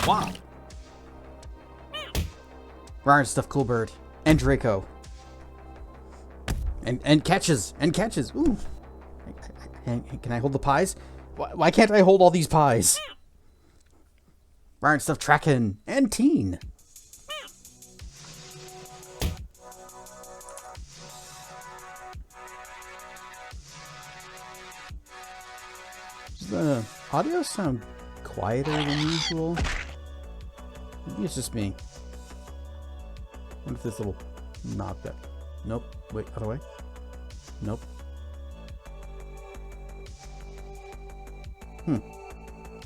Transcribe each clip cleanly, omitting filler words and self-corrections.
Whoa. Ryan stuff, cool bird, and Draco, and catches. Ooh, can I hold the pies? Why can't I hold all these pies? Ryan stuff, Tracken, and Teen. Does the audio sound quieter than usual? Maybe it's just me. What if this little knob that? Nope. Wait, other way? Nope.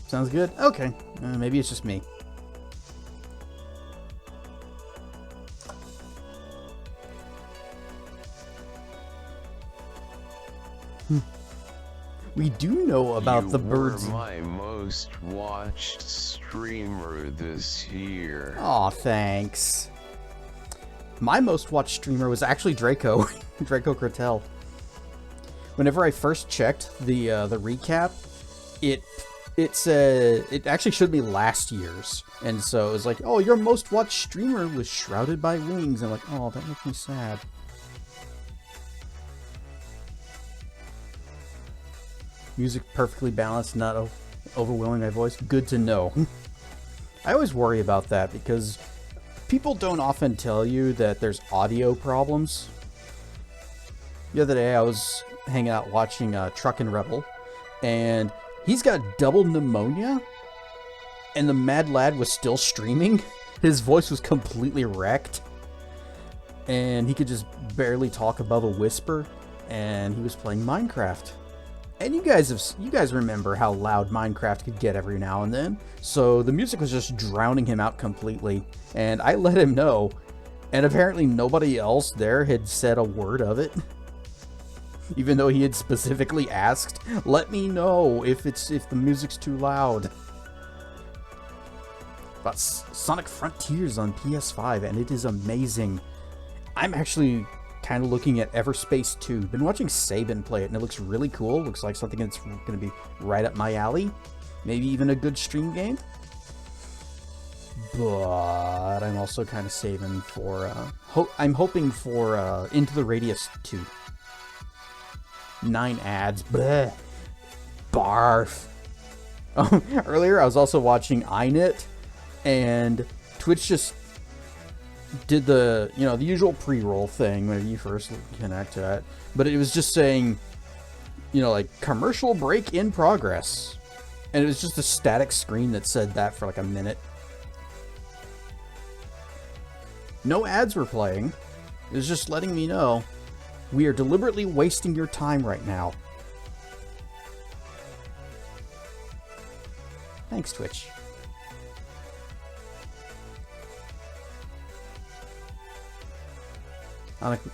Sounds good? Okay. Maybe it's just me. We do know about the birds. You were my most watched streamer this year. Aw, thanks. My most watched streamer was actually Draco. Draco Kratel. Whenever I first checked the recap, it said it actually showed me last year's, and so it was like, oh, your most watched streamer was Shrouded by Wings. I'm like, oh, that makes me sad. Music perfectly balanced, not overwhelming my voice. Good to know. I always worry about that because people don't often tell you that there's audio problems. The other day I was hanging out watching Truckin' Rebel, and he's got double pneumonia, and the mad lad was still streaming. His voice was completely wrecked, and he could just barely talk above a whisper, and he was playing Minecraft. And you guys remember how loud Minecraft could get every now and then, so the music was just drowning him out completely, and I let him know, and apparently nobody else there had said a word of it. Even though he had specifically asked, let me know if the music's too loud. But Sonic Frontiers on PS5, and it is amazing. I'm actually kind of looking at Everspace 2. Been watching Saban play it, and it looks really cool. Looks like something that's going to be right up my alley. Maybe even a good stream game. But I'm also kind of saving for... I'm hoping for Into the Radius 2. 9 ads. Bleh. Barf. Earlier I was also watching iNet, and Twitch just did the, the usual pre-roll thing when you first connect to it, but it was just saying, like, commercial break in progress, and it was just a static screen that said that for like a minute. No ads were playing. It was just letting me know we are deliberately wasting your time right now. Thanks, Twitch.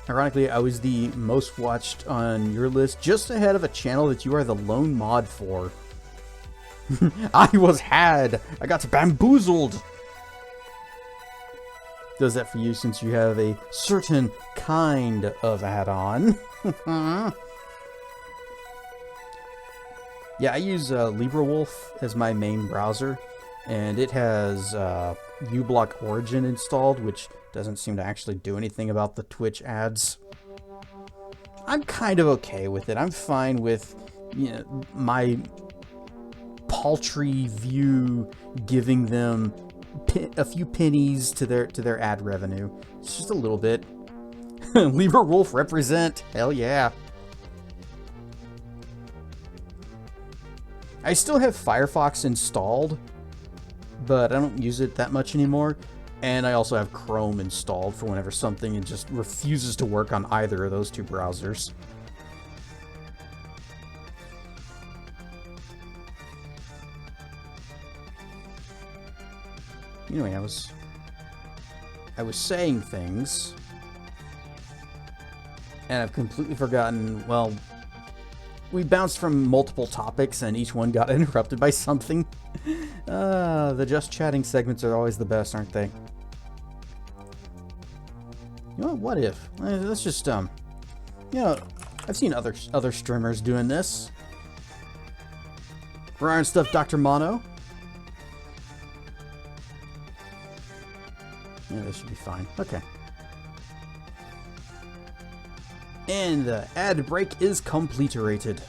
Ironically, I was the most watched on your list, just ahead of a channel that you are the lone mod for. I was had! I got bamboozled! Does that for you since you have a certain kind of add-on. Yeah, I use LibreWolf as my main browser, and it has uBlock Origin installed, which doesn't seem to actually do anything about the Twitch ads. I'm kind of okay with it. I'm fine with, my paltry view giving them a few pennies to their ad revenue. It's just a little bit. LibreWolf represent. Hell yeah. I still have Firefox installed, but I don't use it that much anymore. And I also have Chrome installed for whenever something just refuses to work on either of those two browsers. Anyway, I was saying things, and I've completely forgotten. Well, we bounced from multiple topics, and each one got interrupted by something. The just chatting segments are always the best, aren't they? What if? Let's just, I've seen other streamers doing this. For Iron Stuff, Dr. Mono. Yeah, this should be fine. Okay. And the ad break is completerated.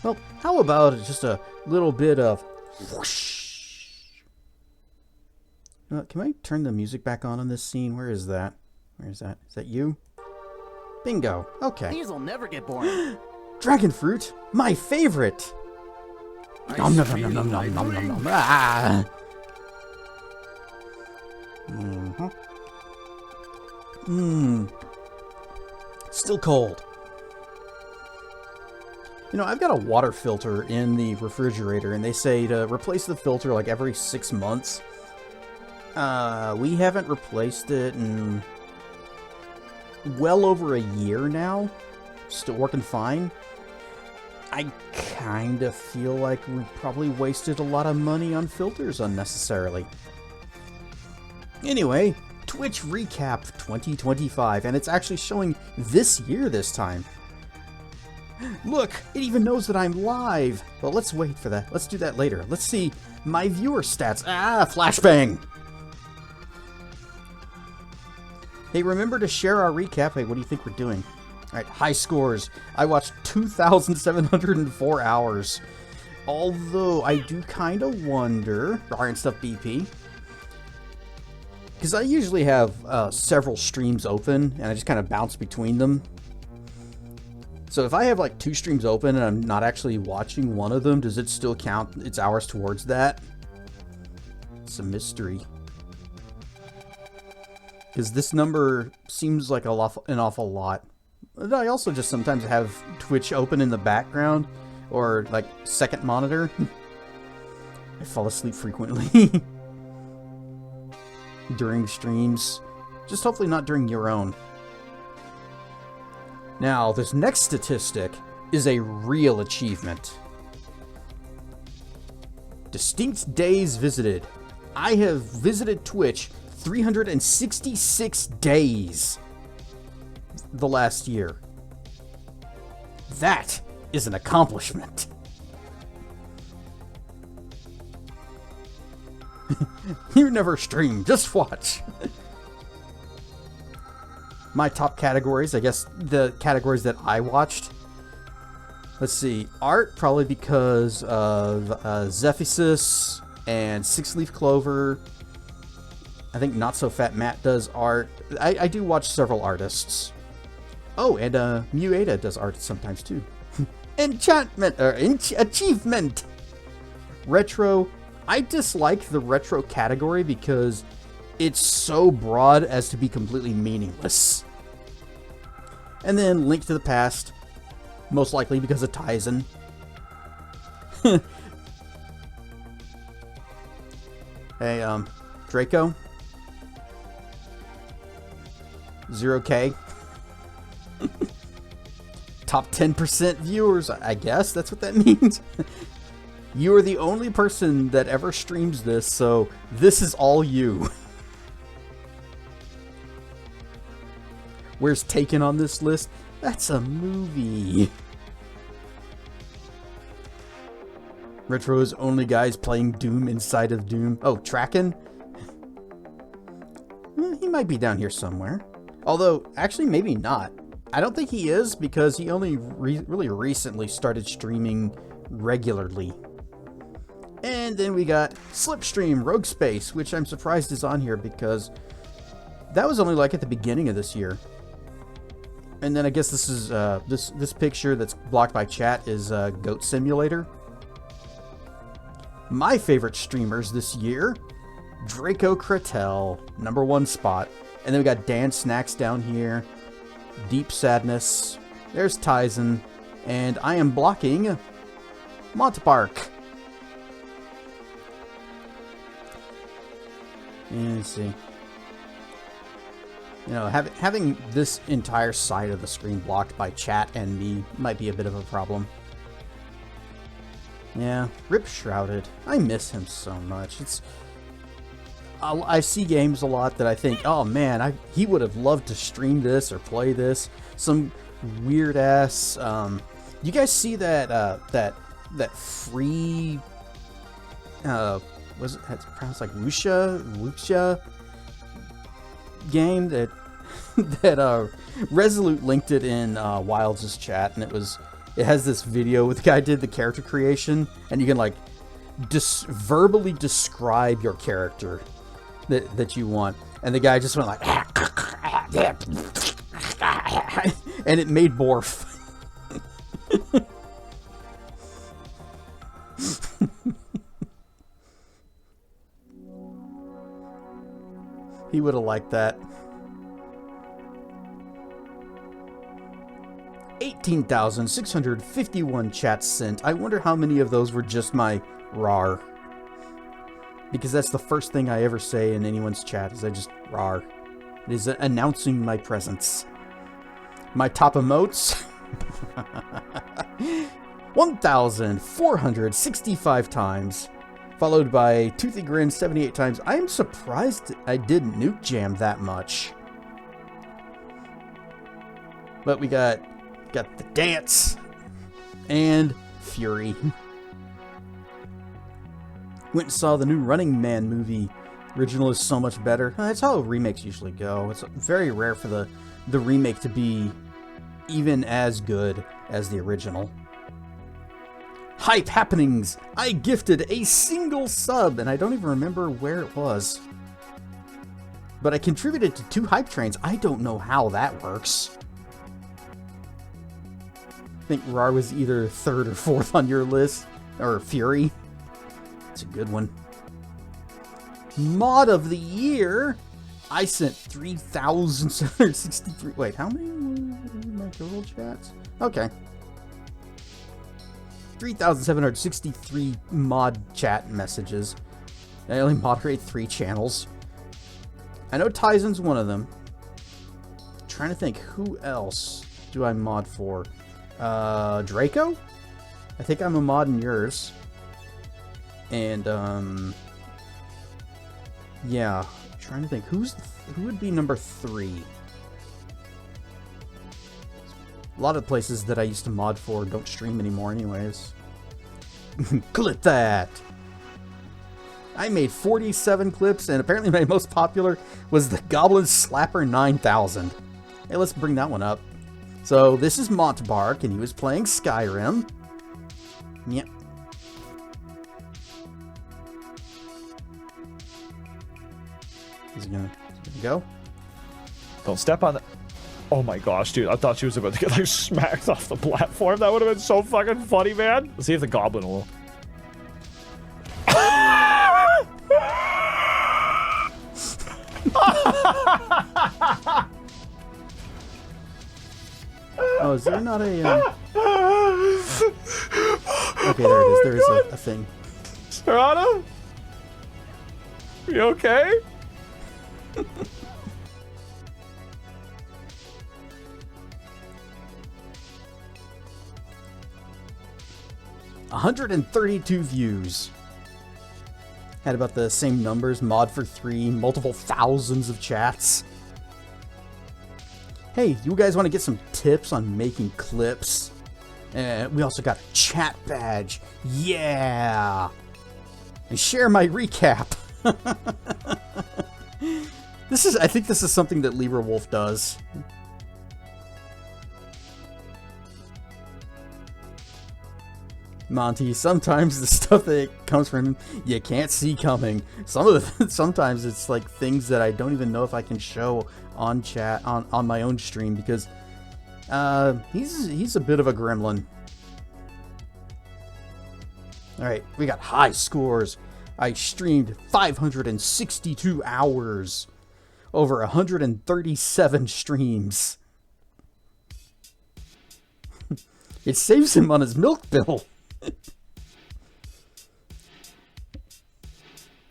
Well, how about just a little bit of whoosh? Can I turn the music back on this scene? Where is that? Where is that? Is that you? Bingo. Okay. These will never get boring. Dragon fruit, my favorite. Nom nom nom nom nom nom nom nom nom. Ah. Still cold. You know, I've got a water filter in the refrigerator, and they say to replace the filter like every 6 months. We haven't replaced it in well over a year now. Still working fine. I kind of feel like we probably wasted a lot of money on filters unnecessarily. Anyway, Twitch Recap 2025, and it's actually showing this year this time. Look, it even knows that I'm live. Well, let's wait for that. Let's do that later. Let's see my viewer stats. Ah, flashbang! Hey, remember to share our recap. Hey, what do you think we're doing? Alright, high scores. I watched 2,704 hours. Although, I do kind of wonder, Iron Stuff BP, because I usually have several streams open, and I just kind of bounce between them. So if I have like 2 streams open and I'm not actually watching one of them, does it still count its hours towards that? It's a mystery. Because this number seems like an awful lot. But I also just sometimes have Twitch open in the background, or like second monitor. I fall asleep frequently during streams. Just hopefully not during your own. Now, this next statistic is a real achievement. Distinct days visited. I have visited Twitch 366 days the last year. That is an accomplishment. You never stream, just watch. My top categories, I guess the categories that I watched. Let's see, art, probably because of Zephysus and Six Leaf Clover. I think Not So Fat Matt does art. I do watch several artists. Oh, and Muada does art sometimes too. Enchantment, or achievement. Retro. I dislike the retro category because it's so broad as to be completely meaningless. And then Link to the Past, most likely because of Tizen. Hey, Draco. 0K. Top 10% viewers, I guess that's what that means. You are the only person that ever streams this, so this is all you. Where's Taken on this list? That's a movie. Retro is only guys playing Doom inside of Doom. Oh, Tracken? He might be down here somewhere. Although, actually, maybe not. I don't think he is, because he only really recently started streaming regularly. And then we got Slipstream Rogue Space, which I'm surprised is on here because that was only like at the beginning of this year. And then I guess this is this picture that's blocked by chat is Goat Simulator. My favorite streamers this year, Draco Kratel, #1 spot. And then we got Dan Snacks down here, Deep Sadness, there's Tizen, and I am blocking Montepark. Let's see. You know, having this entire side of the screen blocked by chat and me might be a bit of a problem. Yeah, Rip Shrouded. I miss him so much. I see games a lot that I think, oh man, he would have loved to stream this or play this. Some weird ass. You guys see that that that free was it it's pronounced like Wuxia game that that Resolute linked it in Wilds' chat, and it has this video with the guy did the character creation, and you can like verbally describe your character that you want, and the guy just went like and it made Borf. He would have liked that. 18,651 chats sent. I wonder how many of those were just my rar. Because that's the first thing I ever say in anyone's chat, is I just rar. It is announcing my presence. My top emotes. 1,465 times. Followed by Toothy Grin 78 times. I am surprised I didn't nuke jam that much. But we got the dance and Fury. Went and saw the new Running Man movie. Original is so much better. That's how remakes usually go. It's very rare for the remake to be even as good as the original. Hype happenings! I gifted a single sub, and I don't even remember where it was. But I contributed to 2 hype trains. I don't know how that works. I think Rar was either 3rd or 4th on your list. Or Fury. It's a good one. Mod of the year! I sent 3,763... Wait, how many were my total chats? Okay. 3,763 mod chat messages. I only moderate 3 channels. I know Tizen's one of them. Trying to think, who else do I mod for? Draco? I think I'm a mod in yours. And, yeah. Trying to think, who would be number 3? A lot of places that I used to mod for don't stream anymore anyways. Clip that! I made 47 clips, and apparently my most popular was the Goblin Slapper 9000. Hey, let's bring that one up. So, this is Montbark, and he was playing Skyrim. Yep. Is he gonna go? Don't step on the... Oh my gosh, dude. I thought she was about to get, like, smacked off the platform. That would have been so fucking funny, man. Let's see if the goblin will... Oh, is there not a... Okay, there it is. There is a thing. Serrano? You okay? 132 views. Had about the same numbers, mod for 3, multiple thousands of chats. Hey, you guys want to get some tips on making clips? We also got a chat badge. Yeah! And share my recap. I think this is something that Libra Wolf does. Monty, sometimes the stuff that comes from him, you can't see coming. Sometimes it's like things that I don't even know if I can show on chat, on my own stream, because he's a bit of a gremlin. Alright, we got high scores. I streamed 562 hours. Over 137 streams. It saves him on his milk bill.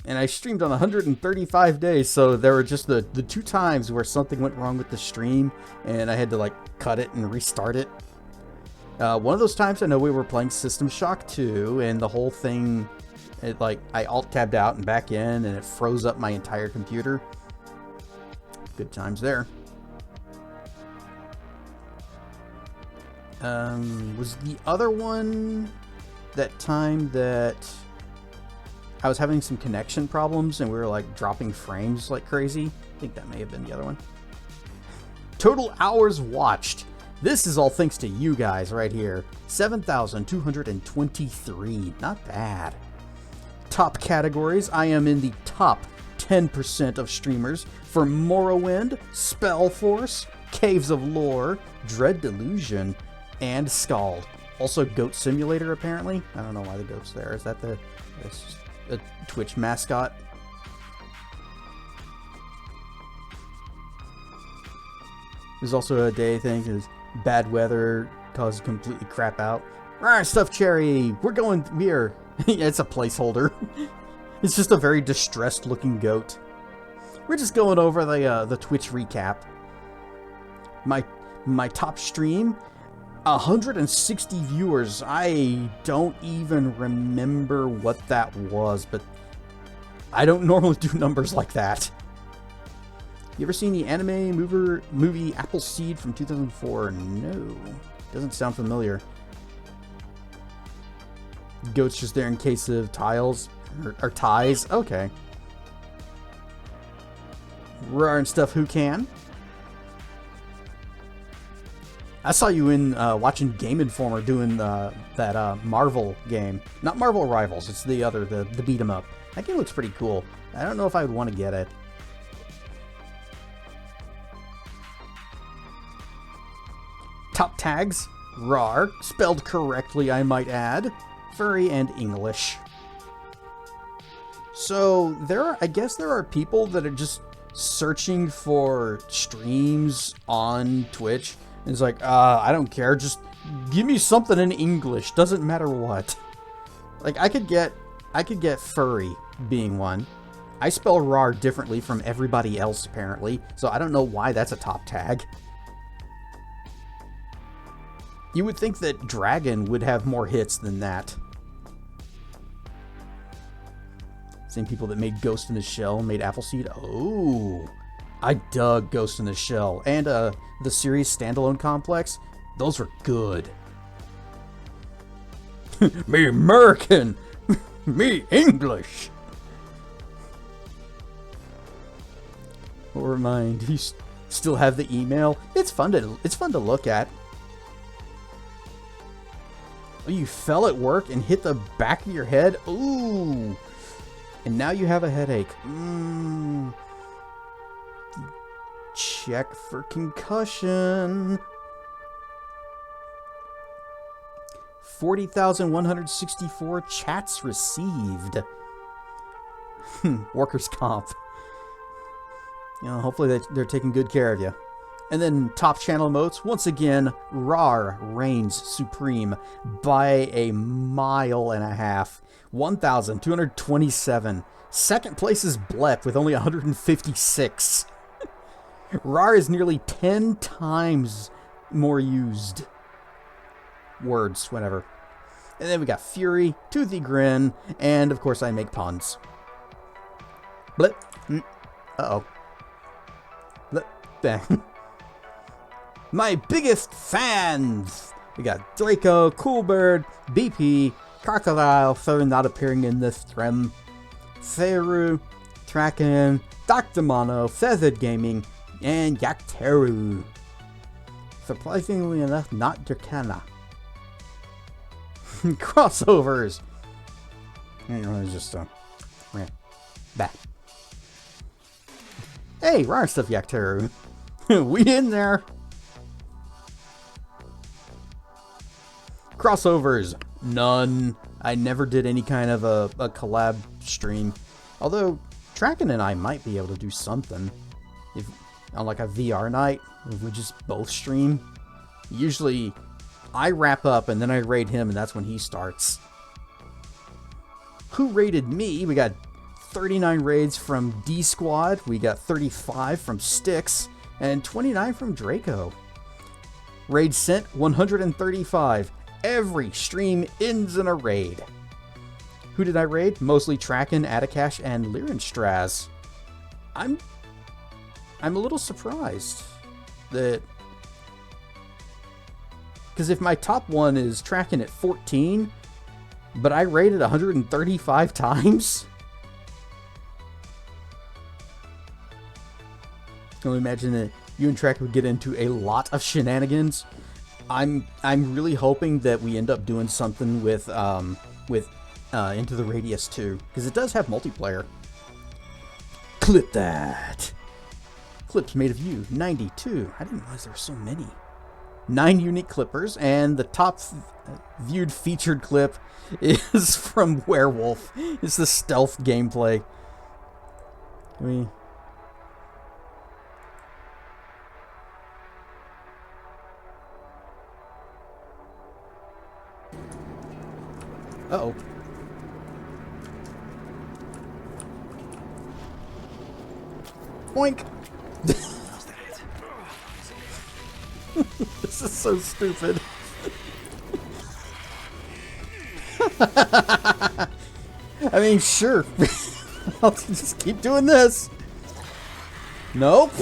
And I streamed on 135 days, so there were just the 2 times where something went wrong with the stream, and I had to like cut it and restart it. One of those times I know we were playing System Shock 2, and the whole thing, I alt-tabbed out and back in, and it froze up my entire computer. Good times there. Was the other one that time that I was having some connection problems and we were like dropping frames like crazy. I think that may have been the other one. Total hours watched. This is all thanks to you guys right here. 7,223. Not bad. Top categories. I am in the top 10% of streamers for Morrowind, Spellforce, Caves of Lore, Dread Delusion, and Scald. Also Goat Simulator, apparently. I don't know why the goat's there. Is that the... It's just a Twitch mascot? There's also a day thing, because bad weather causes completely crap out. Alright, Stuffed Cherry! We are... It's a placeholder. It's just a very distressed looking goat. We're just going over the Twitch recap. My top stream, 160 viewers. I don't even remember what that was, but I don't normally do numbers like that. You ever seen the anime movie Appleseed from 2004? No. Doesn't sound familiar. Goat's just there in case of tiles or ties. Okay. Rare and stuff. Who can? I saw you in watching Game Informer doing that Marvel game. Not Marvel Rivals. It's the other, the beat 'em up. That game looks pretty cool. I don't know if I would want to get it. Top tags. RAR. Spelled correctly, I might add. Furry and English. So I guess there are people that are just searching for streams on Twitch. And it's like, I don't care. Just give me something in English. Doesn't matter what. Like I could get furry being one. I spell RAR differently from everybody else apparently. So I don't know why that's a top tag. You would think that Dragon would have more hits than that. Same people that made Ghost in the Shell made Appleseed. Oh, I dug Ghost in the Shell. And the series Standalone Complex. Those were good. Me American! Me English! Or mind, you still have the email? It's fun to look at. Oh, you fell at work and hit the back of your head? Ooh! And now you have a headache. Check for concussion. 40,164 chats received. Workers' comp. You know, hopefully they're taking good care of you. And then top channel emotes, once again, RAR reigns supreme by a mile and a half. 1,227. Second place is Blep with only 156. RAR is nearly 10 times more used. Words, whatever. And then we got Fury, Toothy Grin, and of course I make puns. Blip. Uh-oh. Blip. Bang. My biggest fans! We got Draco, Coolbird, BP, Crocodile, though not appearing in this stream, Feru, Traken, Dr. Mono, Feathered Gaming, and Yakteru. Surprisingly enough, not Dracana. Crossovers! You know, it's just, back. Hey, rare stuff, Yakteru. We in there! Crossovers, none. I never did any kind of a collab stream. Although, Traken and I might be able to do something. If on like a VR night, if we just both stream. Usually, I wrap up and then I raid him and that's when he starts. Who raided me? We got 39 raids from D Squad. We got 35 from Styx. And 29 from Draco. Raid sent, 135. Every stream ends in a raid. Who did I raid? Mostly Traken, Atakash, and Lyrenstraz. I'm a little surprised that... Because if my top one is Traken at 14, But I rated 135 times? I can only imagine that you and Trek would get into a lot of shenanigans. I'm really hoping that we end up doing something with Into the Radius 2, because it does have multiplayer. Clip that. Clips made of you, 92. I didn't realize there were so many. 9 unique clippers, and the top viewed featured clip is from Werewolf. It's the stealth gameplay. Uh-oh. Boink! This is so stupid. I mean, sure. I'll just keep doing this. Nope.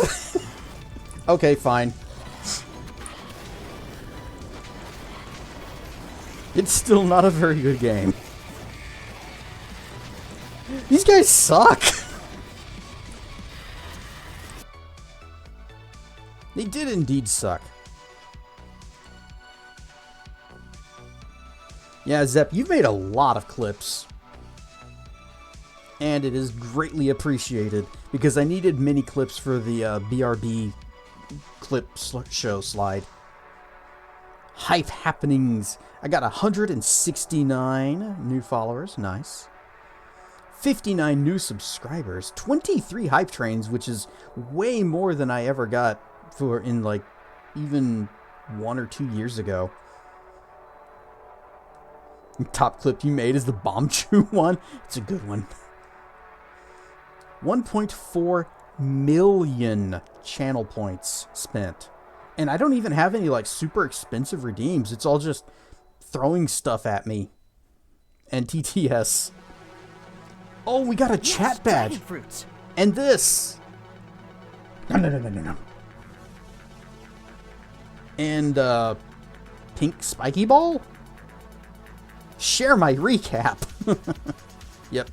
Okay, fine. It's still not a very good game. These guys suck. They did indeed suck. Yeah, Zep, you've made a lot of clips. And it is greatly appreciated, because I needed mini clips for the BRB clip show slide. Hype happenings. I got 169 new followers. Nice. 59 new subscribers. 23 hype trains, which is way more than I ever got for in like even 1 or 2 years ago. Top clip you made is the Bomb Chew one. It's a good one. 1.4 million channel points spent. And I don't even have any like super expensive redeems. It's all just throwing stuff at me. And TTS. Oh, we got a chat badge. And this. No. And pink spiky ball? Share my recap. Yep.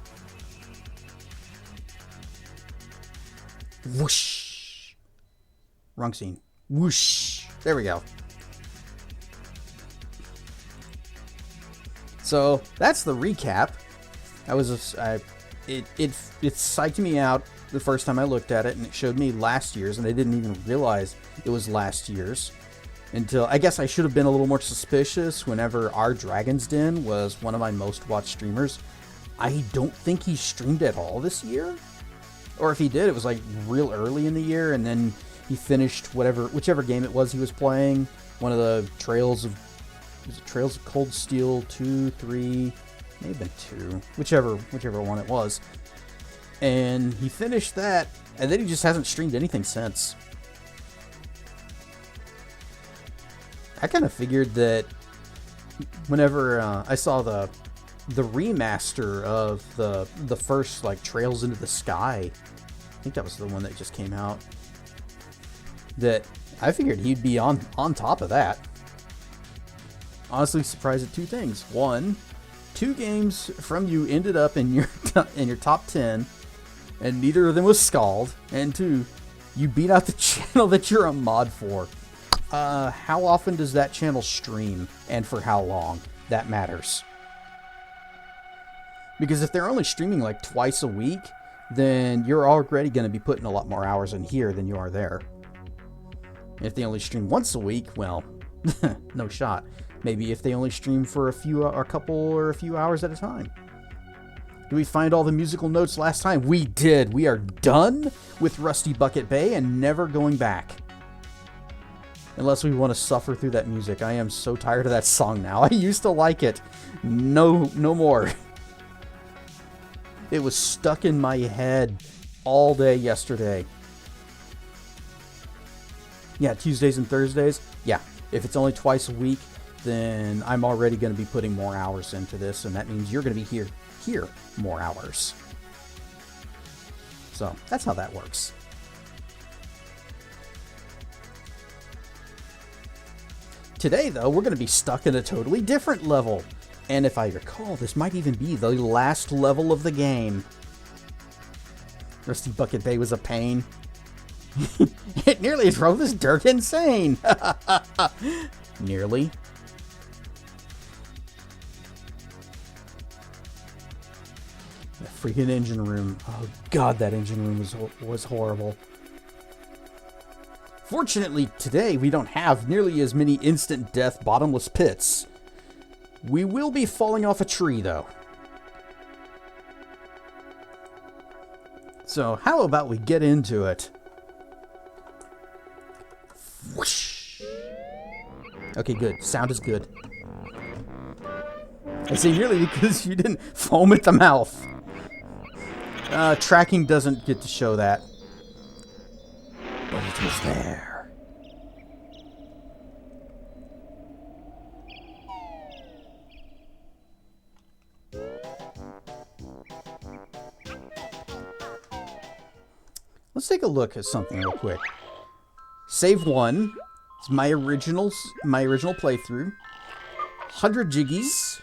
Whoosh. Wrong scene. Whoosh. There we go. So that's the recap. It psyched me out the first time I looked at it, and it showed me last year's, and I didn't even realize it was last year's until I guess I should have been a little more suspicious whenever our Dragon's Den was one of my most watched streamers. I don't think he streamed at all this year, or if he did, it was like real early in the year, and then he finished whichever game it was he was playing. One of the Trails of Cold Steel 2, 3, maybe 2, whichever one it was. And he finished that, and then he just hasn't streamed anything since. I kind of figured that whenever I saw the remaster of the first like Trails into the Sky, I think that was the one that just came out, that I figured he'd be on top of that. Honestly surprised at two things. One, 2 games from you ended up in your top 10, and neither of them was Scald. And 2, you beat out the channel that you're a mod for. How often does that channel stream, and for how long? That matters. Because if they're only streaming like twice a week, then you're already going to be putting a lot more hours in here than you are there. If they only stream once a week, well, no shot. Maybe if they only stream for a few hours at a time. Did we find all the musical notes last time? We did. We are done with Rusty Bucket Bay and never going back. Unless we want to suffer through that music. I am so tired of that song now. I used to like it. No more. It was stuck in my head all day yesterday. Yeah, Tuesdays and Thursdays. Yeah, if it's only twice a week, then I'm already going to be putting more hours into this, and that means you're going to be here more hours. So that's how that works. Today, though, we're going to be stuck in a totally different level. And if I recall, this might even be the last level of the game. Rusty Bucket Bay was a pain. It nearly drove this dirt insane. Nearly. The freaking engine room. Oh god, that engine room was horrible. Fortunately, today we don't have nearly as many instant death bottomless pits. We will be falling off a tree, though. So, how about we get into it? Whoosh. Okay, good. Sound is good. I say nearly because you didn't foam at the mouth. Tracking doesn't get to show that. But it was there. Let's take a look at something real quick. Save 1. It's my original playthrough. 100 jiggies.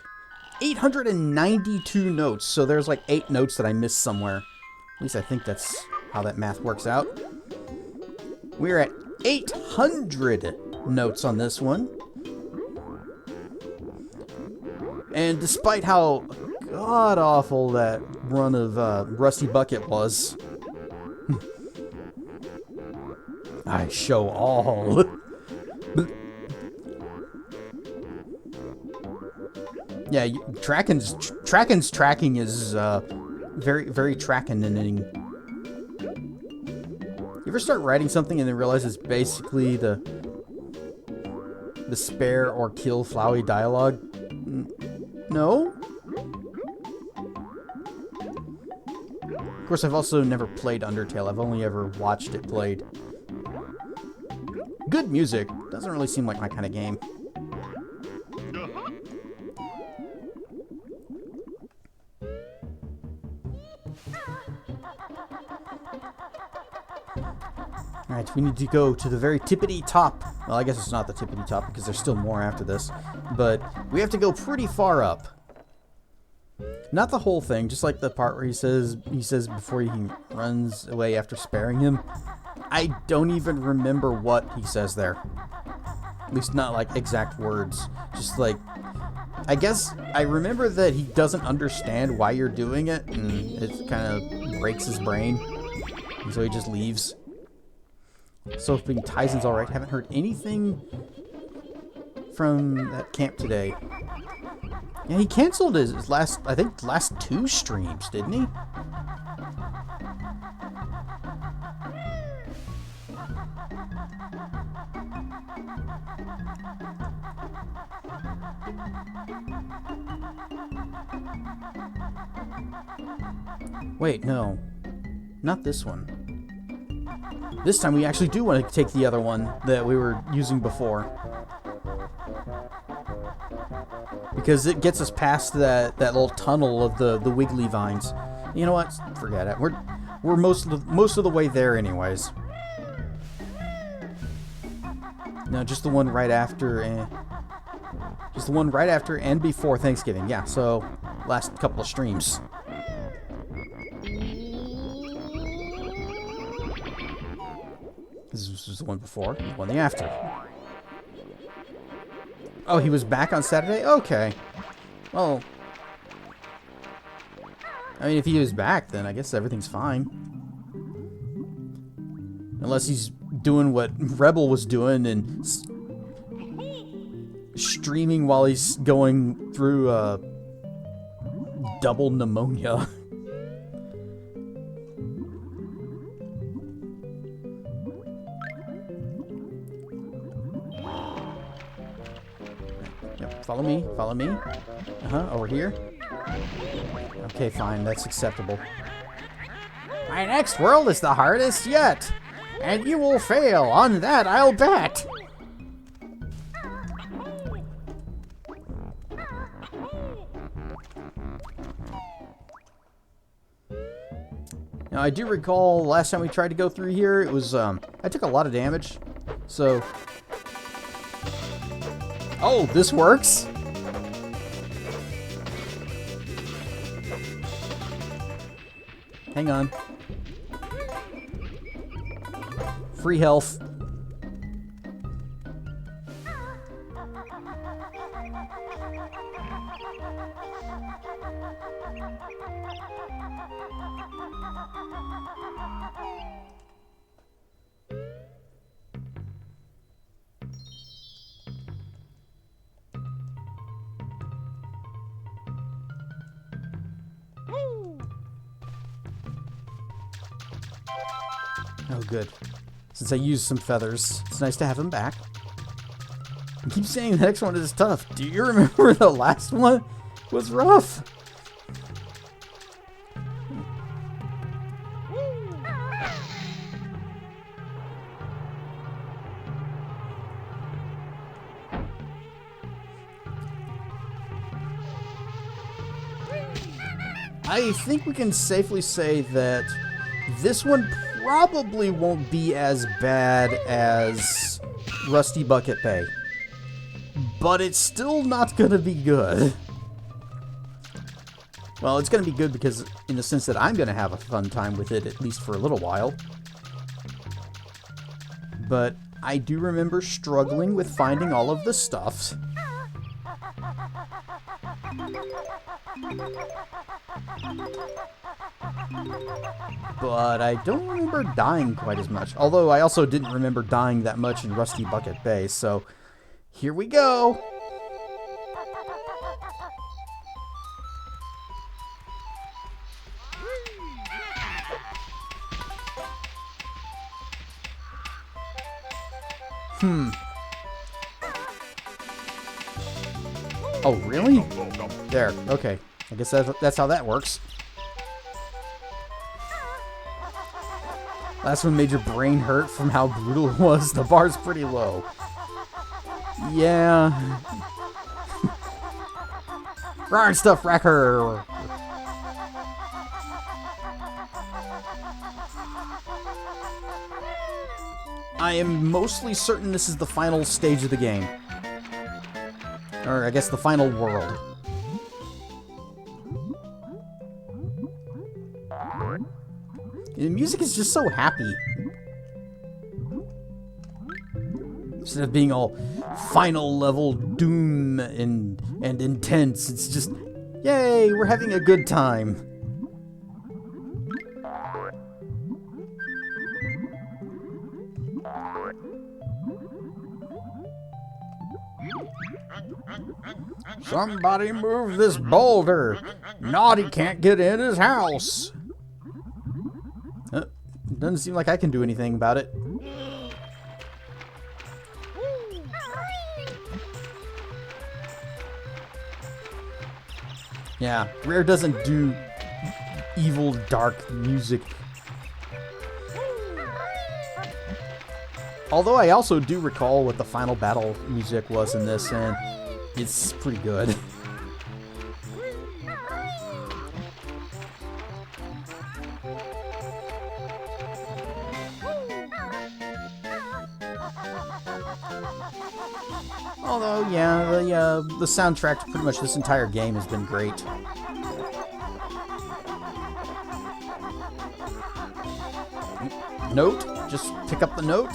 892 notes. So there's like 8 notes that I missed somewhere. At least I think that's how that math works out. We're at 800 notes on this one. And despite how god-awful that run of Rusty Bucket was, I show all. Yeah, Tracken's tracking is very, very tracking-ing. You ever start writing something and then realize it's basically the spare or kill Flowey dialogue? No? Of course, I've also never played Undertale. I've only ever watched it played. Good music. Doesn't really seem like my kind of game. Alright, we need to go to the very tippity top. Well, I guess it's not the tippity top because there's still more after this. But we have to go pretty far up. Not the whole thing, just like the part where he says before he runs away after sparing him. I don't even remember what he says there. At least not like exact words. Just like, I guess I remember that he doesn't understand why you're doing it, and it kind of breaks his brain. And so he just leaves. So if Tyson's alright, haven't heard anything from that camp today. Yeah, he canceled his last 2 streams, didn't he? Wait, no. Not this one. This time we actually do want to take the other one that we were using before. Because it gets us past that little tunnel of the wiggly vines. You know what? Forget it. We're most of the way there anyways. No, just the one right after and before Thanksgiving. Yeah, so last couple of streams. This was the one before, the one after. Oh, he was back on Saturday? Okay. Well, I mean, if he was back, then I guess everything's fine. Unless he's doing what Rebel was doing and streaming while he's going through double pneumonia. Follow me, follow me. Over here. Okay, fine, that's acceptable. My next world is the hardest yet, and you will fail, on that I'll bet. Now, I do recall last time we tried to go through here, it was, I took a lot of damage, so... Oh, this works? Hang on. Free health. Oh, good. Since I used some feathers, it's nice to have them back. I keep saying the next one is tough. Do you remember the last one was rough? I think we can safely say that this one probably won't be as bad as Rusty Bucket Bay. But it's still not going to be good. Well, it's going to be good because in the sense that I'm going to have a fun time with it, at least for a little while. But I do remember struggling with finding all of the stuff. But I don't remember dying quite as much. Although I also didn't remember dying that much in Rusty Bucket Bay, so here we go! Oh, really? There, okay. I guess that's how that works. Last one made your brain hurt from how brutal it was. The bar's pretty low. Yeah. Rarn stuff wrecker. I am mostly certain this is the final stage of the game. Or I guess the final world. The music is just so happy. Instead of being all final level doom and intense, it's just, yay, we're having a good time. Somebody move this boulder. Naughty can't get in his house. Doesn't seem like I can do anything about it. Yeah, Rare doesn't do evil, dark music. Although I also do recall what the final battle music was in this, and it's pretty good. Although, yeah, the soundtrack to pretty much this entire game has been great. Note? Just pick up the note?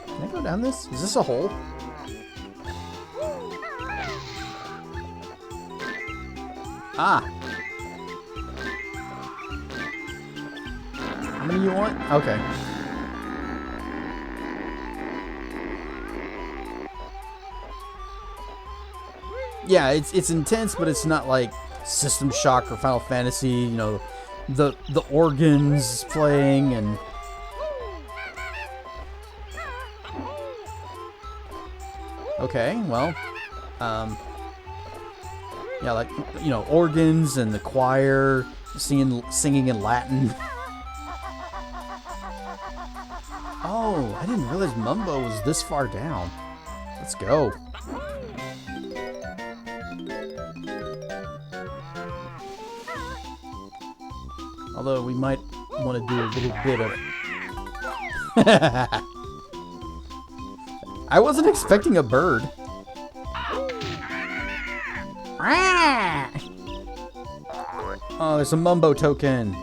Can I go down this? Is this a hole? Ah! How many you want? Okay. Yeah, it's intense, but it's not like System Shock or Final Fantasy, you know, the organs playing and... Okay, well, yeah, like, you know, organs and the choir singing in Latin. Oh, I didn't realize Mumbo was this far down. Let's go. Although we might want to do a little bit of... I wasn't expecting a bird. Oh, there's a Mumbo token.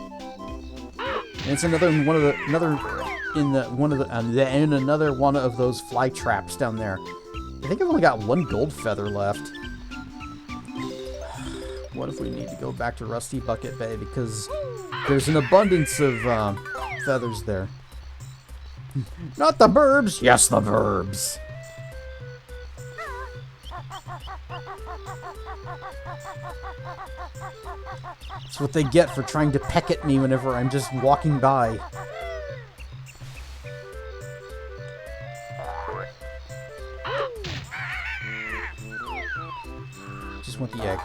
And it's another one of the another one of those fly traps down there. I think I've only got one gold feather left. What if we need to go back to Rusty Bucket Bay because there's an abundance of feathers there. Not the burbs. Yes, the burbs. That's what they get for trying to peck at me whenever I'm just walking by. Just want the egg.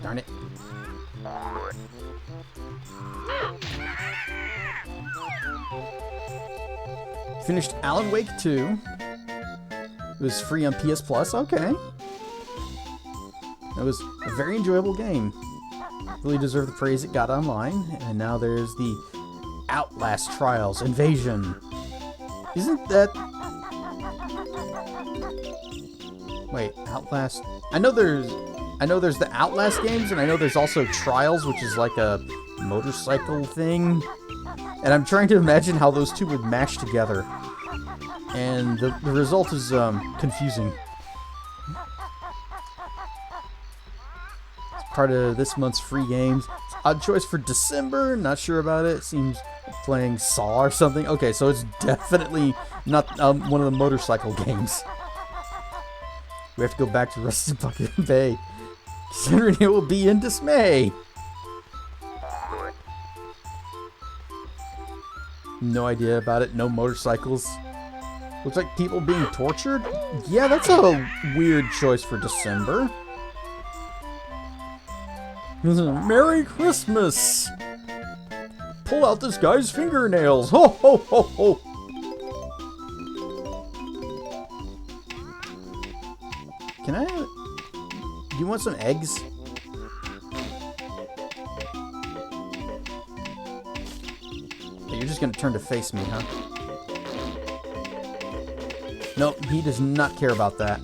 Darn it. Finished Alan Wake 2. It was free on PS Plus. Okay. It was a very enjoyable game. Really deserved the praise it got online. And now there's the Outlast Trials Invasion. Isn't that... Wait, Outlast... I know there's the Outlast games, and I know there's also Trials, which is like a motorcycle thing. And I'm trying to imagine how those two would mash together. And the result is confusing. It's part of this month's free games. It's odd choice for December. Not sure about it. Seems like playing Saw or something. Okay, so it's definitely not one of the motorcycle games. We have to go back to Rusty Bucket Bay, considering it will be in dismay. No idea about it. No motorcycles. Looks like people being tortured? Yeah, that's a weird choice for December. Merry Christmas! Pull out this guy's fingernails! Ho ho ho ho! Can I... Do you want some eggs? You're just gonna turn to face me, huh? Nope, he does not care about that.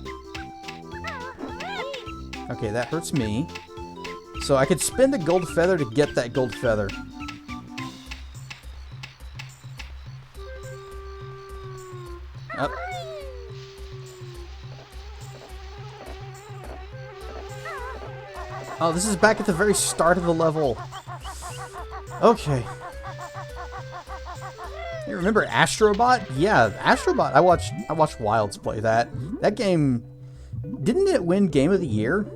Okay, that hurts me. So I could spend a gold feather to get that gold feather. Up. Oh, this is back at the very start of the level. Okay. You remember Astrobot? Yeah, Astrobot. I watched Wilds play that. That game, didn't it win Game of the Year?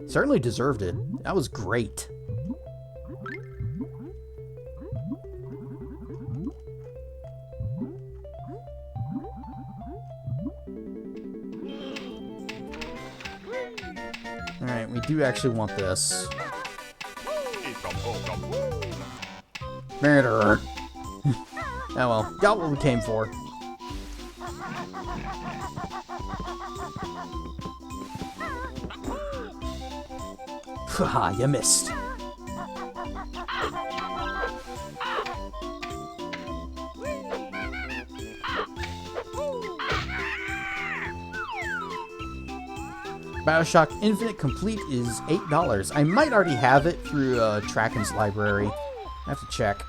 Certainly deserved it. That was great. Alright, we do actually want this. Murderer. Oh well, got what we came for. Haha, you missed. BioShock Infinite Complete is $8. I might already have it through Tracken's library. I have to check.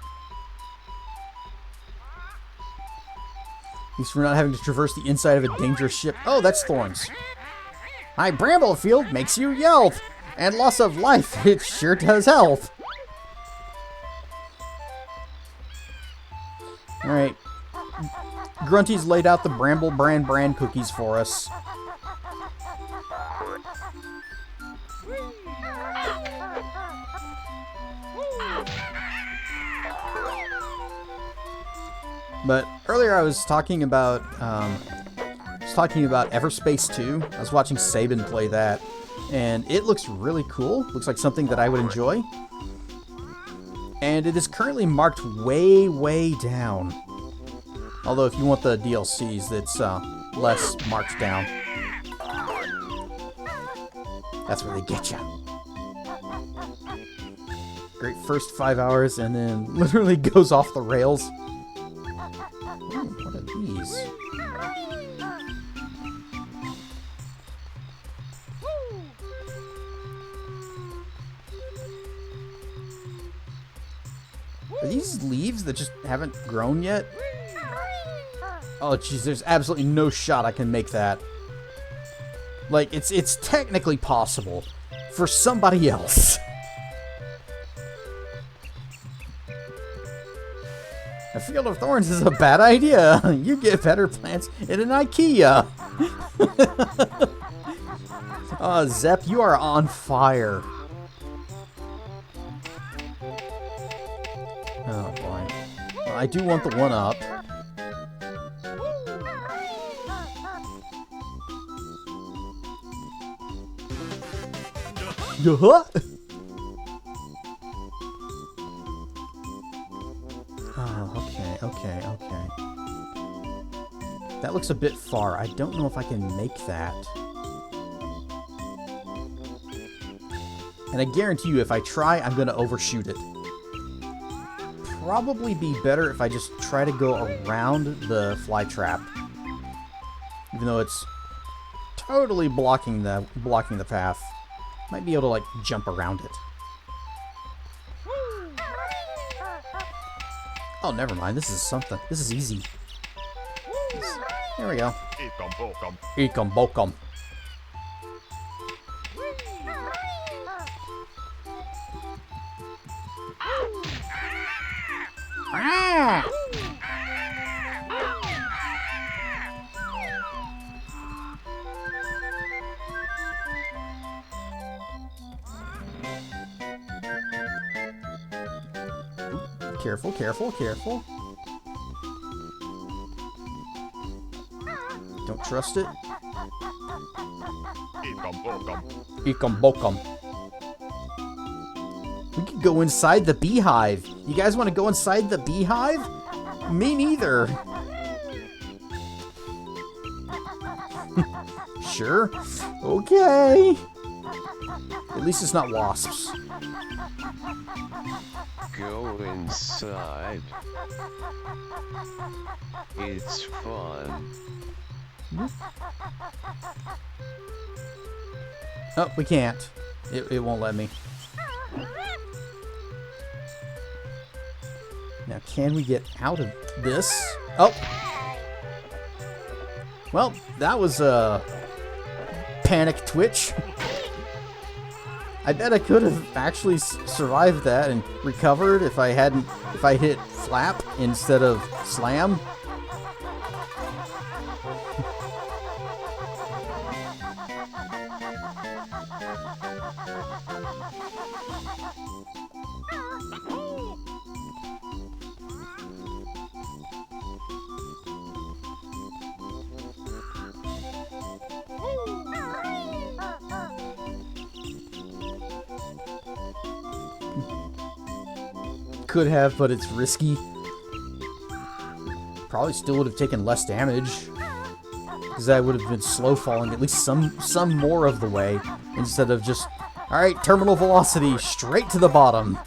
At least we're not having to traverse the inside of a dangerous ship. Oh, that's Thorns. My Bramblefield makes you yelp. And loss of life, it sure does help. Alright. Grunty's laid out the Bramble Bran cookies for us. But earlier I was talking about Everspace 2. I was watching Sabin play that, and it looks really cool. Looks like something that I would enjoy. And it is currently marked way, way down. Although if you want the DLCs, it's less marked down. That's where they get you. Great first 5 hours, and then literally goes off the rails. Ooh, what are these? Are these leaves that just haven't grown yet? Oh, jeez, there's absolutely no shot I can make that. Like, it's technically possible for somebody else. A field of thorns is a bad idea. You get better plants in an IKEA. Oh, Zep, you are on fire. Oh, boy. Well, I do want the one-up. Oh, okay. That looks a bit far. I don't know if I can make that. And I guarantee you, if I try, I'm going to overshoot it. Probably be better if I just try to go around the fly trap. Even though it's totally blocking the path. Might be able to, like, jump around it. Oh, never mind. This is something. This is easy. There we go. Ekom bokom. Ah! Careful, careful, careful. Don't trust it. Ekom bokom. We could go inside the beehive. You guys want to go inside the beehive? Me neither. Sure. Okay. At least it's not wasps. Go inside. It's fun. Oh, we can't. It won't let me. Now, can we get out of this? Oh! Well, that was a panic twitch. I bet I could have actually survived that and recovered if I hit flap instead of slam. Could have, but it's risky. Probably still would have taken less damage, because I would have been slow falling at least some more of the way, instead of just, alright, terminal velocity, straight to the bottom.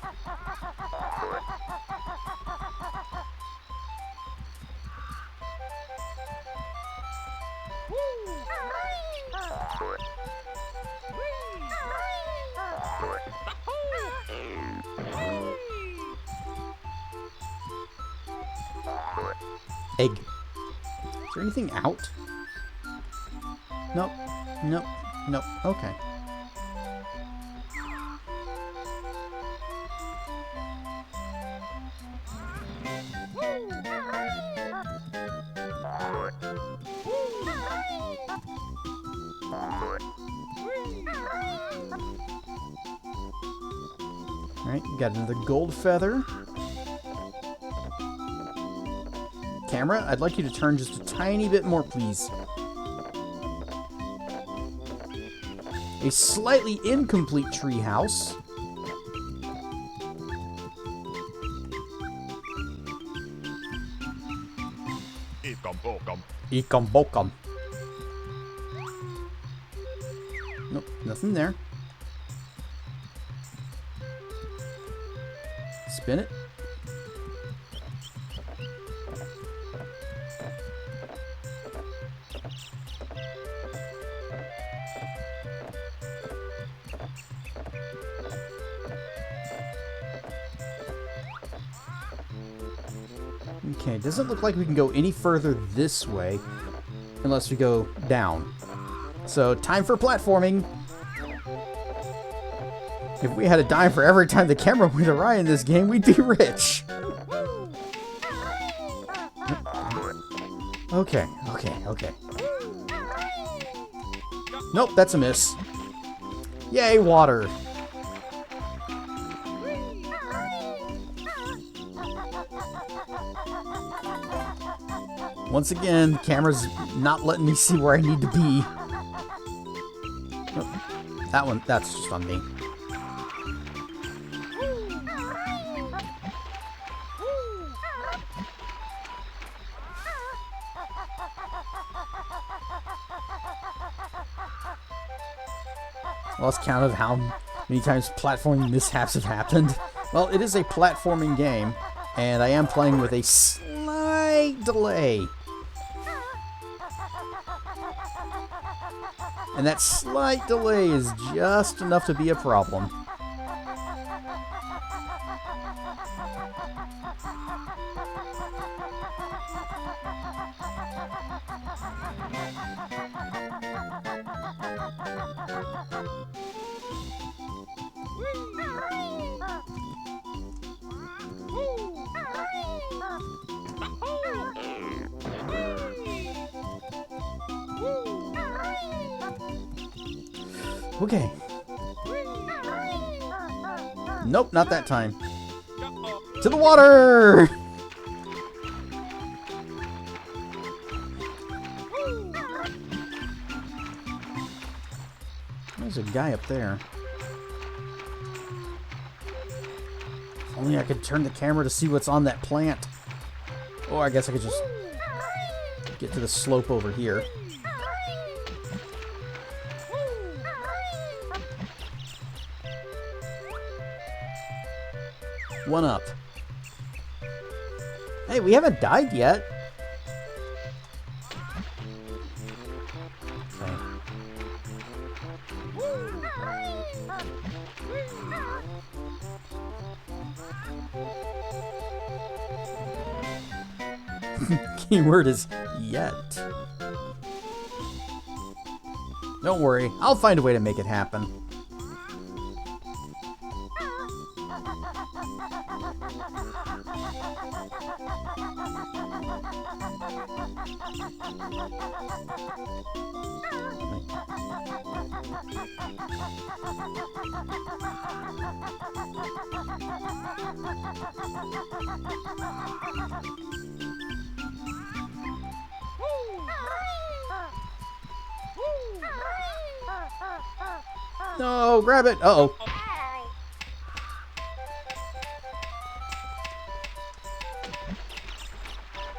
Egg. Is there anything out? Nope. Nope. Nope. Okay. Alright, got another gold feather. Camera, I'd like you to turn just a tiny bit more, please. A slightly incomplete treehouse. Ekom bokom. Nope, nothing there. Spin it. Okay, it doesn't look like we can go any further this way unless we go down. So, time for platforming. If we had a dime for every time the camera went awry in this game, we'd be rich. Okay. Nope, that's a miss. Yay, water. Once again, the camera's not letting me see where I need to be. Oh, that one, that's just on me. Lost count of how many times platforming mishaps have happened. Well, it is a platforming game, and I am playing with a slight delay. And that slight delay is just enough to be a problem. Okay. Nope, not that time. To the water! There's a guy up there. If only I could turn the camera to see what's on that plant. Or I guess I could just get to the slope over here. One up. Hey, we haven't died yet. Okay. Keyword is yet. Don't worry, I'll find a way to make it happen. No, grab it. Uh-oh.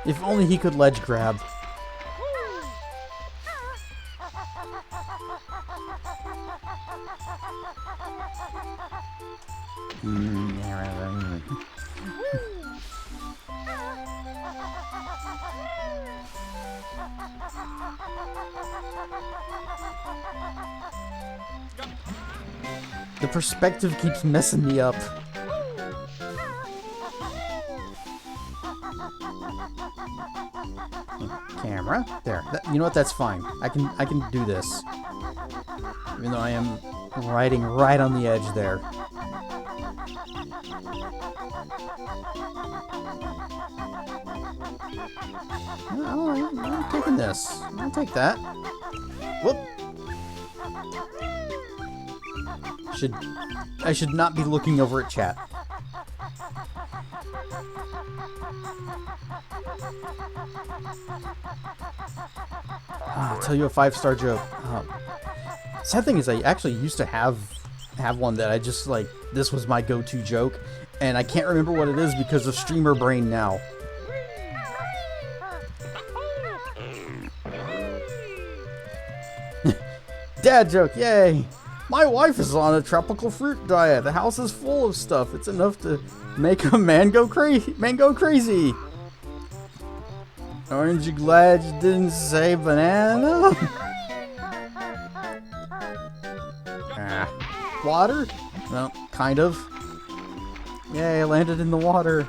If only he could ledge grab. The perspective keeps messing me up. Camera. There. You know what? That's fine. I can do this. Even though I am riding right on the edge there. Oh, I'm taking this. I'll take that. Whoop. I should not be looking over at chat. I'll tell you a 5-star joke. Sad thing is, I actually used to have one that I just like. This was my go-to joke, and I can't remember what it is because of streamer brain now. Dad joke, yay! My wife is on a tropical fruit diet. The house is full of stuff. It's enough to make a man go crazy. Aren't you glad you didn't say banana? Water? Well, kind of. Yay, I landed in the water.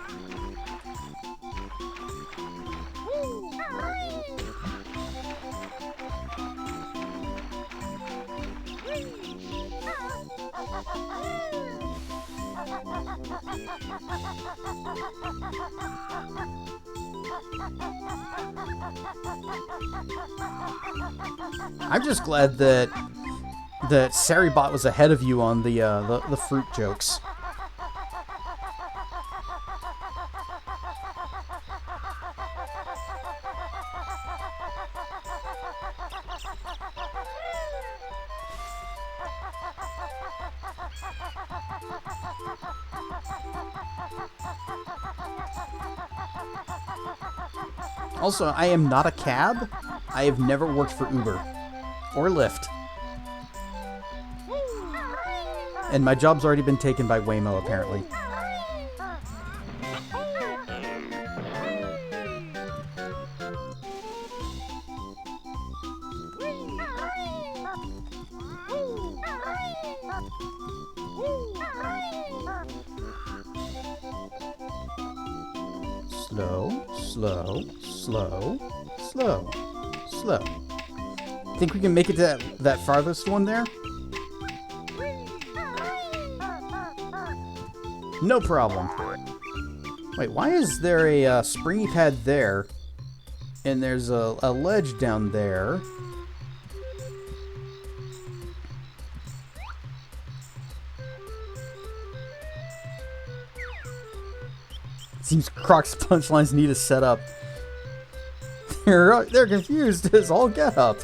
I'm just glad that Saribot was ahead of you on the fruit jokes. Also, I am not a cab. I have never worked for Uber or Lyft. And my job's already been taken by Waymo, apparently. Slow, slow, slow, slow, slow. Think we can make it to that farthest one there? No problem. Wait, why is there a springy pad there? And there's a ledge down there. Seems Croc's punchlines need a setup. They're confused as all get up.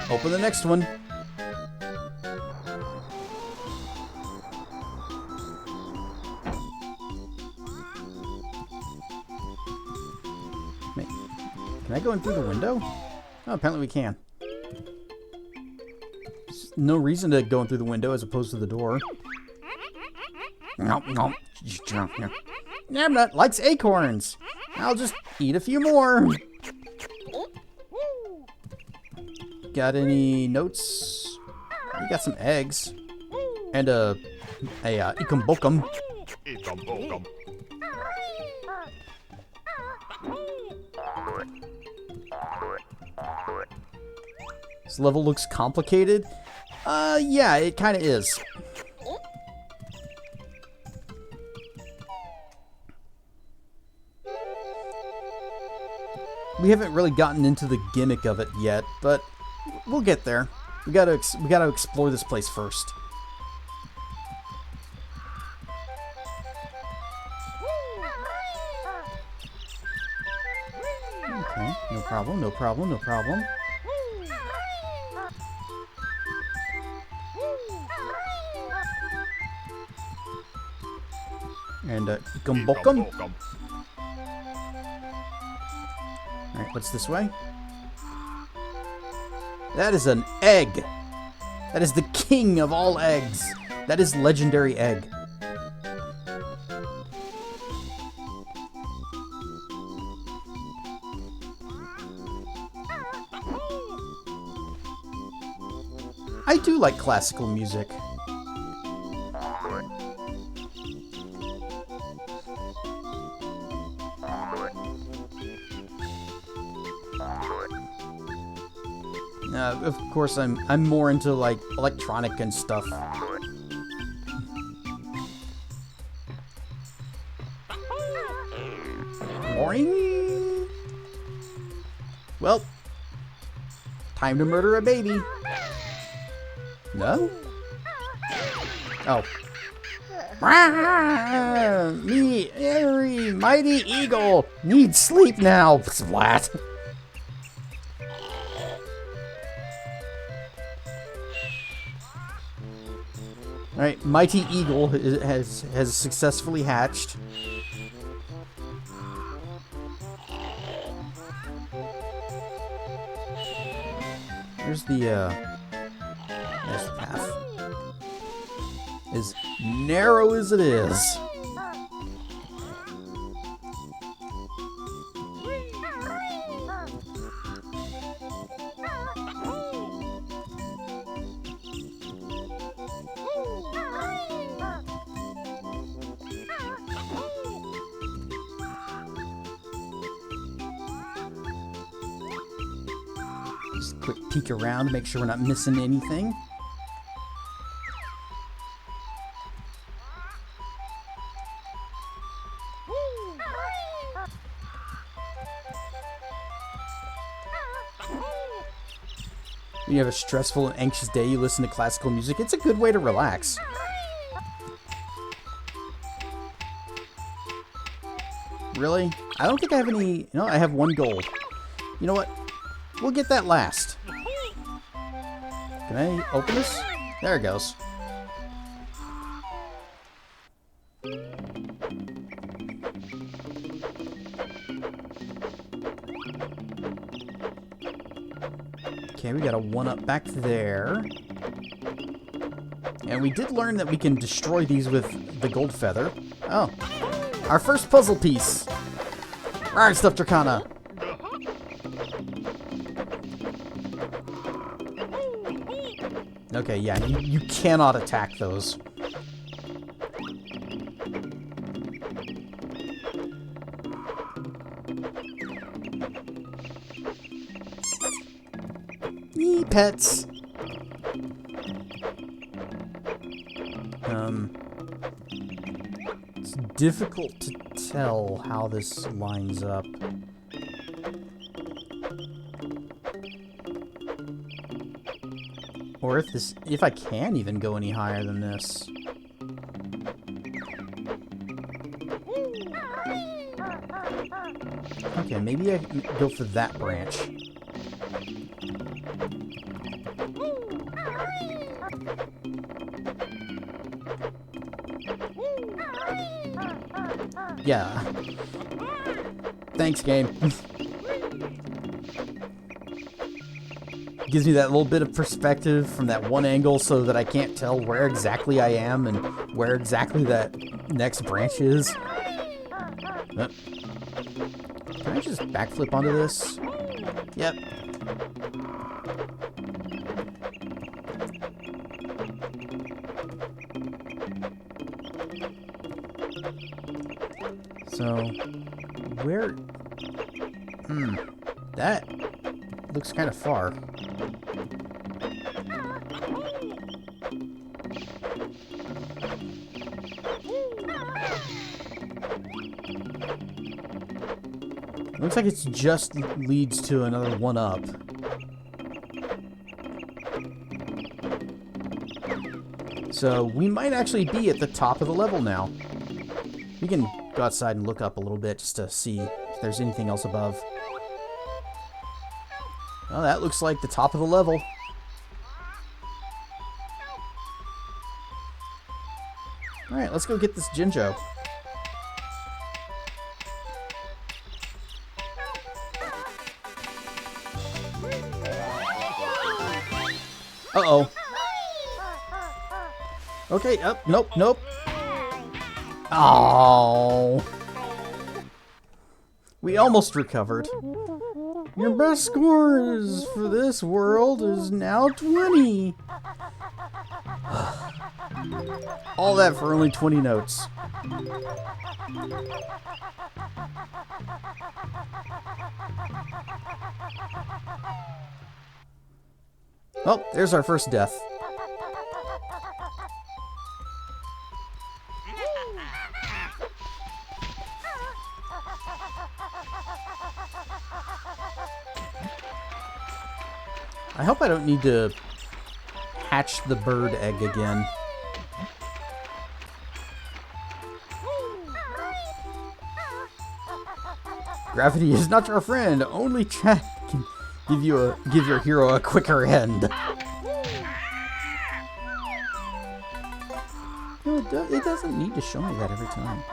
Open the next one. Wait, can I go in through the window? Oh, apparently we can. There's no reason to go in through the window as opposed to the door. Nope, nope. Nabnut likes acorns. I'll just eat a few more. Got any notes? We got some eggs. And a ikumbokum. This level looks complicated. Yeah, it kind of is. We haven't really gotten into the gimmick of it yet, but we'll get there. We gotta explore this place first. Okay, no problem, no problem, no problem. And ikumbokum. Alright, what's this way? That is an egg! That is the king of all eggs! That is legendary egg. I do like classical music. Of course, I'm more into like electronic and stuff. Boing. Well, time to murder a baby. No? Oh. Me, airy, mighty eagle, need sleep now. Splat. Alright, Mighty Eagle has successfully hatched. There's the path. As narrow as it is. Just a quick peek around to make sure we're not missing anything. When you have a stressful and anxious day, you listen to classical music. It's a good way to relax. Really? I don't think I have any... No, I have 1 gold. You know what? We'll get that last. Can I open this? There it goes. Okay, we got a 1-up back there. And we did learn that we can destroy these with the gold feather. Oh. Our first puzzle piece. Alright, Stuffed Dracana. Okay, yeah, you cannot attack those. Yee, pets. It's difficult to tell how this lines up. Or if I can even go any higher than this. Okay, maybe I can go for that branch. Yeah. Thanks, game. Gives me that little bit of perspective from that one angle so that I can't tell where exactly I am and where exactly that next branch is. Can I just backflip onto this? Yep. So, where... That looks kind of far. Looks like it just leads to another 1-up. So we might actually be at the top of the level now. We can go outside and look up a little bit just to see if there's anything else above. Well, that looks like the top of the level. Alright, let's go get this Jinjo. Uh-oh. Okay, nope. Oh. We almost recovered. Your best score is for this world is now 20. All that for only 20 notes. Oh, there's our first death. I hope I don't need to hatch the bird egg again. Gravity is not your friend. Only chat can give your hero a quicker end. No, it doesn't need to show me that every time.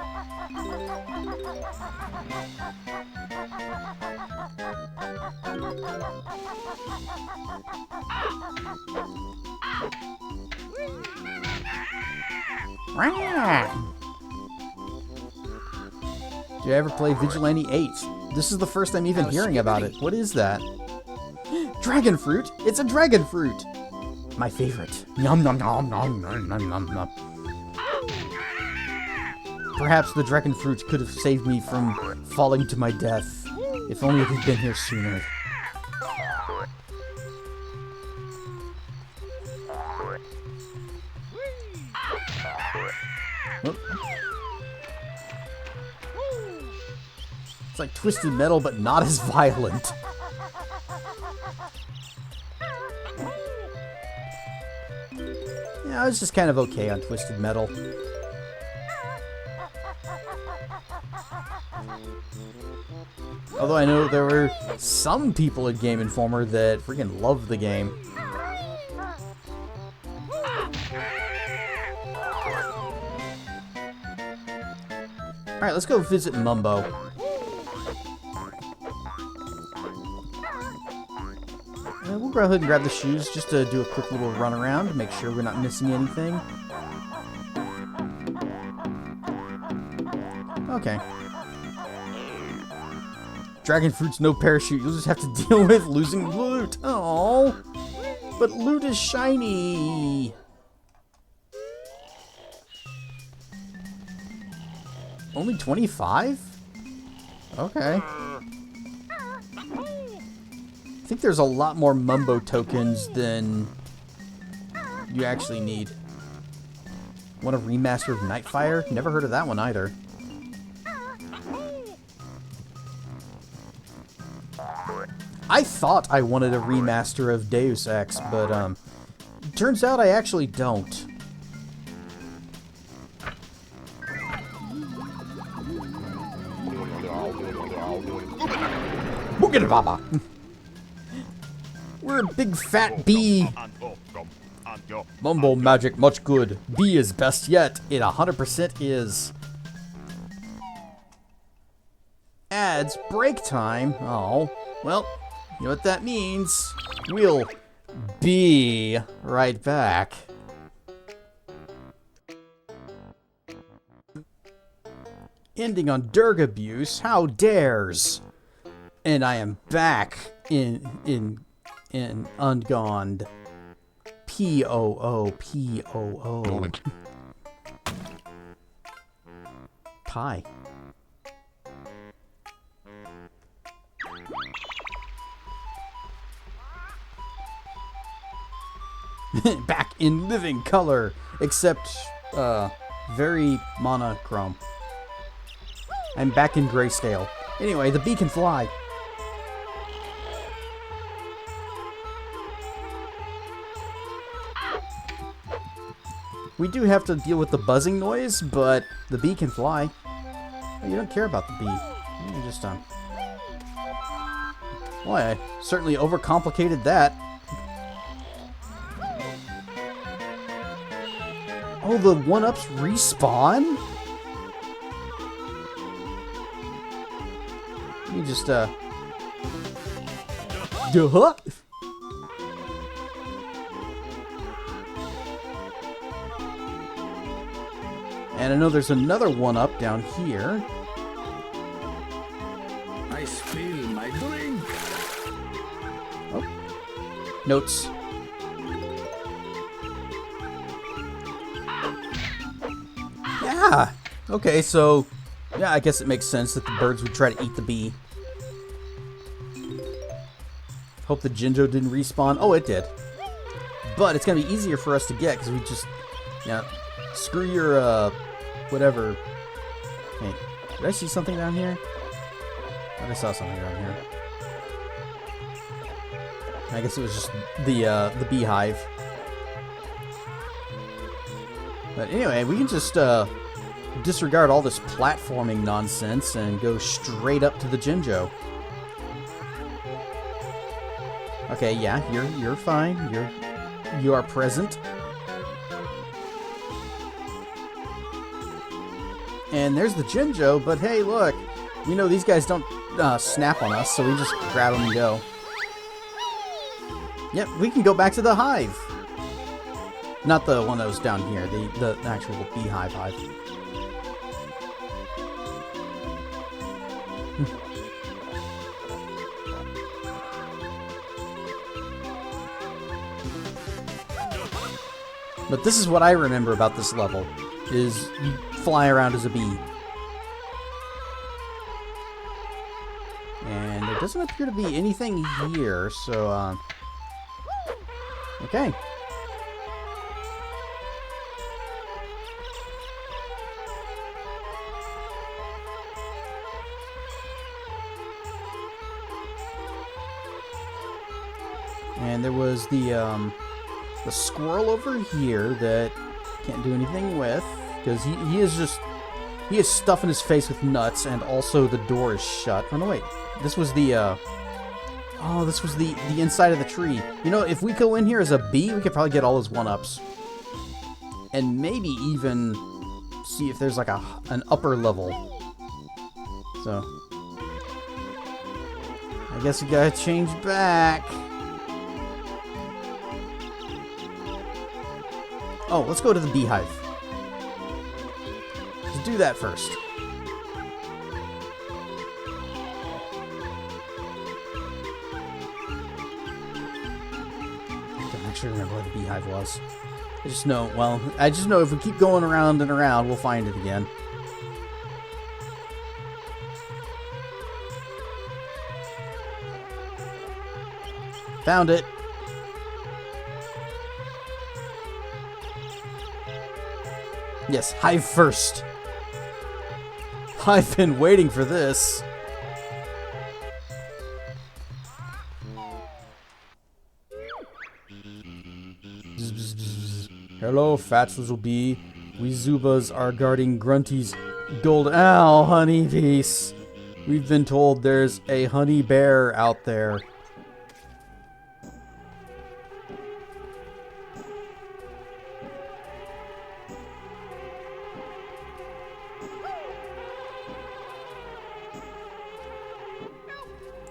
Did you ever play Vigilante 8? This is the first I'm even hearing about it. What is that? Dragon fruit? It's a dragon fruit! My favorite. Nom nom nom nom nom nom nom nom. Perhaps the dragon fruit could have saved me from falling to my death. If only it had been here sooner. It's like Twisted Metal, but not as violent. Yeah, I was just kind of okay on Twisted Metal. Although I know there were some people at Game Informer that freaking loved the game. Alright, let's go visit Mumbo. We'll go ahead and grab the shoes just to do a quick little run around to make sure we're not missing anything. Okay. Dragon fruit's no parachute. You'll just have to deal with losing loot. Oh, but loot is shiny. Only 25? Okay. I think there's a lot more Mumbo tokens than you actually need. Want a remaster of Nightfire? Never heard of that one either. I thought I wanted a remaster of Deus Ex, but turns out I actually don't. Boogie-da-baba. We're a big fat bee. Mumbo magic much good. Bee is best yet. It 100% is. Ads break time. Oh, well, you know what that means. We'll be right back. Ending on Durg abuse. How dares? And I am back in Ungond. P-O-O. Kai. Back in living color, except very monochrome. I'm back in grayscale. Anyway, the bee can fly. We do have to deal with the buzzing noise, but the bee can fly. Oh, you don't care about the bee. You just Boy, I certainly overcomplicated that. Oh, the 1-ups respawn? Let me just, Duh. And I know there's another 1-up down here. I spill my drink. Oh. Notes. Yeah! Okay, so... yeah, I guess it makes sense that the birds would try to eat the bee. Hope the Jinjo didn't respawn. Oh, it did. But it's gonna be easier for us to get, because we just... yeah. Screw your, whatever. Hey, did I see something down here? I thought I saw something down here. I guess it was just the beehive. But anyway, we can just, disregard all this platforming nonsense and go straight up to the Jinjo. Okay, yeah, you're fine. You are present. And there's the Jinjo, but hey, look, we know these guys don't snap on us, so we just grab them and go. Yep, we can go back to the hive. Not the one that was down here, the actual beehive hive. But this is what I remember about this level, is you fly around as a bee. And there doesn't appear to be anything here, so, okay. And there was the squirrel over here that can't do anything with because he is stuffing his face with nuts, and also the door is shut. Oh no, wait, this was the inside of the tree. You know, if we go in here as a bee, we could probably get all his 1-ups, and maybe even see if there's like an upper level. So I guess we gotta change back. Oh, let's go to the beehive. Let's do that first. Don't actually remember where the beehive was. I just know if we keep going around and around, we'll find it again. Found it. Yes, hive first. I've been waiting for this. Hello, fat little bee. We Zubas are guarding Grunty's gold. Ow, honey piece. We've been told there's a honey bear out there.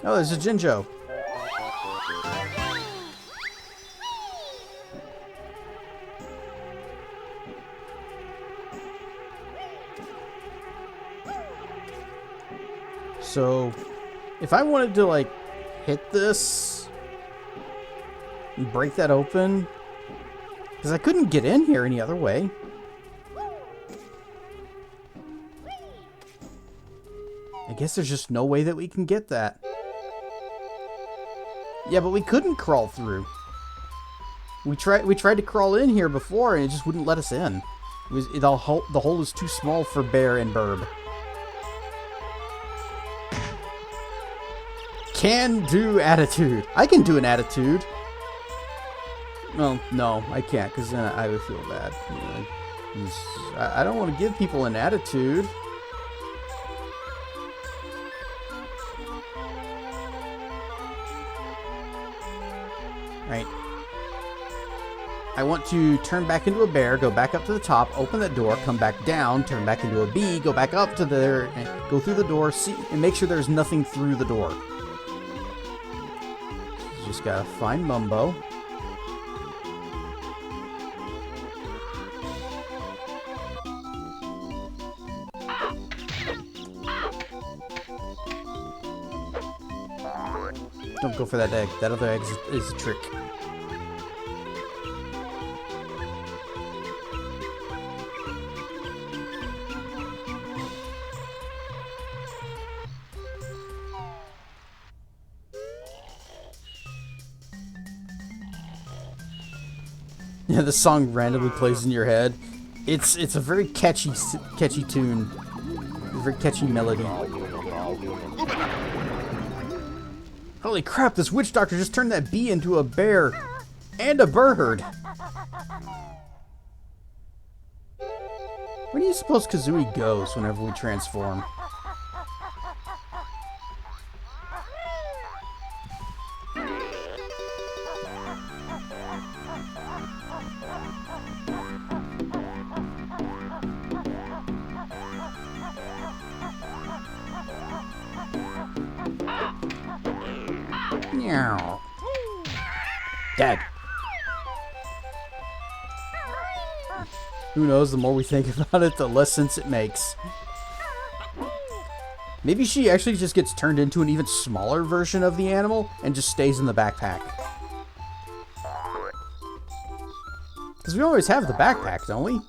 Oh, there's a Jinjo. So, if I wanted to, like, hit this and break that open, because I couldn't get in here any other way. I guess there's just no way that we can get that. Yeah, but we couldn't crawl through. We tried to crawl in here before, and it just wouldn't let us in. The hole was too small for Bear and Burb. Can do attitude. I can do an attitude. Well, no, I can't, because then I would feel bad. You know, I don't want to give people an attitude. Right. I want to turn back into a bear, go back up to the top, open that door, come back down, turn back into a bee, go back up to there, and go through the door, see, and make sure there's nothing through the door. Just gotta find Mumbo. Don't go for that egg. That other egg is a trick. Yeah, the song randomly plays in your head. It's a very catchy tune. A very catchy melody. Holy crap, this witch doctor just turned that bee into a bear and a bird. Where do you suppose Kazooie goes whenever we transform? Meow. Dad. Who knows, the more we think about it, the less sense it makes. Maybe she actually just gets turned into an even smaller version of the animal and just stays in the backpack. Because we always have the backpack, don't we?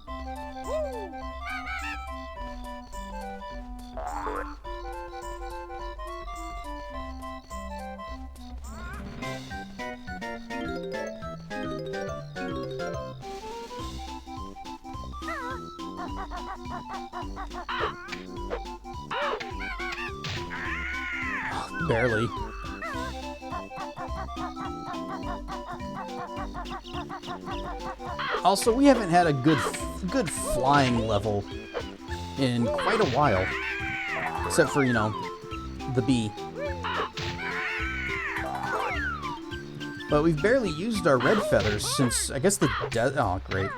Barely. Also, we haven't had a good flying level in quite a while. Except for, you know, the bee. But we've barely used our red feathers since, I guess, the oh, great.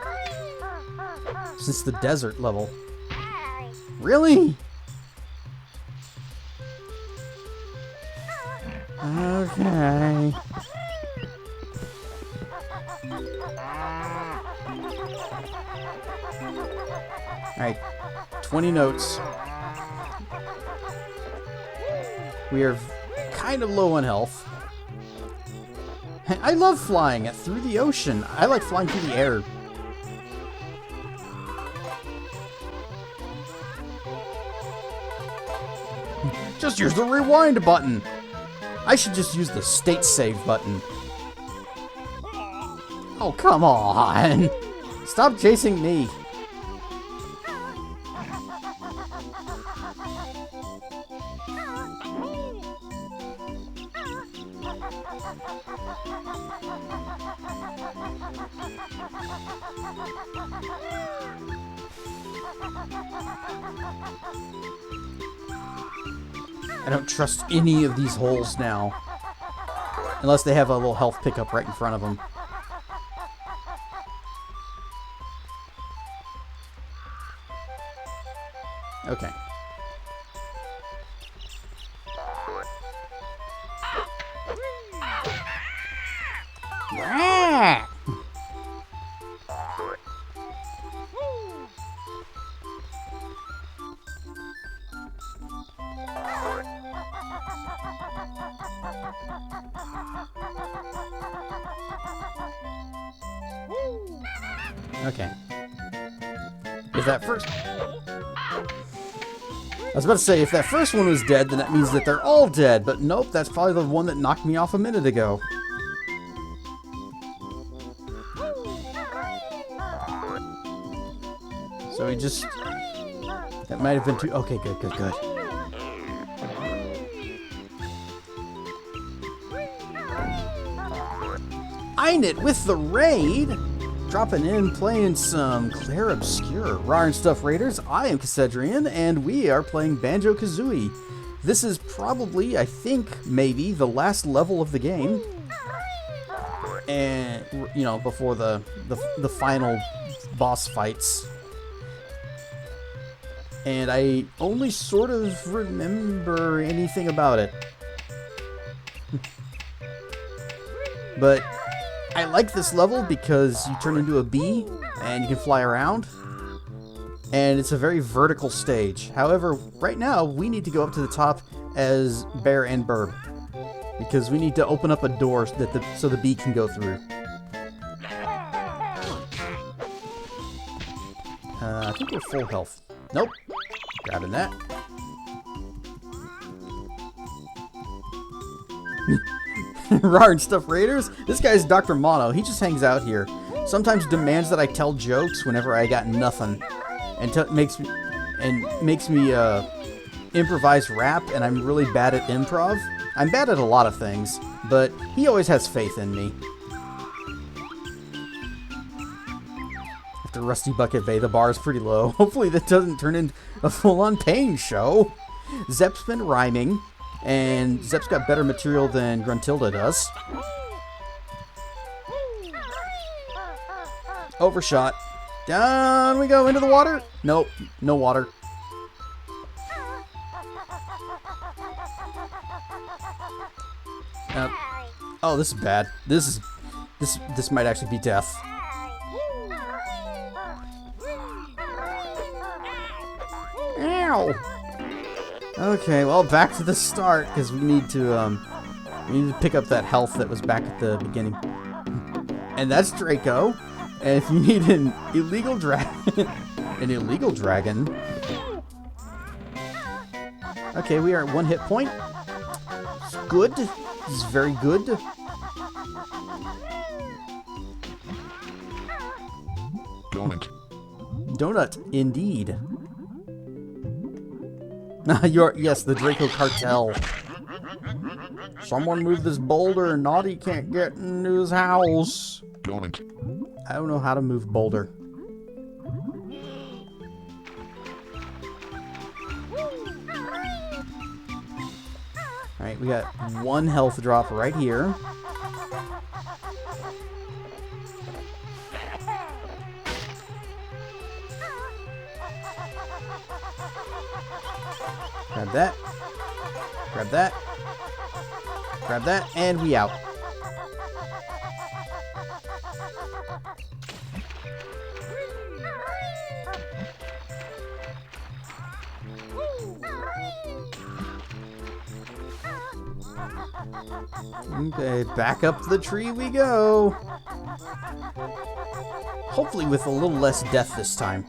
Since the desert level. Really? Okay. Alright. 20 notes. We are kind of low on health. I love flying through the ocean. I like flying through the air. Just use the rewind button. I should just use the state save button. Oh, come on. Stop chasing me. I don't trust any of these holes now. Unless they have a little health pickup right in front of them. Okay. Rah! Okay. If that first... I was about to say, if that first one was dead, then that means that they're all dead. But nope, that's probably the one that knocked me off a minute ago. So we just... That might have been too... Okay, good, good, good. Einit with the raid! Dropping in, playing some Claire Obscure. Rar and Stuff Raiders, I am Cassedrian, and we are playing Banjo Kazooie. This is probably, I think, maybe, the last level of the game. And, you know, before the final boss fights. And I only sort of remember anything about it. But I like this level because you turn into a bee and you can fly around. And it's a very vertical stage. However, right now we need to go up to the top as Bear and Burb. Because we need to open up a door so the bee can go through. I think we're full health. Nope. Grabbing that. Rar and Stuff Raiders. This guy's Dr. Mono. He just hangs out here. Sometimes demands that I tell jokes whenever I got nothing, and makes me improvise rap. And I'm really bad at improv. I'm bad at a lot of things, but he always has faith in me. After Rusty Bucket Bay, the bar is pretty low. Hopefully that doesn't turn into a full-on pain show. Zep's been rhyming. And Zep's got better material than Gruntilda does. Overshot. Down we go into the water. Nope, no water. Oh, this is bad. This might actually be death. Ow. Okay, well, back to the start, because we need to pick up that health that was back at the beginning. And that's Draco. And if you need an illegal dragon, okay, we are at 1 hit point. It's good. This is very good. Donut. Donut, indeed. Yes, the Draco Cartel. Someone move this boulder. Naughty can't get into his house. Don't. I don't know how to move boulder. Alright, we got 1 health drop right here. Grab that. Grab that. Grab that, and we out. Okay, back up the tree we go. Hopefully with a little less death this time.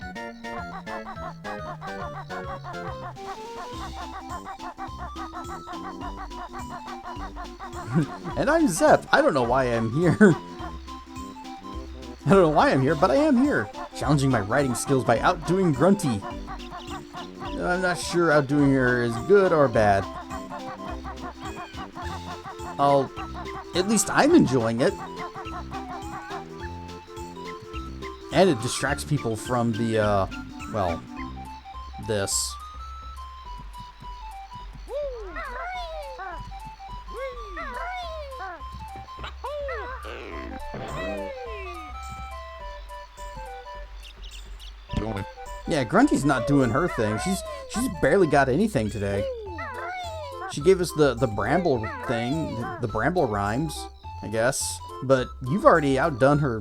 And I'm Zep. I don't know why I'm here. I don't know why I'm here, but I am here. Challenging my writing skills by outdoing Grunty. I'm not sure outdoing her is good or bad. At least I'm enjoying it. And it distracts people from the, well, this. Yeah, Grunty's not doing her thing. She's barely got anything today. She gave us the bramble thing, the bramble rhymes, I guess. But you've already outdone her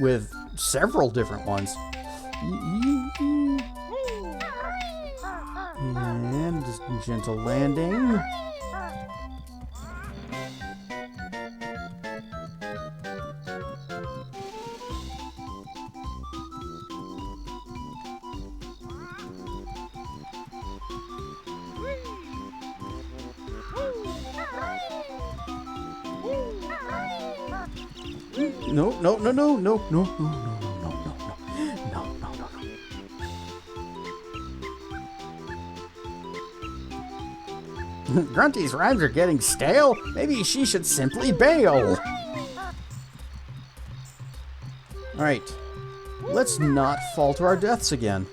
with several different ones. And just gentle landing. No, no, no, no, no, no, no, no, no, no, no, no. Grunty's rhymes are getting stale. Maybe she should simply bail. Alright. Let's not fall to our deaths again.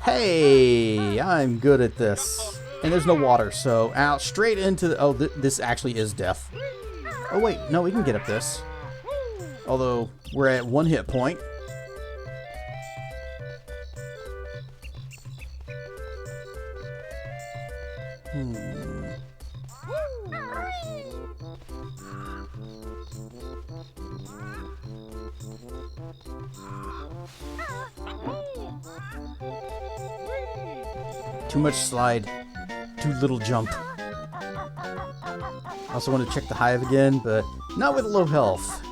Hey, I'm good at this. And there's no water, so out straight into the... Oh, this actually is death. Oh, wait. No, we can get up this. Although, we're at 1 hit point. Too much slide. Too little jump. Also want to check the hive again, but not with low health.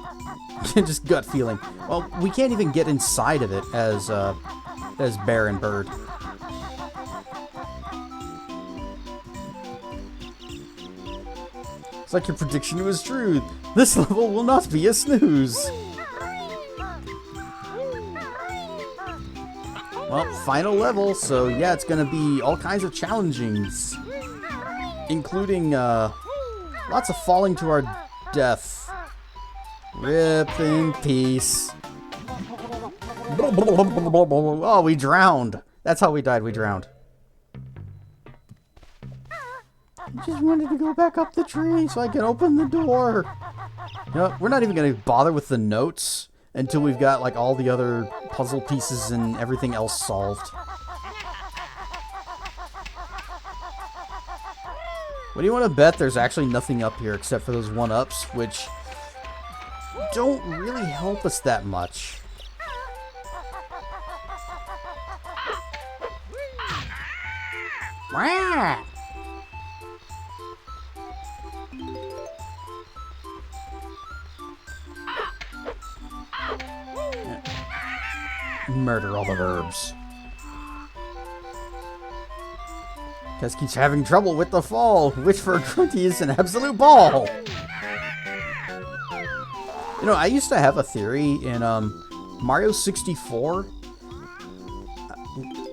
Just gut feeling. Well, we can't even get inside of it as bear and bird. It's like your prediction was true. This level will not be a snooze. Well, final level, so yeah, it's gonna be all kinds of challengings, including lots of falling to our death. Rip in peace. Oh, we drowned. That's how we died. We drowned. I just wanted to go back up the tree so I can open the door. You know, we're not even going to bother with the notes until we've got like all the other puzzle pieces and everything else solved. What do you want to bet there's actually nothing up here except for those 1-ups, which don't really help us that much. Wah! Murder all the herbs. Cuz keeps having trouble with the fall, which for Grunty is an absolute ball. You know, I used to have a theory in Mario 64.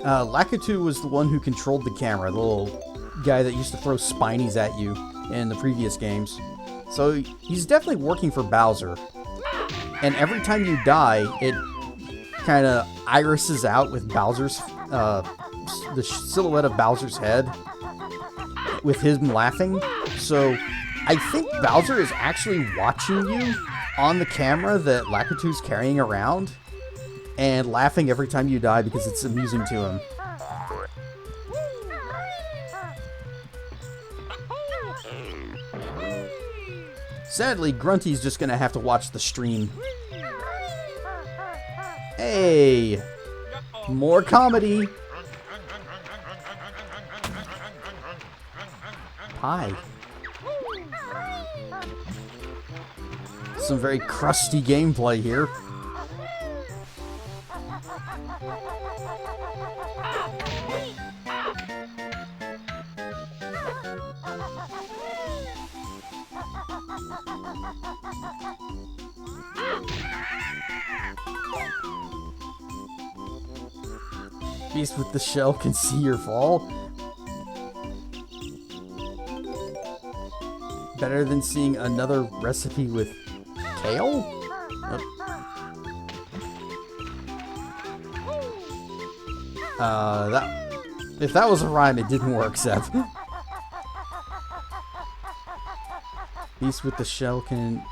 Lakitu was the one who controlled the camera, the little guy that used to throw spinies at you in the previous games. So he's definitely working for Bowser. And every time you die, it kind of irises out with Bowser's, the silhouette of Bowser's head, with him laughing. So I think Bowser is actually watching you on the camera that Lakitu's carrying around, and laughing every time you die because it's amusing to him. Sadly, Grunty's just gonna have to watch the stream. Hey! More comedy! Pie. Some very crusty gameplay here. Beast with the shell can see your fall. Better than seeing another recipe with kale? If that was a rhyme, it didn't work, Seth. Beast with the shell can...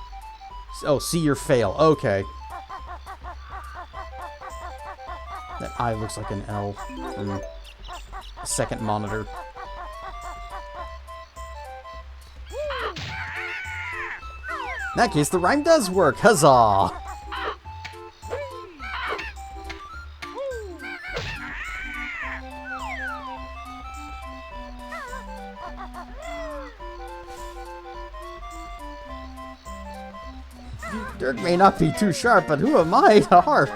Oh, see your fail. Okay. That eye looks like an L from the second monitor. In that case, the rhyme does work. Huzzah! Dirk may not be too sharp, but who am I to harp?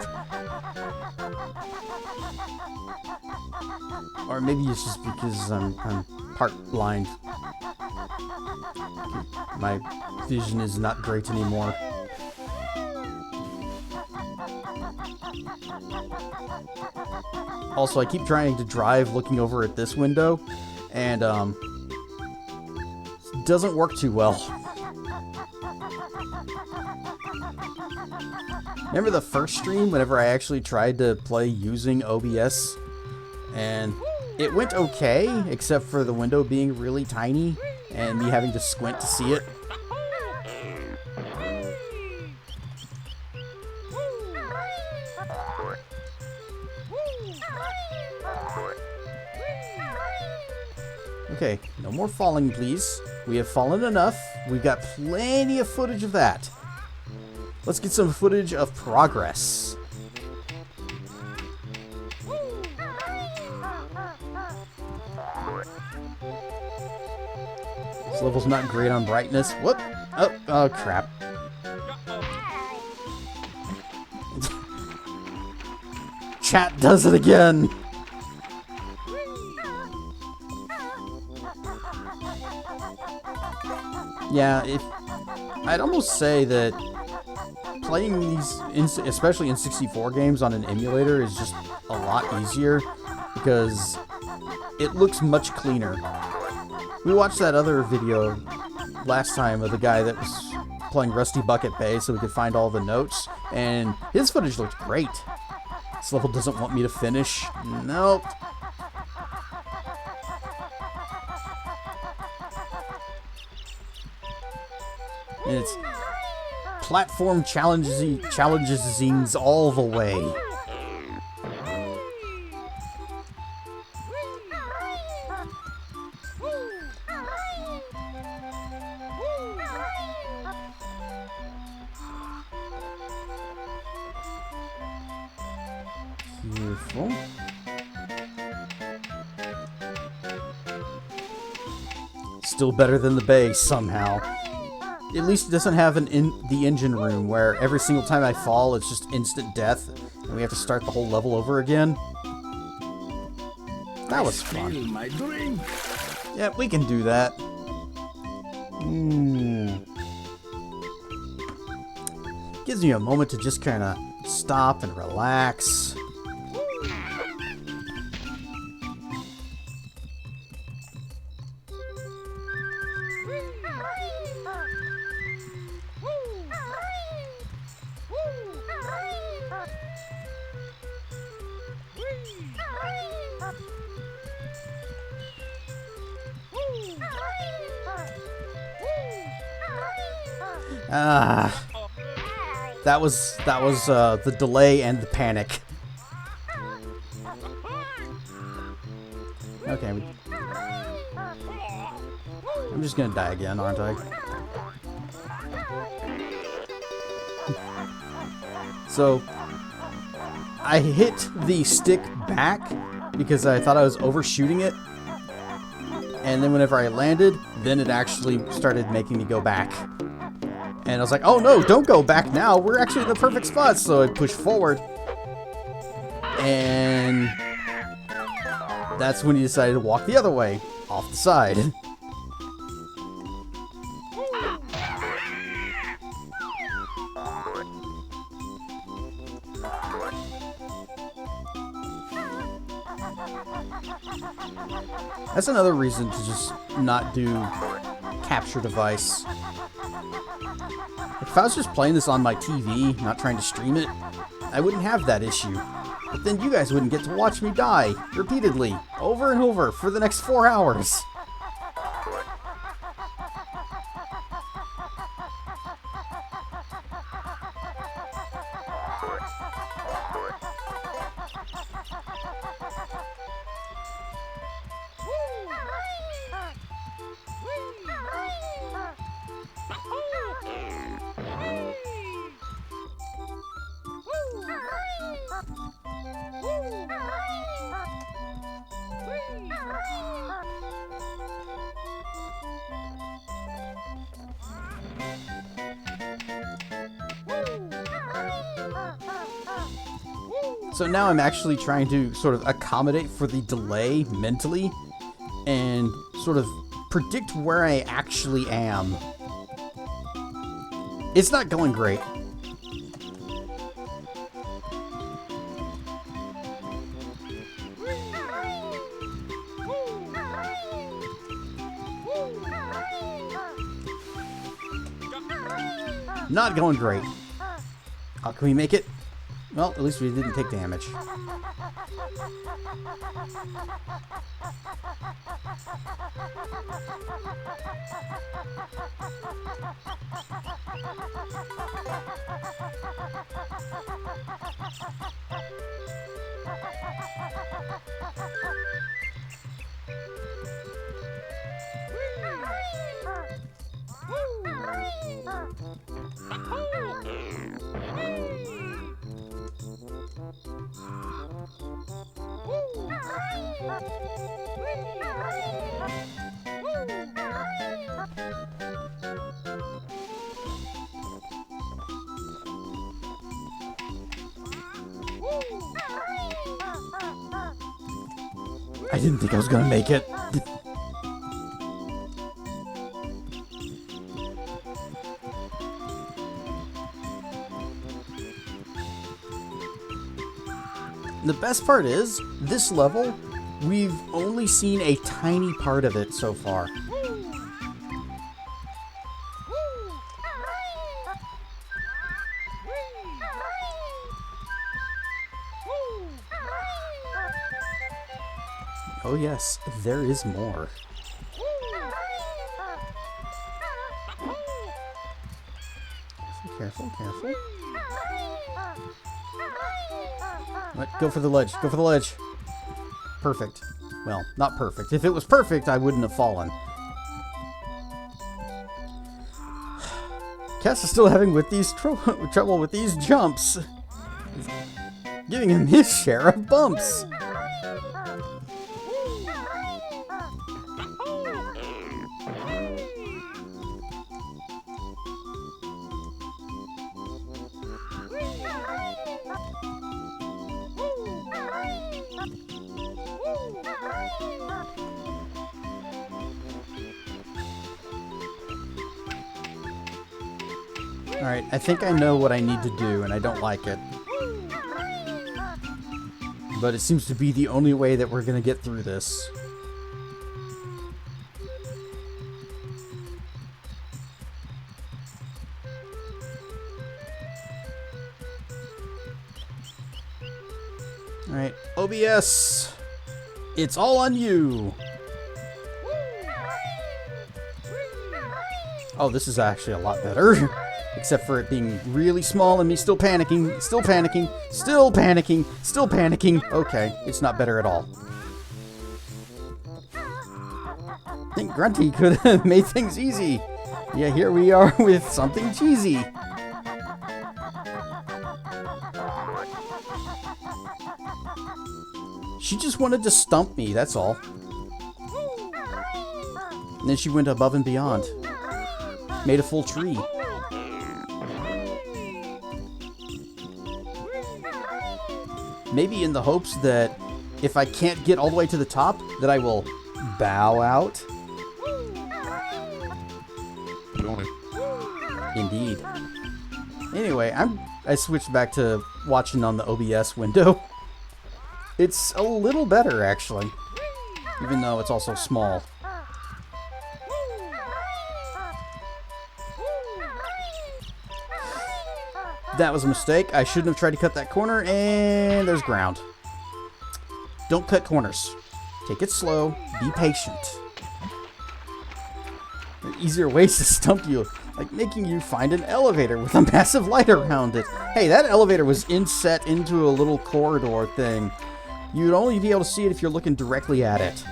Or maybe it's just because I'm part blind. My vision is not great anymore. Also, I keep trying to drive looking over at this window, and it doesn't work too well. Remember the first stream whenever I actually tried to play using OBS? And it went okay, except for the window being really tiny and me having to squint to see it. Okay, no more falling, please. We have fallen enough. We've got plenty of footage of that. Let's get some footage of progress. This level's not great on brightness. Whoop! Oh crap. Chat does it again! Yeah, I'd almost say that playing these, especially in 64 games on an emulator, is just a lot easier because it looks much cleaner. We watched that other video last time of the guy that was playing Rusty Bucket Bay so we could find all the notes, and his footage looked great. This level doesn't want me to finish. Nope. And it's platform challenges all the way. Careful. Still better than the bay somehow. At least it doesn't have the engine room where every single time I fall it's just instant death and we have to start the whole level over again. That was fun. My drink. Yep, we can do that. Gives me a moment to just kind of stop and relax. Ah. That was the delay and the panic. Okay. I'm just gonna die again, aren't I? So, I hit the stick back because I thought I was overshooting it. And then whenever I landed, then it actually started making me go back. And I was like, oh no, don't go back now. We're actually in the perfect spot. So I pushed forward. And that's when he decided to walk the other way, off the side. That's another reason to just not do capture device. If I was just playing this on my TV, not trying to stream it, I wouldn't have that issue. But then you guys wouldn't get to watch me die, repeatedly, over and over, for the next 4 hours. So now I'm actually trying to sort of accommodate for the delay mentally and sort of predict where I actually am. It's not going great. Not going great. How can we make it? Well, at least we didn't take damage. I didn't think I was gonna make it. The best part is, this level, we've only seen a tiny part of it so far. Oh yes, there is more. Careful, careful, careful. What? Go for the ledge, go for the ledge. Perfect. Well, not perfect. If it was perfect, I wouldn't have fallen. Cass is still having with these trouble with these jumps. Giving him his share of bumps. Alright, I think I know what I need to do, and I don't like it. But it seems to be the only way that we're gonna get through this. Alright, OBS! It's all on you! Oh, this is actually a lot better. Except for it being really small and me still panicking, still panicking, still panicking, still panicking. Okay, it's not better at all. I think Grunty could have made things easy. Yeah, here we are with something cheesy. She just wanted to stump me, that's all. And then she went above and beyond. Made a full tree. Maybe in the hopes that if I can't get all the way to the top, that I will bow out. Indeed. Anyway, I switched back to watching on the OBS window. It's a little better, actually. Even though it's also small. That was a mistake. I shouldn't have tried to cut that corner, and there's ground. Don't cut corners. Take it slow. Be patient. There are easier ways to stump you, like making you find an elevator with a massive light around it. Hey, that elevator was inset into a little corridor thing. You'd only be able to see it if you're looking directly at it.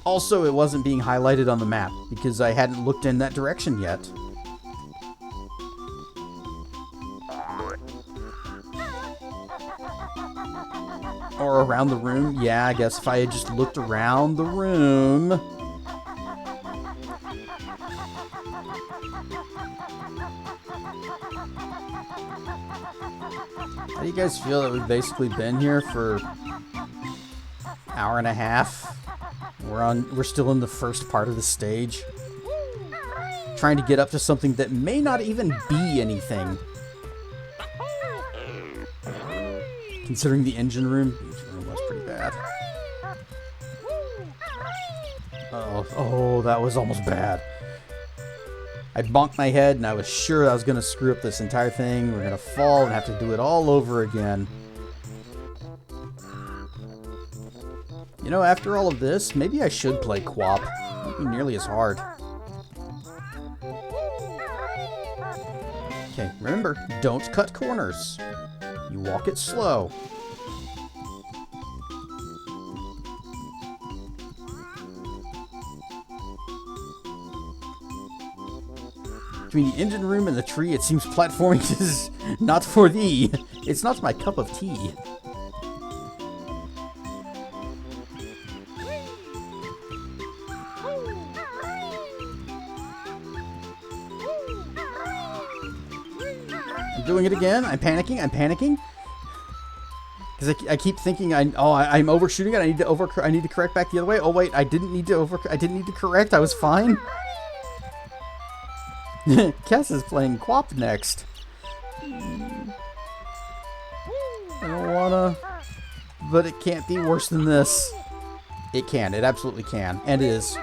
Also, it wasn't being highlighted on the map because I hadn't looked in that direction yet. Or around the room. Yeah, I guess if I had just looked around the room. How do you guys feel that we've basically been here for an hour and a half? We're still in the first part of the stage. Trying to get up to something that may not even be anything. Considering the engine room was pretty bad. Oh, that was almost bad. I bonked my head and I was sure I was going to screw up this entire thing. We're going to fall and have to do it all over again. You know, after all of this, maybe I should play QWOP. It won't be nearly as hard. Okay, remember, don't cut corners. You walk it slow. Between the engine room and the tree, it seems platforming is not for thee. It's not my cup of tea. I'm doing it again. I'm panicking. Because I keep thinking I'm overshooting it. I need to correct back the other way. Oh wait, I didn't need to correct. I was fine. Kess is playing QWOP next. I don't wanna, but it can't be worse than this. It can. It absolutely can, and it is.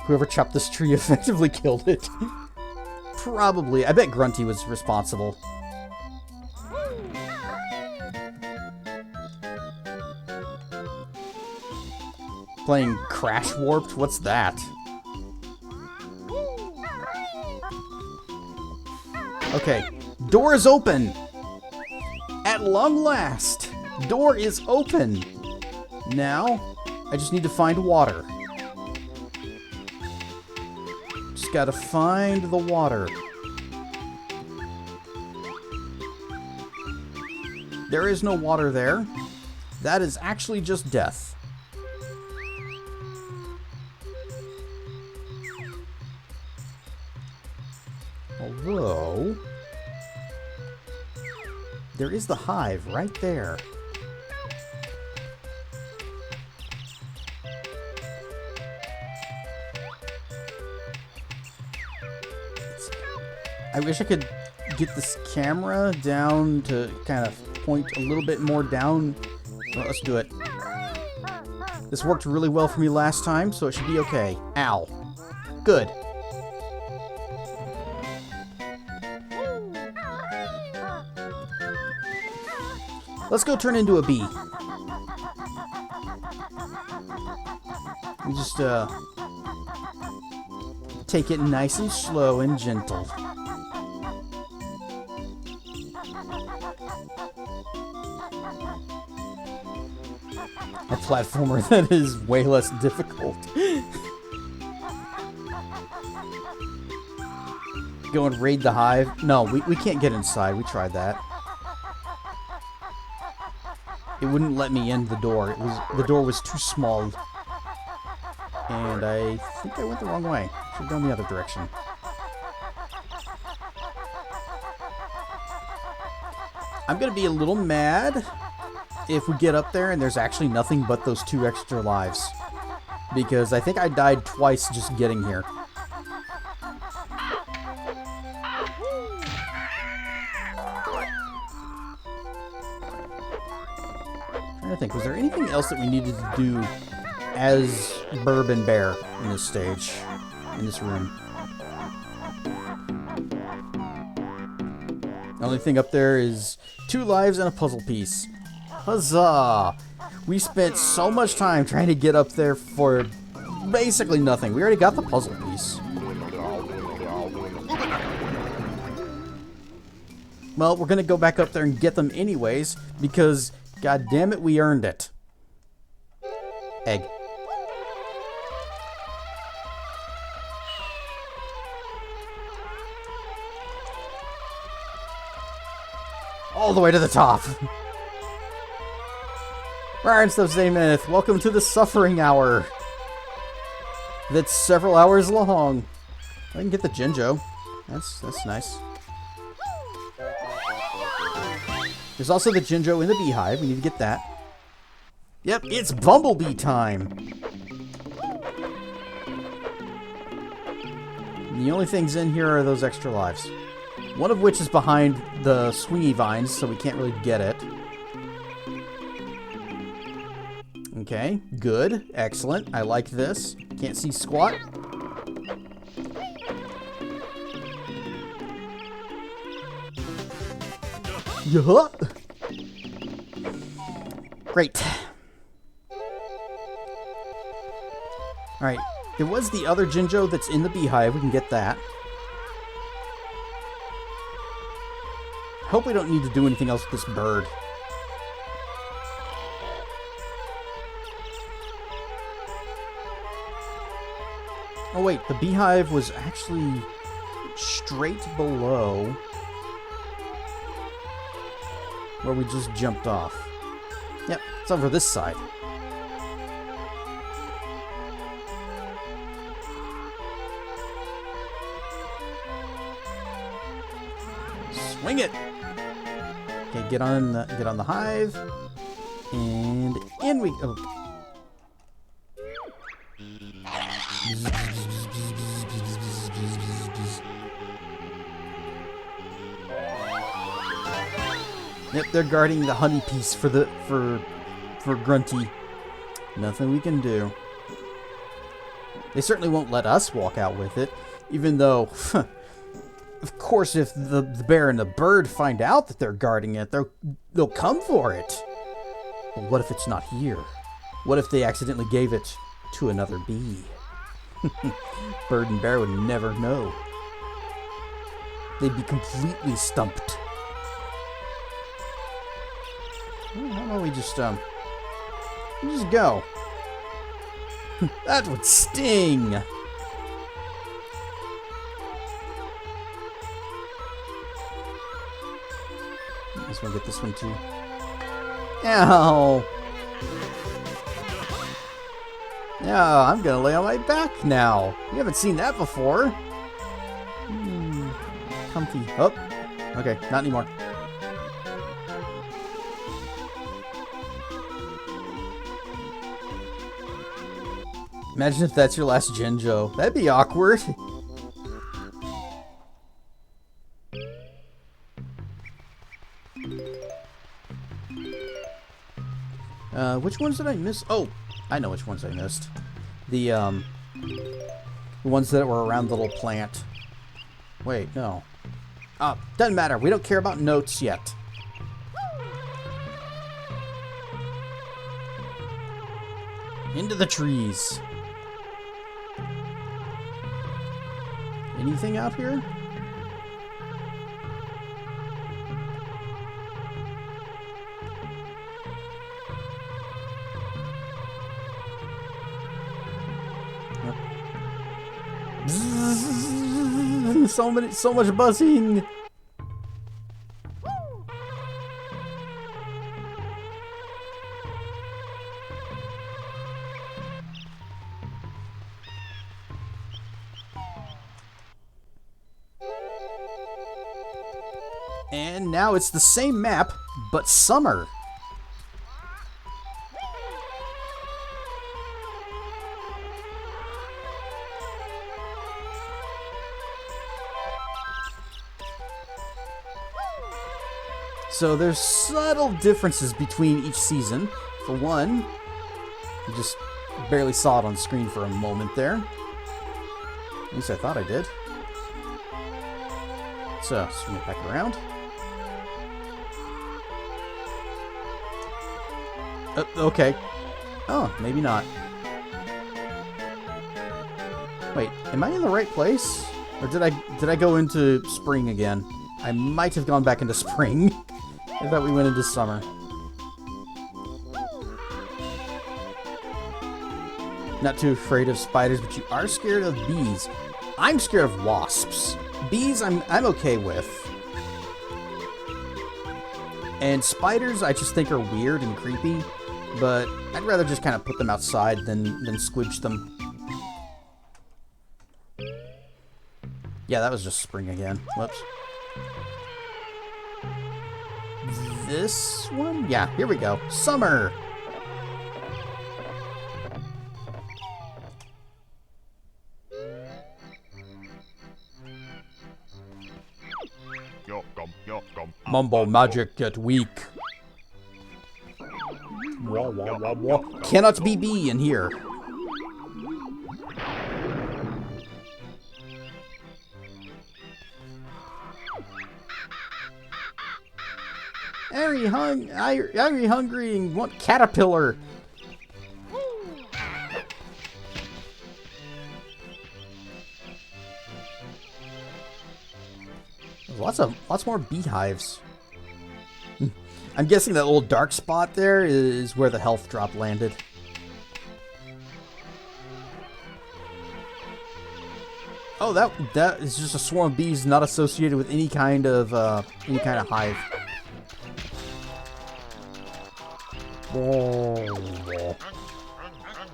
Whoever chopped this tree effectively killed it. Probably. I bet Grunty was responsible. Playing Crash Warped? What's that? Okay. Door is open! At long last! Door is open! Now, I just need to find water. Just gotta find the water. There is no water there. That is actually just death. Although, there is the hive right there. I wish I could get this camera down to kind of point a little bit more down. Well, let's do it. This worked really well for me last time, so it should be okay. Ow. Good. Let's go turn into a bee. We just, take it nice and slow and gentle. A platformer that is way less difficult. Go and raid the hive. No, we can't get inside. We tried that. It wouldn't let me in the door. The door was too small. And I think I went the wrong way. Should go in the other direction. I'm gonna be a little mad if we get up there and there's actually nothing but those 2 extra lives. Because I think I died twice just getting here. I'm trying to think, was there anything else that we needed to do as Bourbon Bear in this stage, in this room? The only thing up there is 2 lives and a puzzle piece. Huzzah! We spent so much time trying to get up there for basically nothing. We already got the puzzle piece. Well, we're gonna go back up there and get them anyways, because god damn it, we earned it. Egg. All the way to the top. Ryan Stubbs Myth, welcome to the Suffering Hour. That's several hours long. I can get the Jinjo. That's nice. There's also the Jinjo in the beehive. We need to get that. Yep, it's Bumblebee time. The only things in here are those extra lives. One of which is behind the swingy vines, so we can't really get it. Okay, good. Excellent. I like this. Can't see squat. Yeah. Great. Alright. There was the other Jinjo that's in the beehive. We can get that. Hope we don't need to do anything else with this bird. Oh wait, the beehive was actually straight below where we just jumped off. Yep, it's over this side. Swing it! Okay, get on the hive, and in we go. Yep, they're guarding the honey piece for Grunty. Nothing we can do. They certainly won't let us walk out with it, even though, of course, if the bear and the bird find out that they're guarding it, they'll come for it. But what if it's not here? What if they accidentally gave it to another bee? Bird and bear would never know. They'd be completely stumped. How about we just go? That would sting! I just want to get this one too. Ow! Yeah, I'm gonna lay on my back now. You haven't seen that before. Comfy. Oh, okay, not anymore. Imagine if that's your last Jinjo. That'd be awkward. Which ones did I miss? Oh, I know which ones I missed. The ones that were around the little plant. Wait, no. Doesn't matter. We don't care about notes yet. Into the trees. anything out here? Nope. So much buzzing. And now it's the same map, but summer. So there's subtle differences between each season. For one, you just barely saw it on screen for a moment there. At least I thought I did. So, swing it back around. Okay. Oh, maybe not. Wait, am I in the right place? Or did I go into spring again? I might have gone back into spring. I thought we went into summer. Not too afraid of spiders, but you are scared of bees. I'm scared of wasps. Bees, I'm okay with. And spiders, I just think are weird and creepy. But I'd rather just kind of put them outside than squidge them. Yeah, that was just spring again. Whoops. This one? Yeah, here we go. Summer! Mumble magic get weak. Wah, wah, wah, wah. Cannot be bee in here. Are you hungry and want caterpillar? Lots more beehives. I'm guessing that little dark spot there is where the health drop landed. Oh, that is just a swarm of bees, not associated with any kind of hive. Whoa.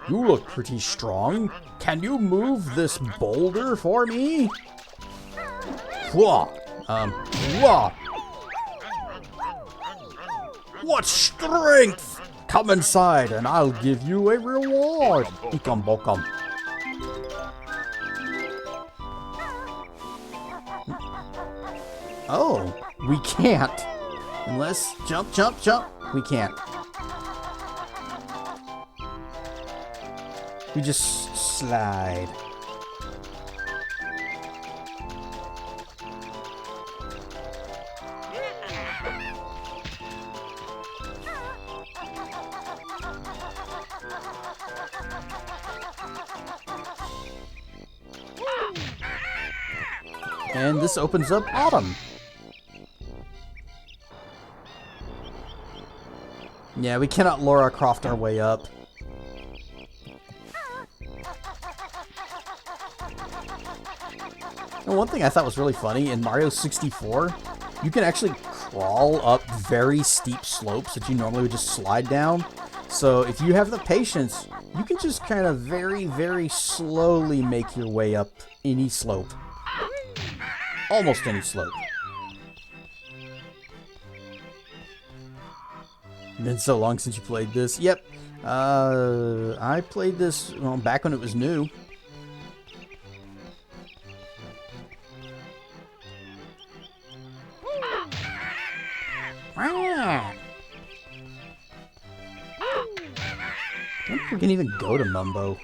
You look pretty strong. Can you move this boulder for me? Whoa. Whoa. What strength! Come inside and I'll give you a reward. Ikum bokum. Oh, we can't. Unless jump, jump, jump. We can't. We just slide. And this opens up autumn. Yeah, we cannot Lara Croft our way up. And one thing I thought was really funny, in Mario 64, you can actually crawl up very steep slopes that you normally would just slide down. So if you have the patience, you can just kind of very, very slowly make your way up any slope. Almost any slope. Been so long since you played this. Yep. I played this back when it was new. I don't think we can even go to Mumbo.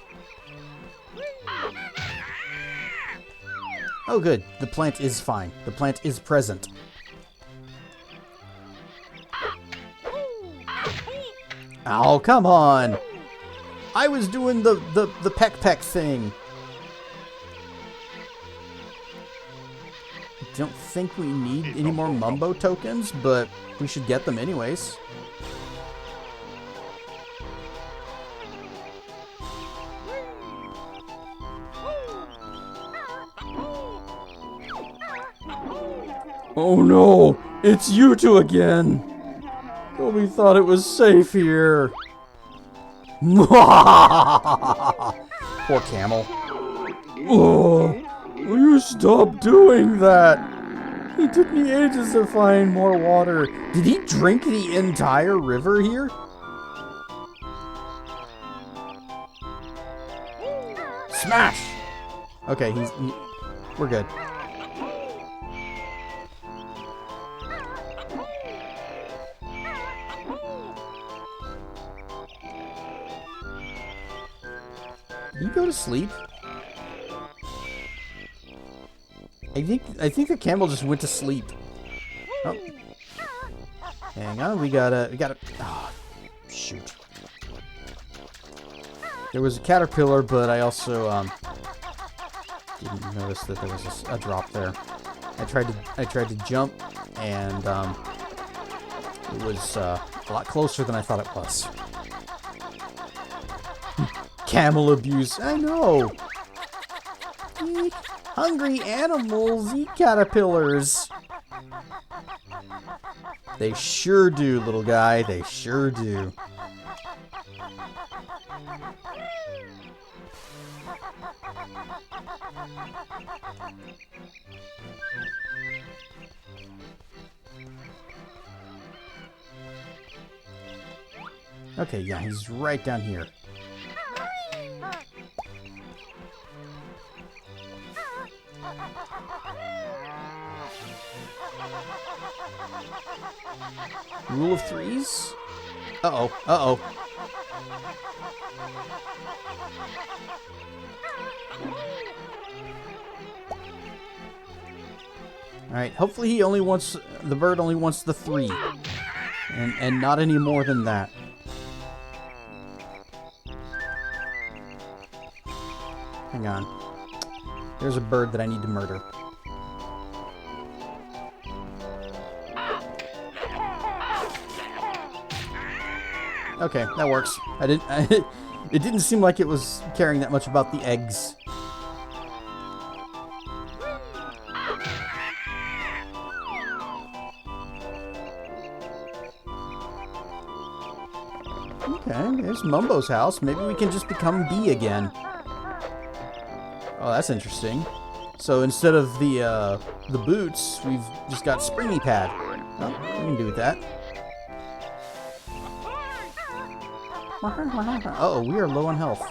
Oh good, the plant is fine. The plant is present. Oh, come on! I was doing the peck thing. don't think we need any more Mumbo tokens, but we should get them anyways. Oh no! It's you two again! Oh, we thought it was safe here. Poor camel. Oh, will you stop doing that? It took me ages to find more water. Did he drink the entire river here? Smash! Okay, we're good. Did he go to sleep? I think the camel just went to sleep. Oh. Hang on, we gotta, oh, shoot. There was a caterpillar, but I also, didn't notice that there was a drop there. I tried to jump, and, it was, a lot closer than I thought it was. Camel abuse, I know! Eek. Hungry animals eat caterpillars. They sure do, little guy. They sure do. Okay, yeah, he's right down here. Rule of threes? Uh-oh, uh-oh. Alright, hopefully he only wants, the bird only wants the 3. And not any more than that. Hang on. There's a bird that I need to murder. Okay, that works. It didn't seem like it was caring that much about the eggs. Okay, there's Mumbo's house. Maybe we can just become bee again. Oh, that's interesting. So instead of the boots, we've just got springy pad. Oh, we can do with that. Uh-oh, we are low on health.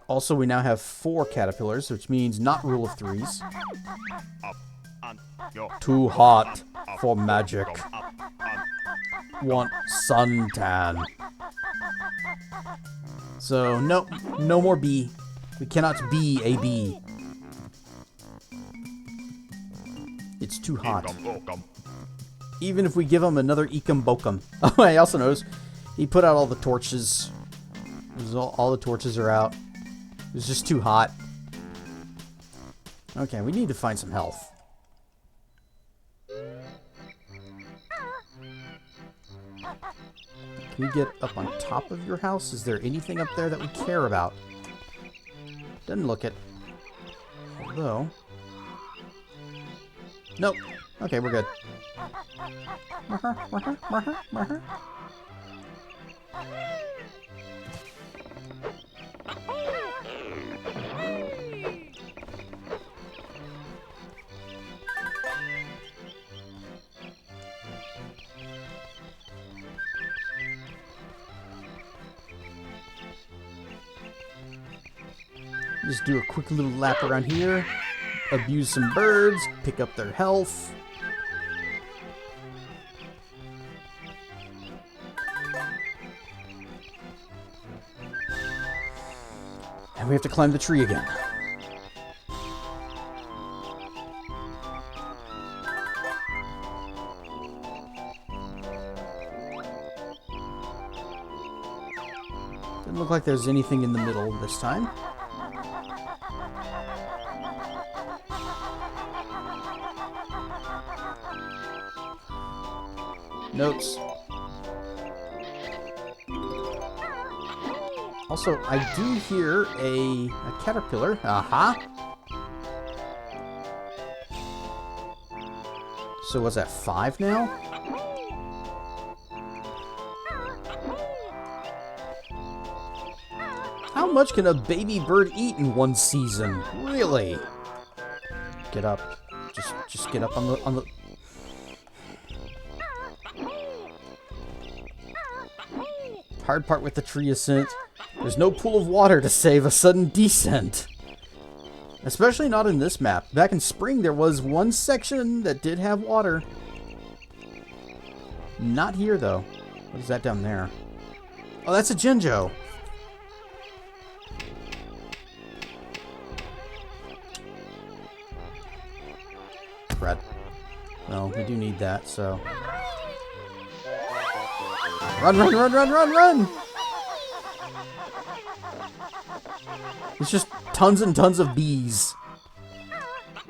Also, we now have 4 caterpillars, which means not rule of threes. Too hot for magic. Want suntan. So, no more bee. We cannot be a bee. It's too hot. Even if we give him another Ekum Bokum. Oh, I also noticed he put out all the torches. All the torches are out. It was just too hot. Okay, we need to find some health. Can we get up on top of your house? Is there anything up there that we care about? Doesn't look it. Although... Nope. Okay, we're good. Just do a quick little lap around here. Abuse some birds. Pick up their health. And we have to climb the tree again. Doesn't look like there's anything in the middle this time. Notes. Also, I do hear a caterpillar. Aha. So what's that, 5 now? How much can a baby bird eat in one season? Really? Get up. Just get up on the... Hard part with the tree ascent. There's no pool of water to save a sudden descent. Especially not in this map. Back in spring, there was one section that did have water. Not here, though. What is that down there? Oh, that's a Jinjo. Red. Well, we do need that, so... Run, run, run, run, run, run! It's just tons and tons of bees.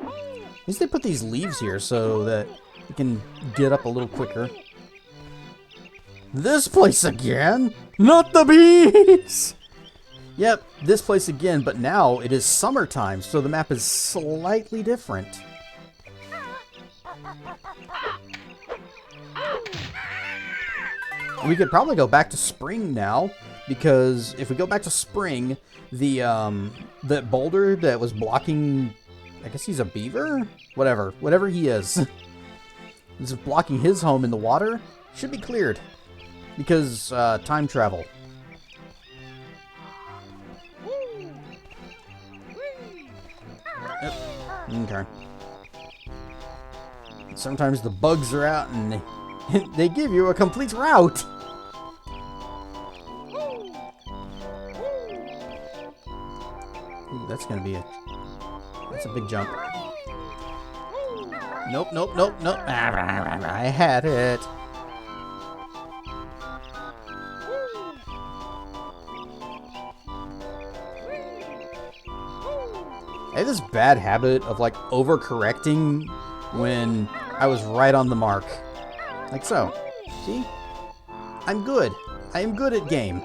At least they put these leaves here so that you can get up a little quicker. This place again? Not the bees! Yep, this place again, but now it is summertime, so the map is slightly different. We could probably go back to spring now, because if we go back to spring, that boulder that was blocking, I guess he's a beaver? Whatever he is. This is blocking his home in the water. Should be cleared. Because, time travel. Yep. Okay. Sometimes the bugs are out and they give you a complete route. Ooh, that's gonna be that's a big jump. Nope, nope, nope, nope. I had it. I have this bad habit of like overcorrecting when I was right on the mark. Like so. See? I'm good. I am good at game.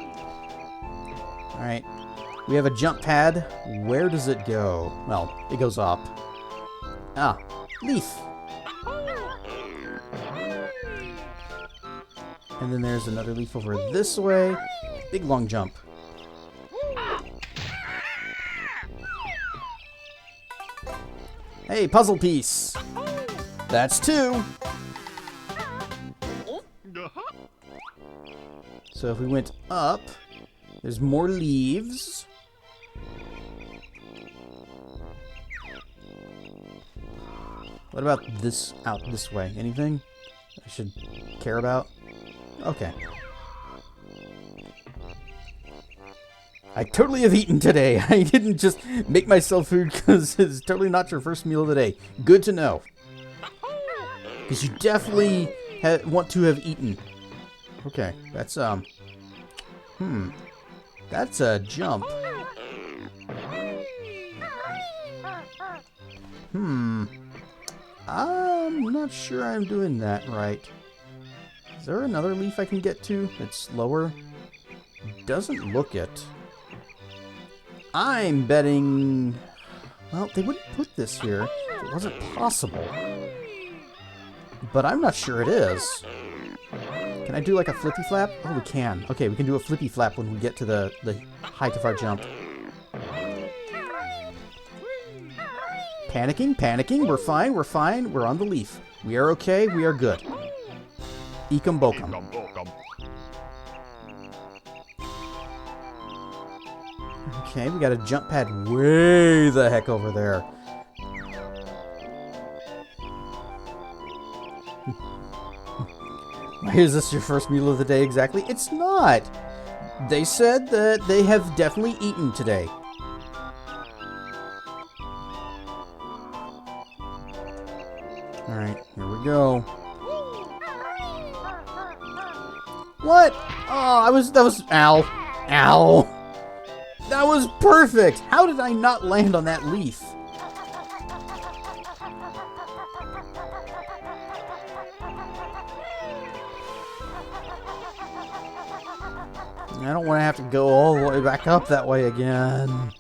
Alright. We have a jump pad. Where does it go? Well, it goes up. Ah, leaf. And then there's another leaf over this way. Big long jump. Hey, puzzle piece. That's 2. So if we went up, there's more leaves. What about this out this way? Anything I should care about? Okay. I totally have eaten today. I didn't just make myself food because it's totally not your first meal of the day. Good to know. Because you definitely want to have eaten. Okay, that's, that's a jump. I'm not sure I'm doing that right. Is there another leaf I can get to that's lower? Doesn't look it. I'm betting... Well, they wouldn't put this here if it wasn't possible. But I'm not sure it is. Can I do like a flippy flap? Oh, we can. Okay, we can do a flippy flap when we get to the height of our jump. Panicking, panicking. We're fine, we're fine. We're on the leaf. We are okay, we are good. Ekum bokum. Okay, we got a jump pad way the heck over there. Why is this your first meal of the day exactly? It's not! They said that they have definitely eaten today. Alright, here we go. What? Oh, that was, ow. Ow. That was perfect! How did I not land on that leaf? I don't want to have to go all the way back up that way again.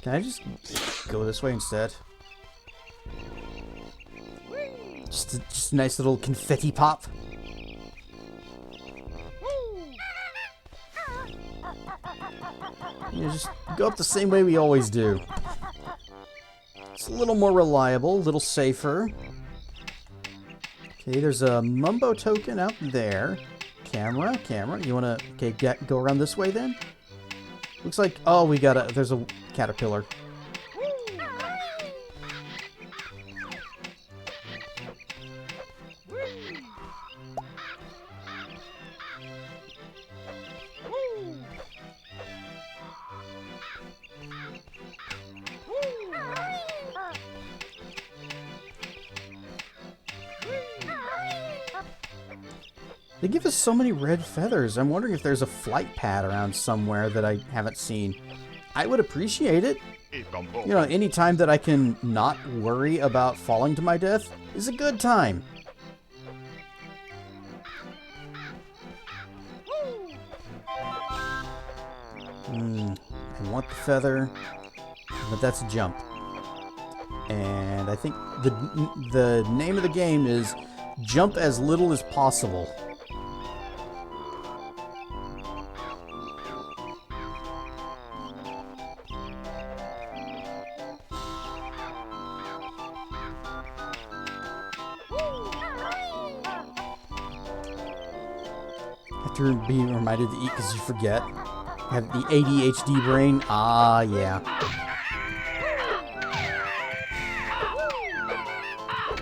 Can I just go this way instead? Just a nice little confetti pop. Yeah, just go up the same way we always do. It's a little more reliable, a little safer. Okay, there's a Mumbo token out there. Camera. You wanna go around this way then? Looks like there's a caterpillar. They give us so many red feathers. I'm wondering if there's a flight pad around somewhere that I haven't seen. I would appreciate it. You know, any time that I can not worry about falling to my death is a good time. I want the feather, but that's a jump. And I think the name of the game is jump as little as possible. Have to be reminded to eat because you forget. Have the ADHD brain. Ah, yeah.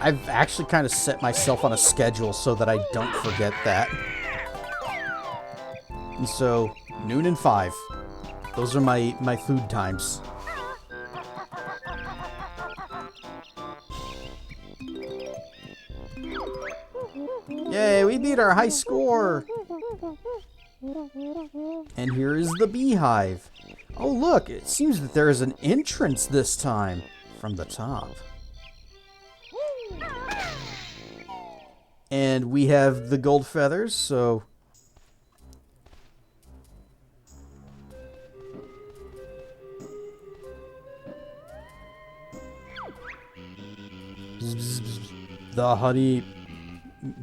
I've actually kind of set myself on a schedule so that I don't forget that. And so, noon and 5. Those are my food times. Yay, we beat our high score! And here is the beehive. Oh look, it seems that there is an entrance this time from the top. And we have the gold feathers, so... The honey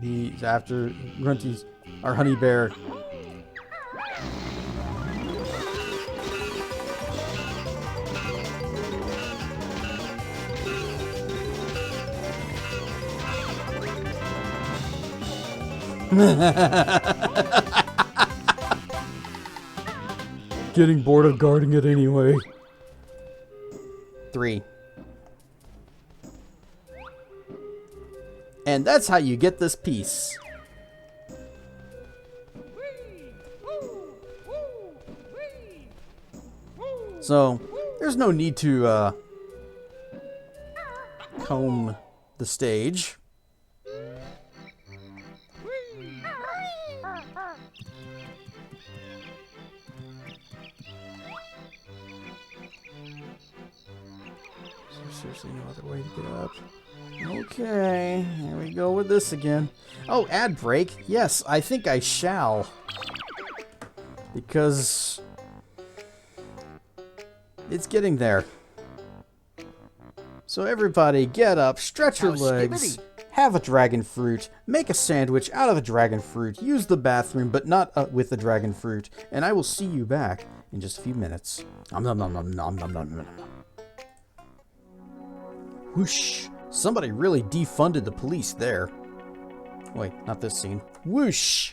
bees after Grunty's, our honey bear. Getting bored of guarding it anyway. 3. And that's how you get this piece. So, there's no need to comb the stage. Seriously, no other way to get up. Okay, here we go with this again. Oh, ad break. Yes, I think I shall. Because it's getting there. So everybody get up, stretch your legs, have a dragon fruit, make a sandwich out of a dragon fruit, use the bathroom, but not with the dragon fruit, and I will see you back in just a few minutes. Nom nom nom nom nom nom nom nom. Whoosh! Somebody really defunded the police there. Wait, not this scene. Whoosh!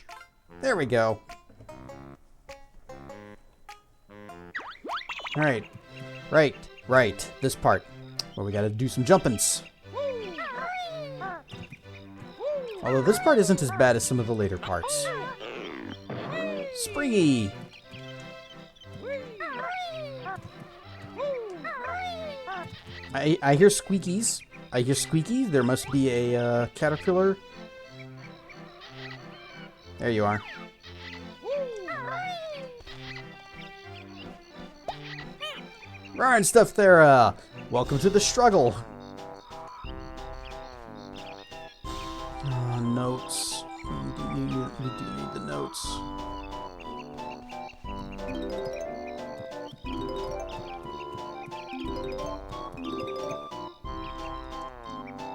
There we go. Alright. Right. This part. Where we gotta do some jumpins'. Although this part isn't as bad as some of the later parts. Springy! I hear squeakies. I hear squeaky. There must be a caterpillar. There you are. Ryan stuff there, welcome to the struggle. Notes. We do need the notes.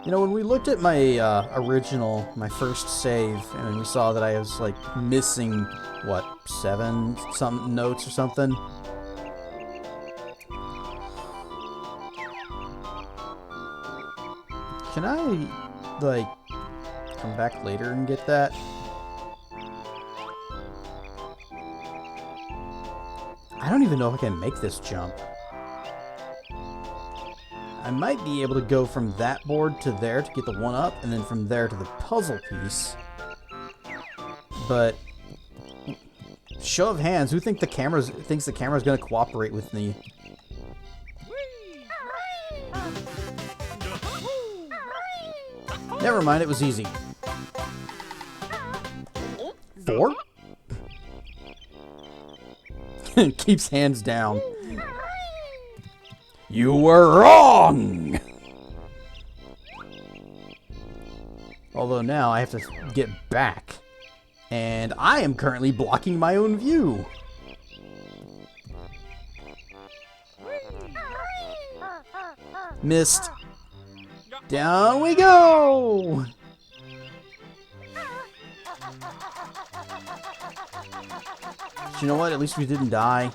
You know, when we looked at my my first save, and we saw that I was like missing, what, 7 some notes or something. Can I, like, come back later and get that? I don't even know if I can make this jump. I might be able to go from that board to there to get the 1-up, and then from there to the puzzle piece. But show of hands, who thinks the camera's going to cooperate with me? Never mind, it was easy. 4? Keeps hands down. You were wrong! Although now I have to get back. And I am currently blocking my own view. Missed. Down we go! But you know what? At least we didn't die.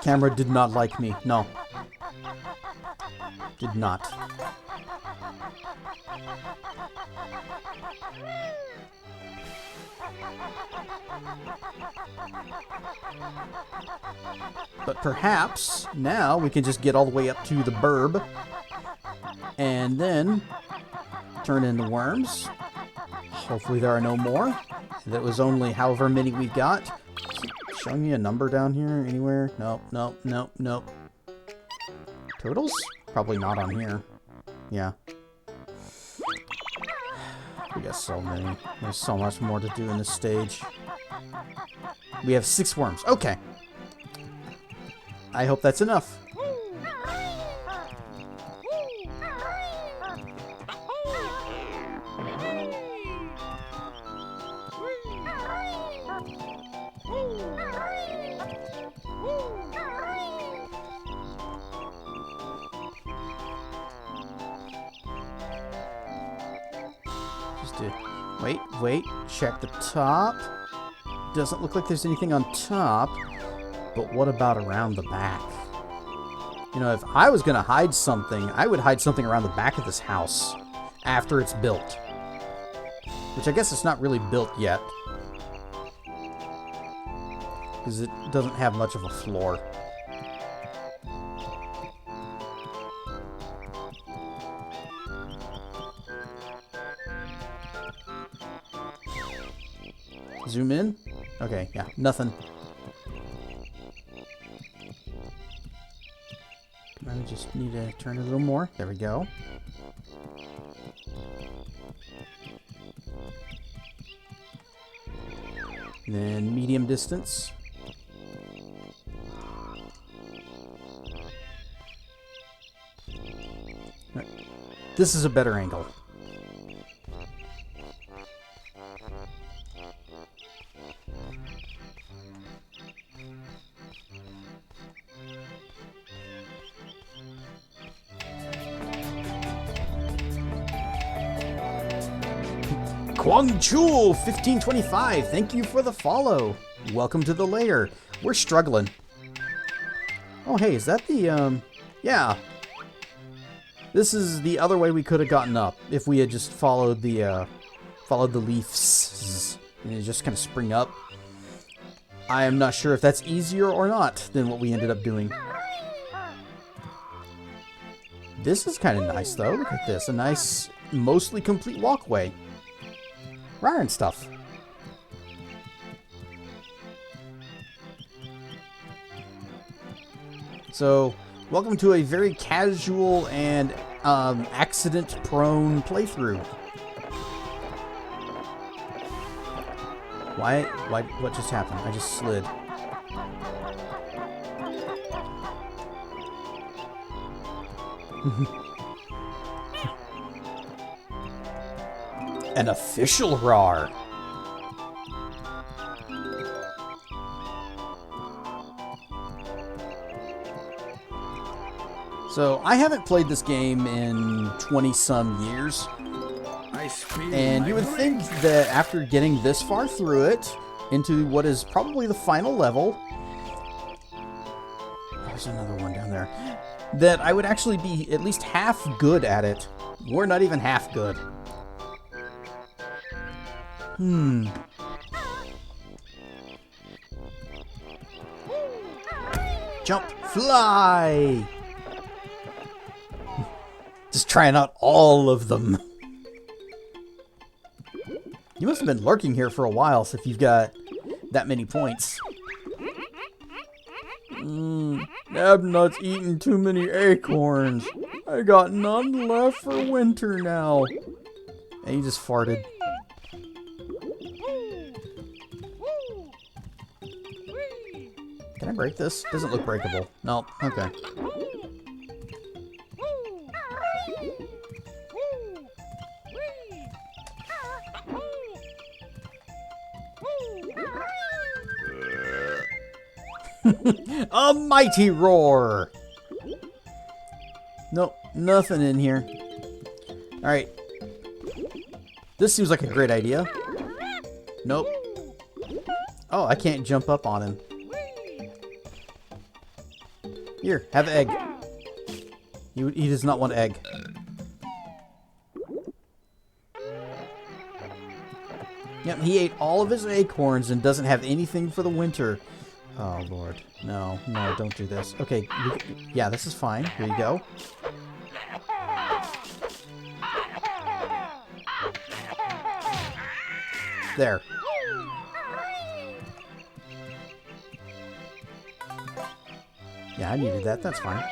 Camera did not like me. No. Did not. But perhaps now we can just get all the way up to the burb and then turn into worms. Hopefully there are no more. That was only however many we got. Is it showing me a number down here anywhere? Nope, nope, nope, nope. Turtles? Probably not on here. Yeah. We got so many. There's so much more to do in this stage. We have 6 worms. Okay. I hope that's enough. Wait, check the top. Doesn't look like there's anything on top, but what about around the back? You know, if I was gonna hide something, I would hide something around the back of this house after it's built. Which I guess it's not really built yet, because it doesn't have much of a floor. Zoom in? Okay, yeah, nothing. I just need to turn a little more. There we go. And then medium distance. Right. This is a better angle. Kwangchul 1525, thank you for the follow. Welcome to the lair. We're struggling. Oh, hey, is that the, yeah. This is the other way we could have gotten up if we had just followed the leaves. And it just kind of spring up. I am not sure if that's easier or not than what we ended up doing. This is kind of nice, though. Look at this. A nice, mostly complete walkway. Rare and stuff. So, welcome to a very casual and accident-prone playthrough. What just happened? I just slid. An official RAR. So, I haven't played this game in 20-some years, I spill and my you would drink. think that after getting this far through it, into what is probably the final level, there's another one down there, that I would actually be at least half good at it. We're not even half good. Jump, fly! Just trying out all of them. You must have been lurking here for a while if you've got that many points. Nabnut's eating too many acorns. I got none left for winter now. And he just farted. Can I break this? Doesn't look breakable. No, okay. A mighty roar! Nope, nothing in here. Alright. This seems like a great idea. Nope. Oh, I can't jump up on him. Here, have egg. He does not want egg. Yep, he ate all of his acorns and doesn't have anything for the winter. Oh, Lord. No, no, don't do this. Okay, yeah, this is fine. Here you go. There. Yeah, I needed that. That's fine.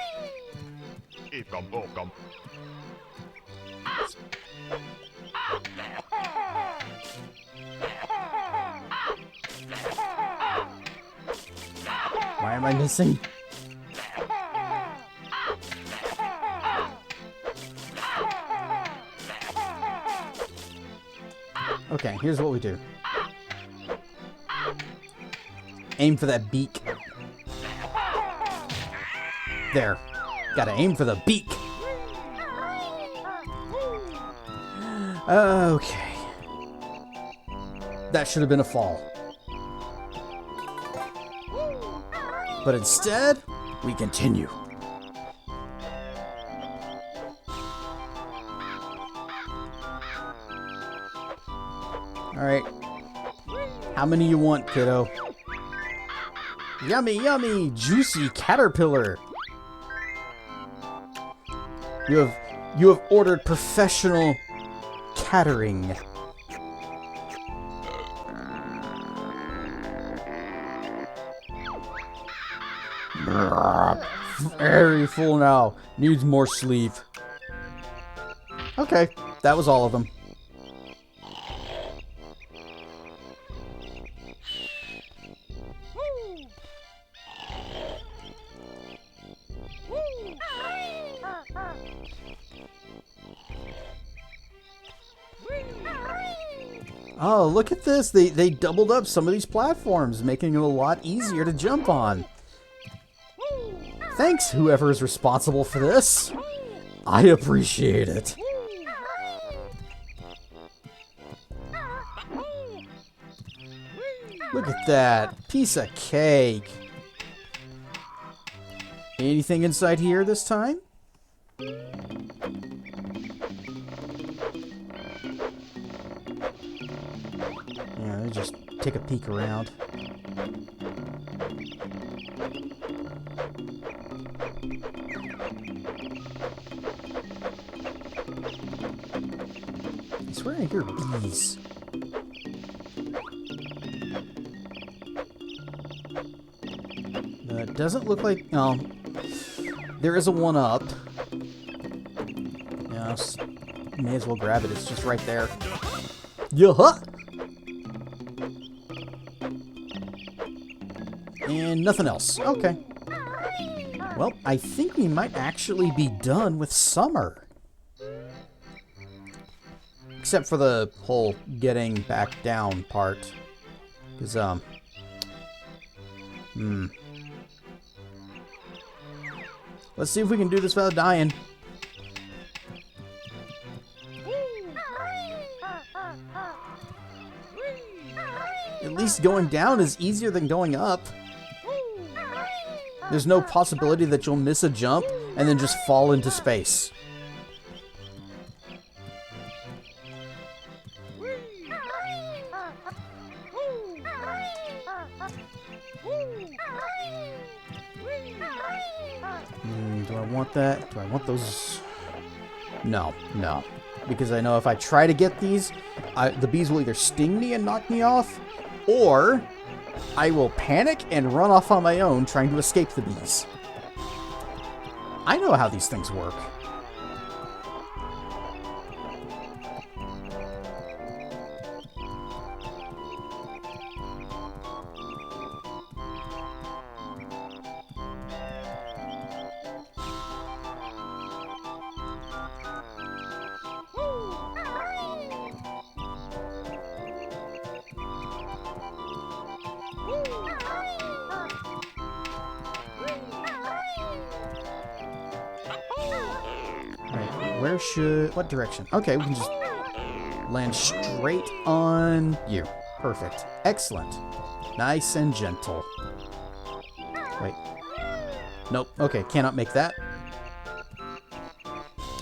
Why am I missing? Okay, here's what we do. Aim for that beak. There. Gotta aim for the beak. Okay. That should have been a fall. But instead, we continue. Alright. How many you want, kiddo? Yummy, yummy, juicy caterpillar. You have ordered professional catering. Very full now. Needs more sleep. Okay, that was all of them. Oh, look at this. They doubled up some of these platforms, making it a lot easier to jump on. Thanks, whoever is responsible for this. I appreciate it. Look at that. Piece of cake. Anything inside here this time? Yeah, let me just take a peek around. I swear I hear bees. It doesn't look like... Oh, there is a one up. Yeah, may as well grab it. It's just right there. Yeah. And nothing else. Okay. Well, I think we might actually be done with summer. Except for the whole getting back down part. Because, let's see if we can do this without dying. At least going down is easier than going up. There's no possibility that you'll miss a jump and then just fall into space. Do I want that? Do I want those? No, no. Because I know if I try to get these, the bees will either sting me and knock me off, or I will panic and run off on my own trying to escape the bees. I know how these things work. What direction? Okay, we can just land straight on you. Perfect. Excellent. Nice and gentle. Wait. Nope. Okay, cannot make that.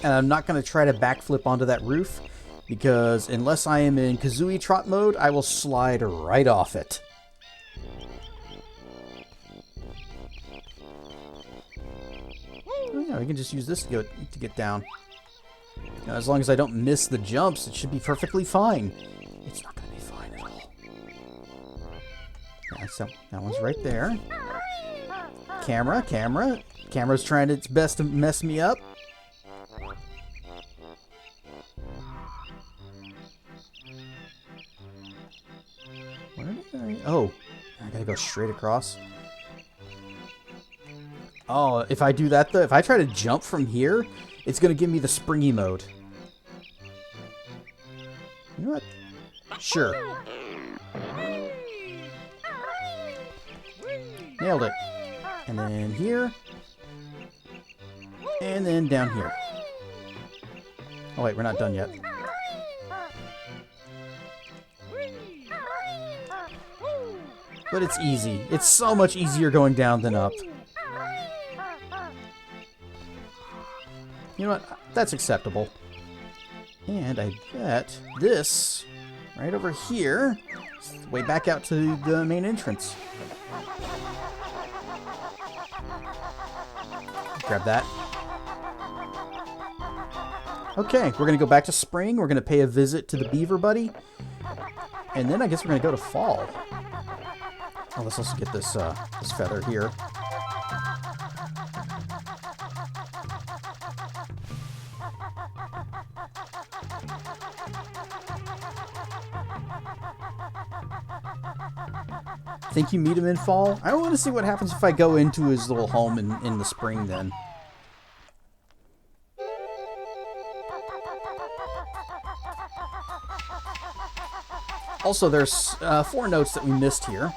And I'm not going to try to backflip onto that roof, because unless I am in Kazooie trot mode, I will slide right off it. Oh yeah, we can just use this to get down. Now, as long as I don't miss the jumps, it should be perfectly fine. It's not going to be fine at all. Yeah, so that one's right there. Camera. Camera's trying its best to mess me up. Where did I... Oh, I gotta go straight across. Oh, if I do that though, if I try to jump from here, it's gonna give me the springy mode. You know what? Sure. Nailed it. And then here. And then down here. Oh wait, we're not done yet. But it's easy. It's so much easier going down than up. You know what? That's acceptable. And I bet this, right over here, is the way back out to the main entrance. Grab that. Okay, we're going to go back to spring. We're going to pay a visit to the beaver buddy. And then I guess we're going to go to fall. Oh, let's also get this, this feather here. Think you meet him in fall? I want to see what happens if I go into his little home in the spring then. Also, there's 4 notes that we missed here.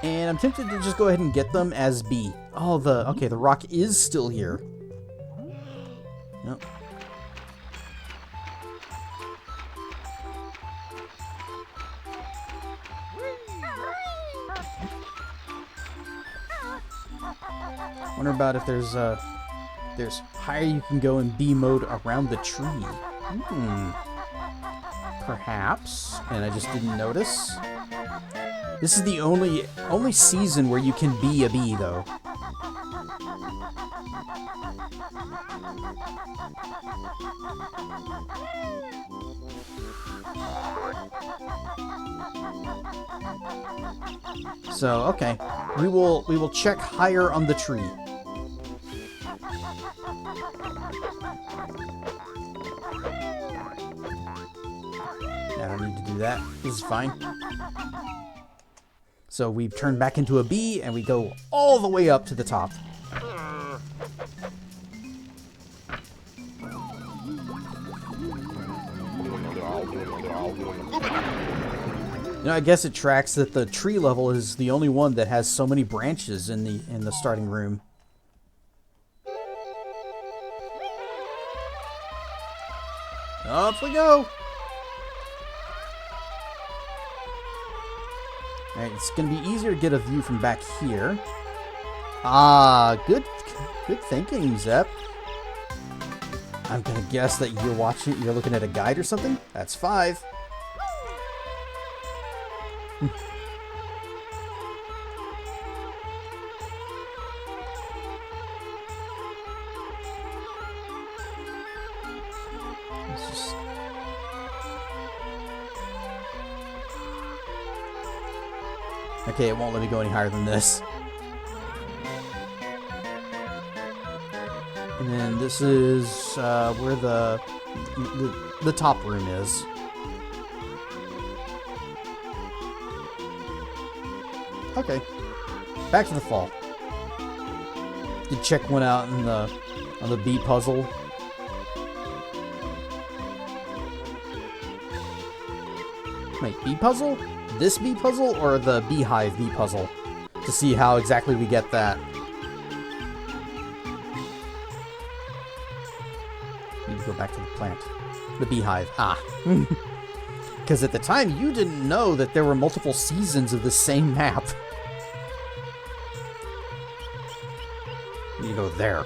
And I'm tempted to just go ahead and get them as B. Oh, okay, the rock is still here. Nope. Wonder about if there's higher you can go in B mode around the tree. Perhaps, and I just didn't notice. This is the only season where you can be a bee, though. So, okay. We will check higher on the tree. I don't need to do that. This is fine. So we turn back into a bee and we go all the way up to the top. You know, I guess it tracks that the tree level is the only one that has so many branches in the starting room. Up we go! Alright, it's gonna be easier to get a view from back here. Ah, good thinking, Zep. I'm gonna guess that you're looking at a guide or something? That's 5. Okay, it won't let me go any higher than this. And then this is where the top room is. Okay, back to the fall. Did check one out on the bee puzzle. Wait, bee puzzle? This bee puzzle or the beehive bee puzzle? To see how exactly we get that. Need to go back to the plant. The beehive. Ah. Because at the time, you didn't know that there were multiple seasons of the same map. You go there.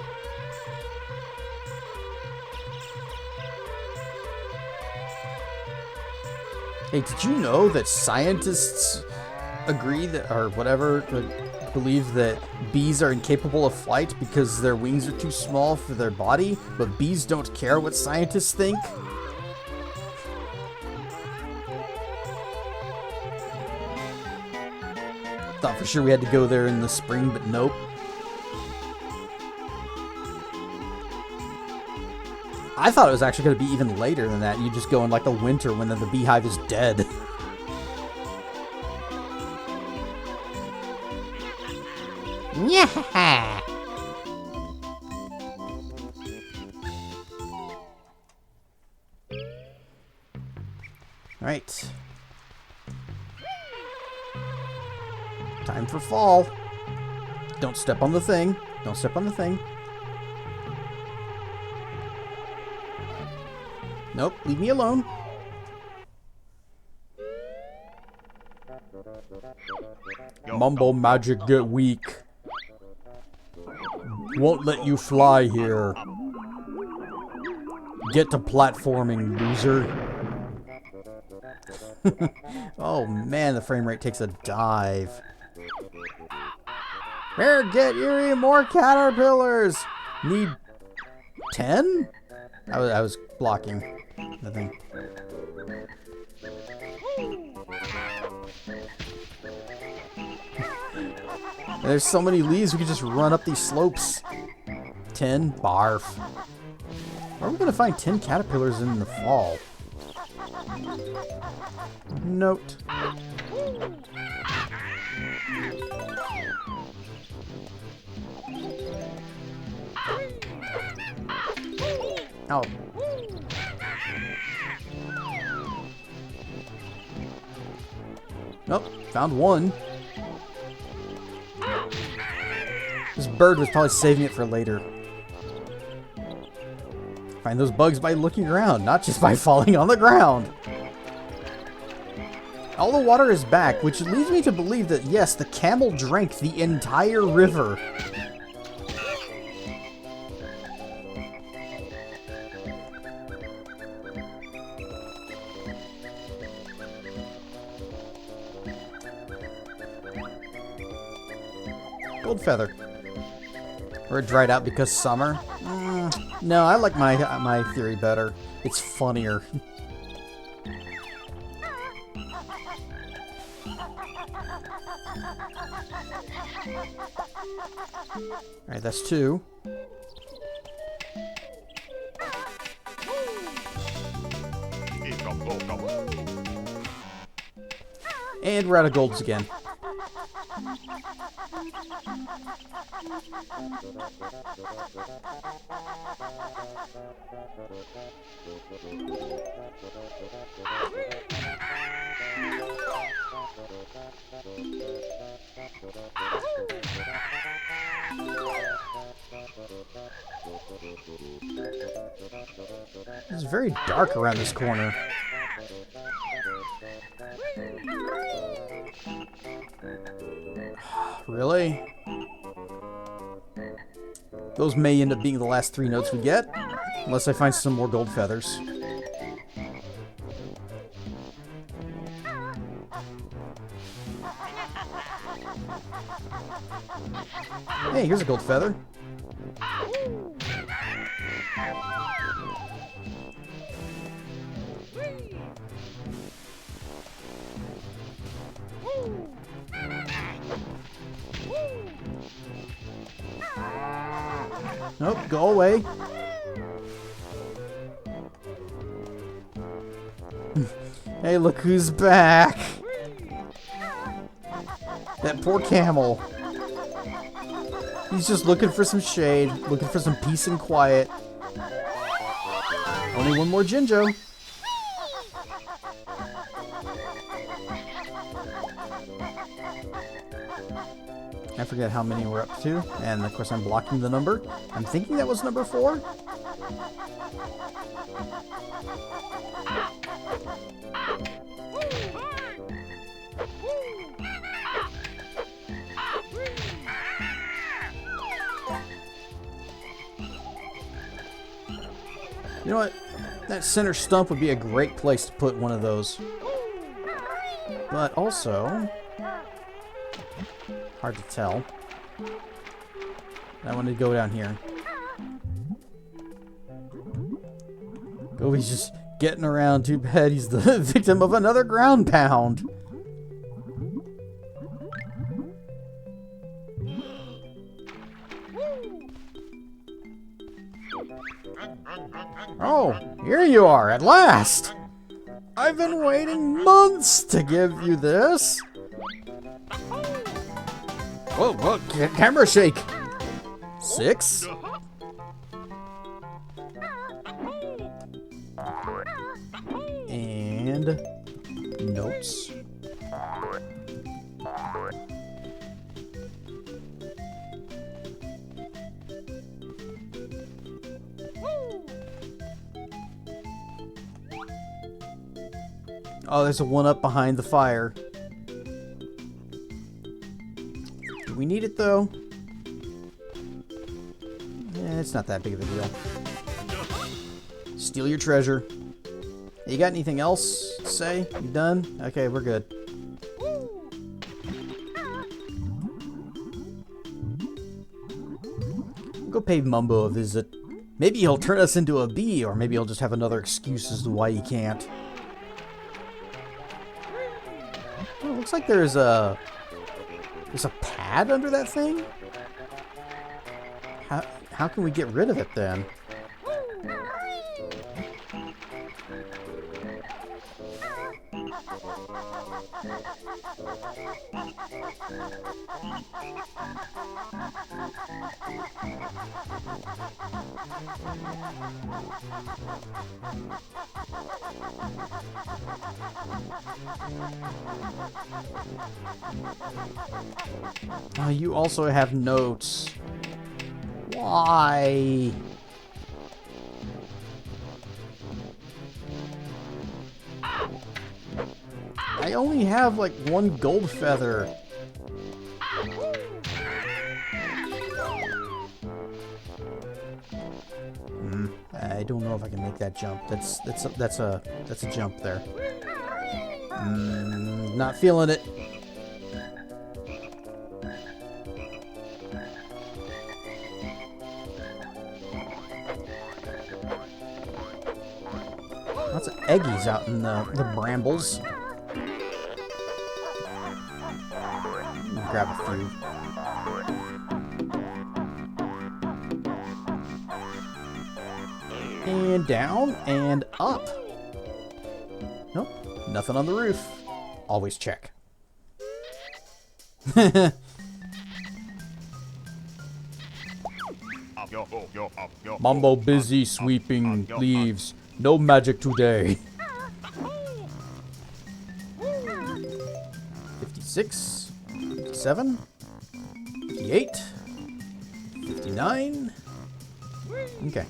Hey, did you know that scientists agree that, or whatever, believe that bees are incapable of flight because their wings are too small for their body, but bees don't care what scientists think? Thought for sure we had to go there in the spring, but nope. I thought it was actually going to be even later than that. You just go in like the winter when the beehive is dead. Yeah. Right. Time for fall. Don't step on the thing. Don't step on the thing. Nope, leave me alone. Mumble magic get weak. Won't let you fly here. Get to platforming, loser. Oh man, the frame rate takes a dive. Here, get Yuri more caterpillars. Need 10? I was blocking. Nothing. There's so many leaves, we could just run up these slopes. 10? Barf. Where are we going to find 10 caterpillars in the fall? Note. Oh. Nope, found one. This bird was probably saving it for later. Find those bugs by looking around, not just by falling on the ground. All the water is back, which leads me to believe that, yes, the camel drank the entire river. Gold feather. Or it dried out because summer? No, I like my theory better. It's funnier. Alright, that's 2. And we're out of golds again. It's very dark around this corner. Really? Those may end up being the last 3 notes we get, unless I find some more gold feathers. Hey, here's a gold feather. Nope, go away. Hey, look who's back. That poor camel. He's just looking for some shade, looking for some peace and quiet. Only one more Jinjo. I forget how many we're up to, and of course I'm blocking the number. I'm thinking that was number 4. You know what? That center stump would be a great place to put one of those. But also, hard to tell. I want to go down here. Oh, he's just getting around. Too bad he's the victim of another ground pound. Oh, here you are at last. I've been waiting months to give you this. Whoa, whoa, camera shake. 6. And notes. Oh, there's a 1-up behind the fire. Do we need it, though? It's not that big of a deal. Steal your treasure. You got anything else to say? You done? Okay, we're good. Go pay Mumbo a visit. Maybe he'll turn us into a bee, or maybe he'll just have another excuse as to why he can't. Oh, looks like there's a pad under that thing? How can we get rid of it then? Oh, you also have notes. Why? I only have like 1 gold feather. I don't know if I can make that jump. That's a jump there. Not feeling it. Lots of eggies out in the brambles. Grab a few. And down and up. Nope, nothing on the roof. Always check. Mambo busy sweeping leaves. No magic today. 56, 57, 58, 59. Okay.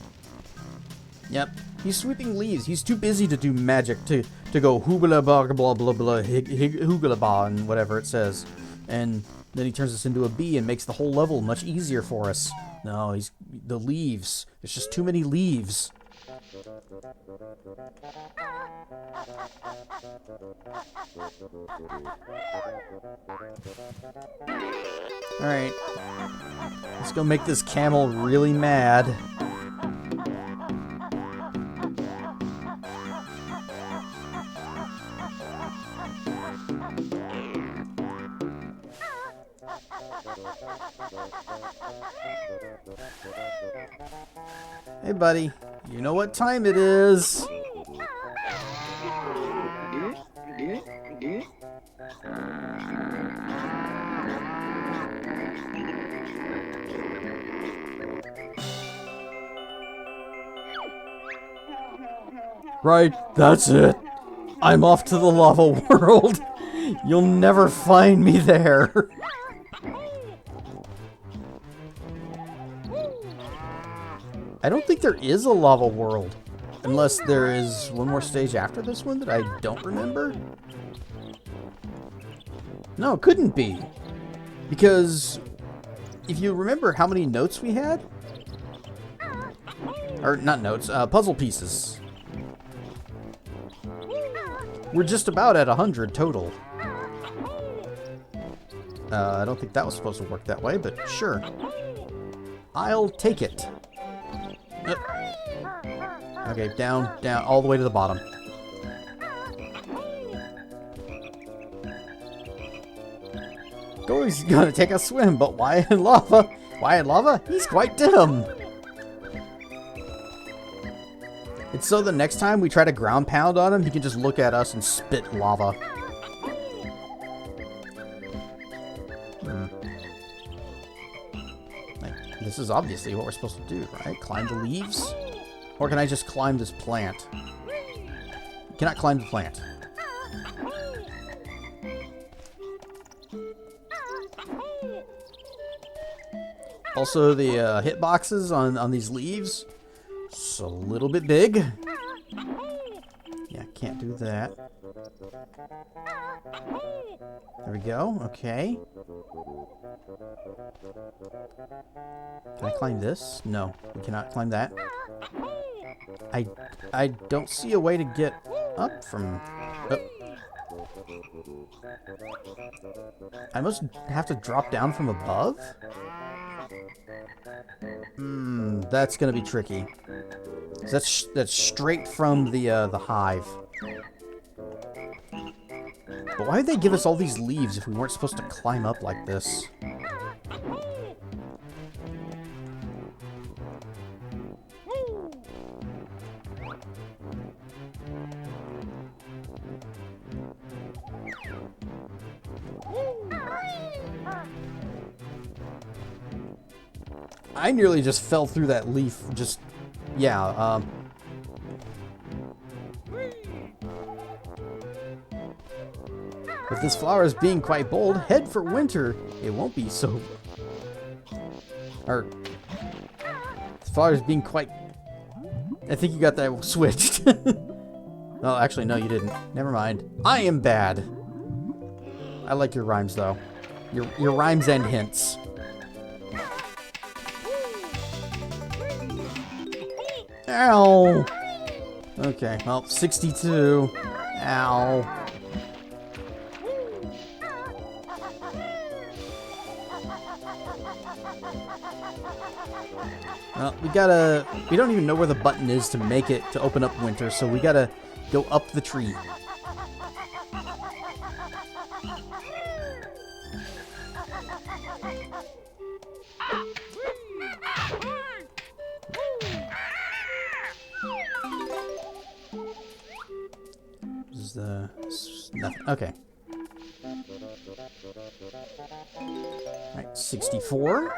Yep. He's sweeping leaves. He's too busy to do magic to go hoogala blah blah blah blah hoogala ba and whatever it says. And then he turns us into a bee and makes the whole level much easier for us. No, he's the leaves. There's just too many leaves. Alright. Let's go make this camel really mad. Hey buddy, you know what time it is. Right, that's it. I'm off to the lava world. You'll never find me there. I don't think there is a lava world. Unless there is one more stage after this one that I don't remember. No, it couldn't be. Because if you remember how many notes we had, or not notes, puzzle pieces. We're just about at 100 total. I don't think that was supposed to work that way, but sure. I'll take it. Okay, down, down, all the way to the bottom. Gory's gonna take a swim, but why in lava? Why in lava? He's quite dim. It's so the next time we try to ground pound on him, he can just look at us and spit lava. This is obviously what we're supposed to do, right? Climb the leaves? Or can I just climb this plant? You cannot climb the plant. Also, the hitboxes on these leaves, it's a little bit big. Yeah, can't do that. There we go. Okay. Can I climb this? No, we cannot climb that. I don't see a way to get up from... Oh. I must have to drop down from above? That's gonna be tricky. That's straight from the hive. But why did they give us all these leaves if we weren't supposed to climb up like this? I nearly just fell through that leaf. Just, yeah, if this flower is being quite bold, head for winter. It won't be so... Or... This flower is being quite... I think you got that switched. Oh, actually, no, you didn't. Never mind. I am bad. I like your rhymes, though. Your rhymes and hints. Ow! Okay, well, 62. Ow. Well, we don't even know where the button is to make it, to open up winter, so we gotta go up the tree. This is the... nothing. Okay. Right, 64.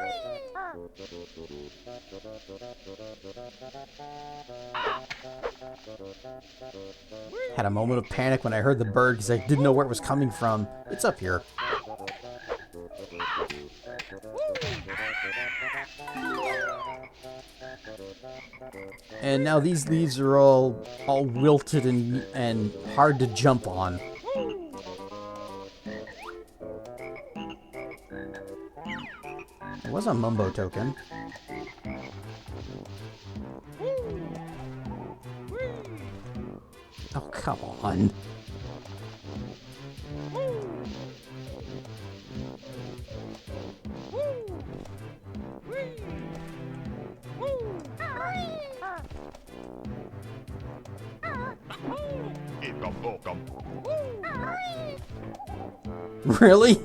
Had a moment of panic when I heard the bird because I didn't know where it was coming from. It's up here. And now these leaves are all wilted and hard to jump on. There was a Mumbo token. Oh, come on. Really?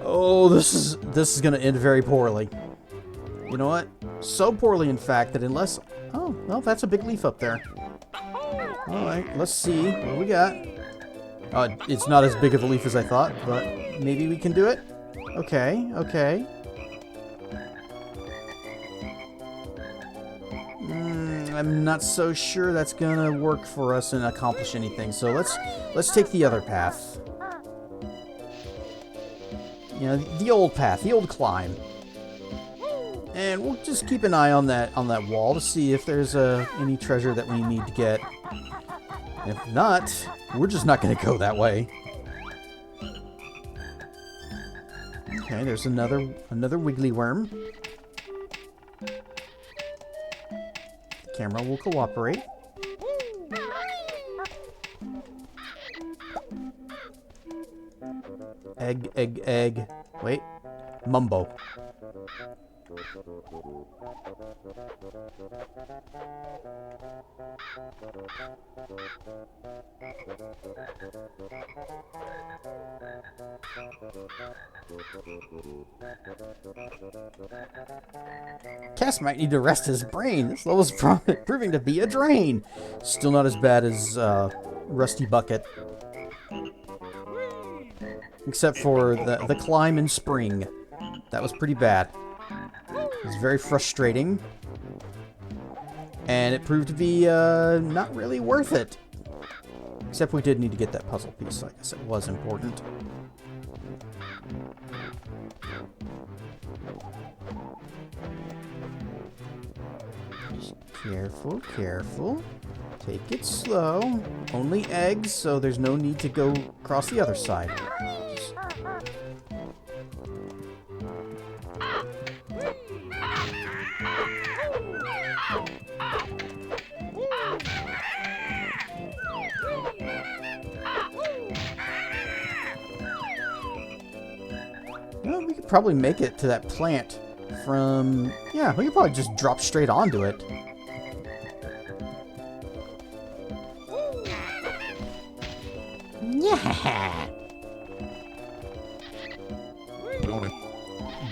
Oh, this is gonna end very poorly. You know what? So poorly, in fact, that unless... Oh, well, that's a big leaf up there. Alright, let's see what we got. It's not as big of a leaf as I thought, but maybe we can do it? Okay, okay. I'm not so sure that's gonna work for us and accomplish anything, so let's take the other path. You know, the old path, the old climb. And we'll just keep an eye on that wall to see if there's any treasure that we need to get. If not, we're just not going to go that way. Okay, there's another wiggly worm. The camera will cooperate. Egg, egg, egg. Wait. Mumbo. Cass might need to rest his brain. This level's proving to be a drain. Still not as bad as Rusty Bucket. Except for the climb in spring. That was pretty bad. It was very frustrating. And it proved to be not really worth it. Except we did need to get that puzzle piece. I guess it was important. Just careful, careful. Take it slow. Only eggs, so there's no need to go across the other side. Well, we could probably make it to that plant from... Yeah, we could probably just drop straight onto it. Yeah!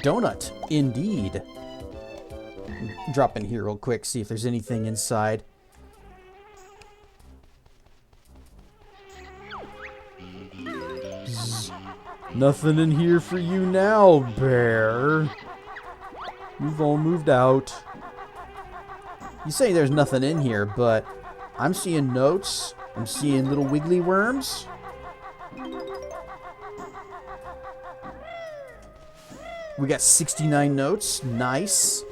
Donut, indeed. Drop in here real quick, see if there's anything inside. Bzz. Nothing in here for you now, bear. You've all moved out. You say there's nothing in here, but I'm seeing notes. I'm seeing little wiggly worms. We got 69 notes. Nice.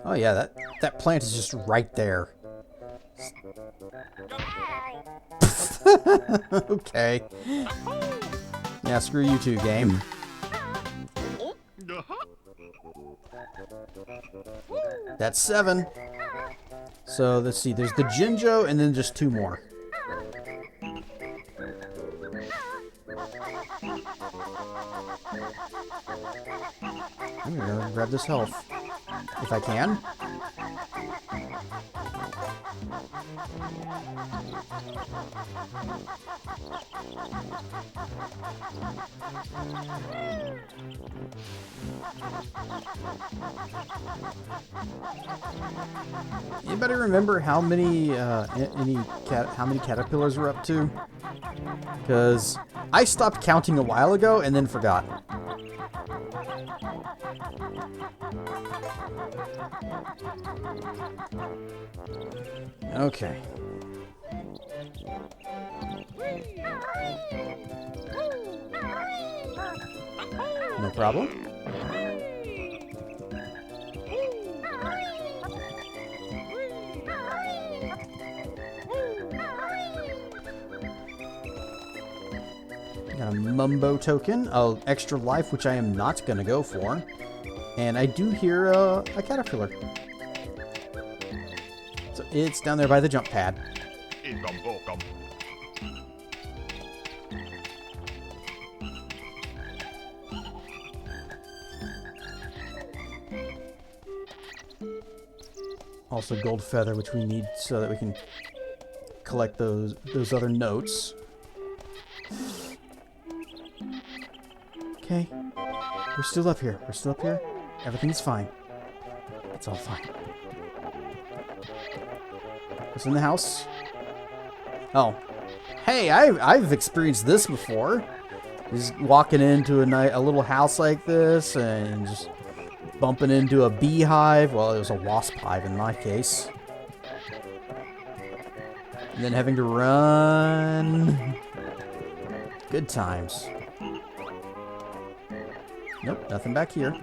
Oh yeah, that plant is just right there. Okay. Yeah, screw you two, game. That's 7. So let's see, there's the Jinjo and then just 2 more. I'm gonna grab this health. If I can. Anybody remember how many how many caterpillars we're up to? Because I stopped counting a while ago and then forgot. Okay. No problem. Got a Mumbo token, an extra life, which I am not going to go for. And I do hear a caterpillar. So it's down there by the jump pad. Also gold feather, which we need so that we can collect those other notes. Okay. We're still up here. We're still up here. Everything's fine. It's all fine. What's in the house? Oh. Hey, I've experienced this before. Just walking into a little house like this and just bumping into a beehive. Well, it was a wasp hive in my case. And then having to run. Good times. Nope, nothing back here.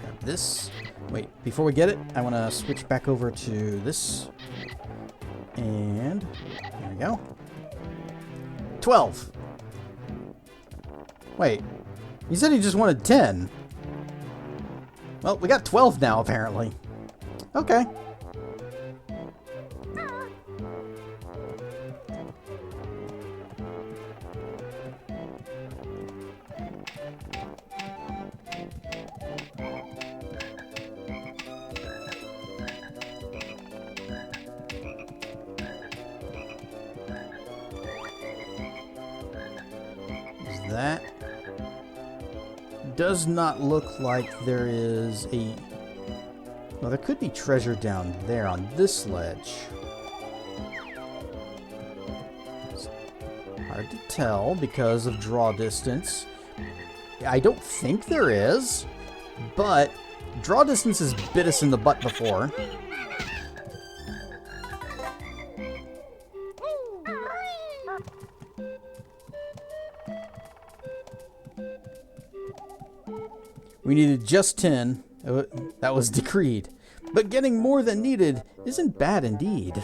Got this. Wait, before we get it, I want to switch back over to this. And there we go. 12. Wait, he said he just wanted 10. Well, we got 12 now, apparently. Okay. That does not look like there is a... Well, there could be treasure down there on this ledge. It's hard to tell because of draw distance. I don't think there is, but draw distance has bit us in the butt before. We needed just 10. That was decreed. But getting more than needed isn't bad indeed.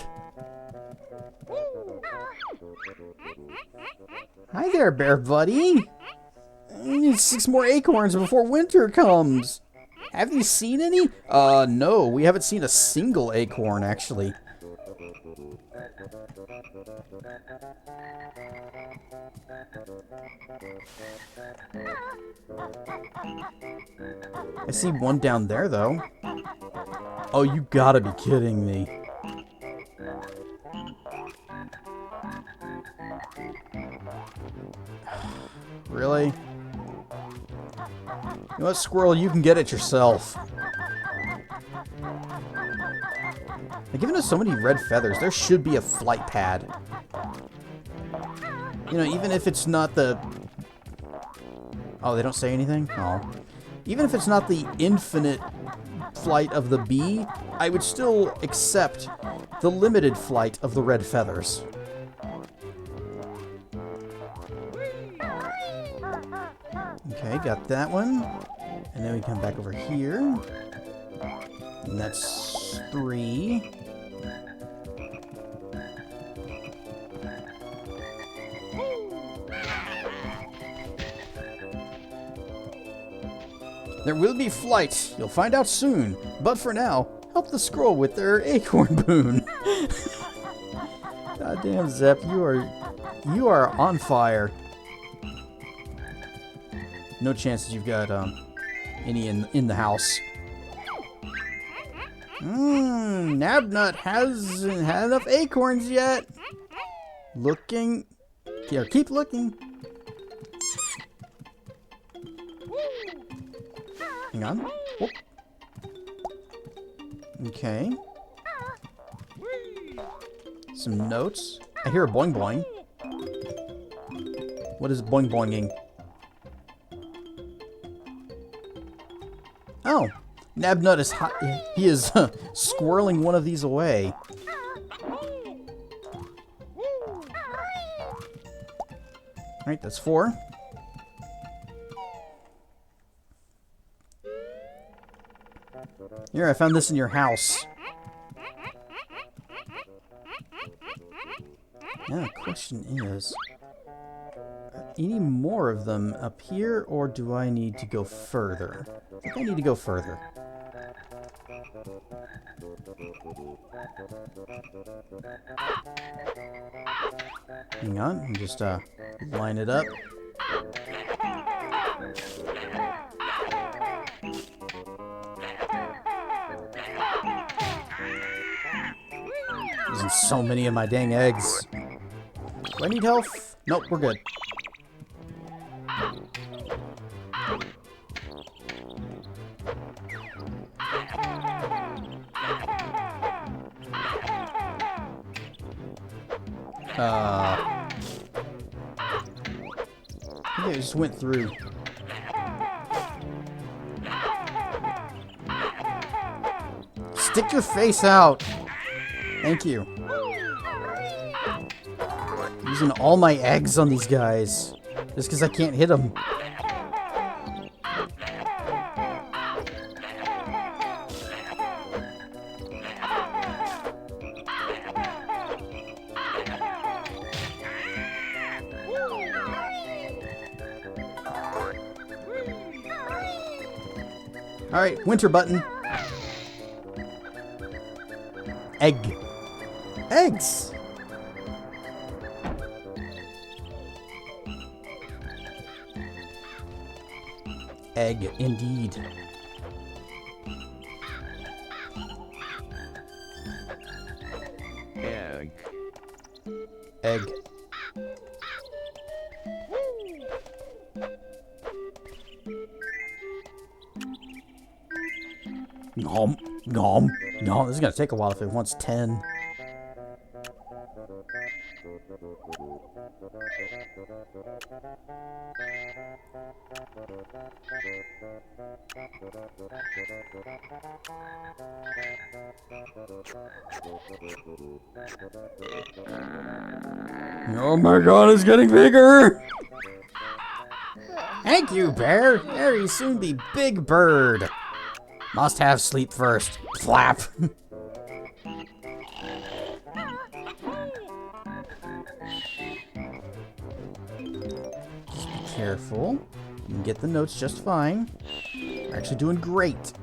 Hi there, bear buddy. You need 6 more acorns before winter comes. Have you seen any? No, we haven't seen a single acorn, actually. I see one down there, though. Oh, you gotta be kidding me. Really? You know what, squirrel? You can get it yourself. They're giving us so many red feathers. There should be a flight pad. You know, even if it's not the... Oh, they don't say anything? Oh. Even if it's not the infinite flight of the bee, I would still accept the limited flight of the red feathers. Okay, got that one. And then we come back over here. And that's 3. There will be flight. You'll find out soon. But for now, help the scroll with their acorn boon. Goddamn, Zep, you are You are on fire. No chance that you've got any in the house. Nabnut hasn't had enough acorns yet. Looking. Here, keep looking. Hang on. Whoop. Okay. Some notes. I hear a boing boing. What is boing boinging? Oh, Nabnut is he is squirreling one of these away. Alright, that's 4. Here, I found this in your house. Yeah, the question is, are any more of them up here, or do I need to go further? I think I need to go further. Hang on, and just line it up. Using so many of my dang eggs. Do I need health? Nope, we're good. I think I just went through. Stick your face out! Thank you. Using all my eggs on these guys. Just because I can't hit them. Alright, winter button. Egg. Eggs! Egg, indeed. Egg. Egg. Nom, nom, nom. This is gonna take a while if it wants 10. Oh my god, it's getting bigger! Thank you, Bear. Very soon be Big Bird. Must have sleep first. Flap. Just be careful. You can get the notes just fine. You're actually doing great.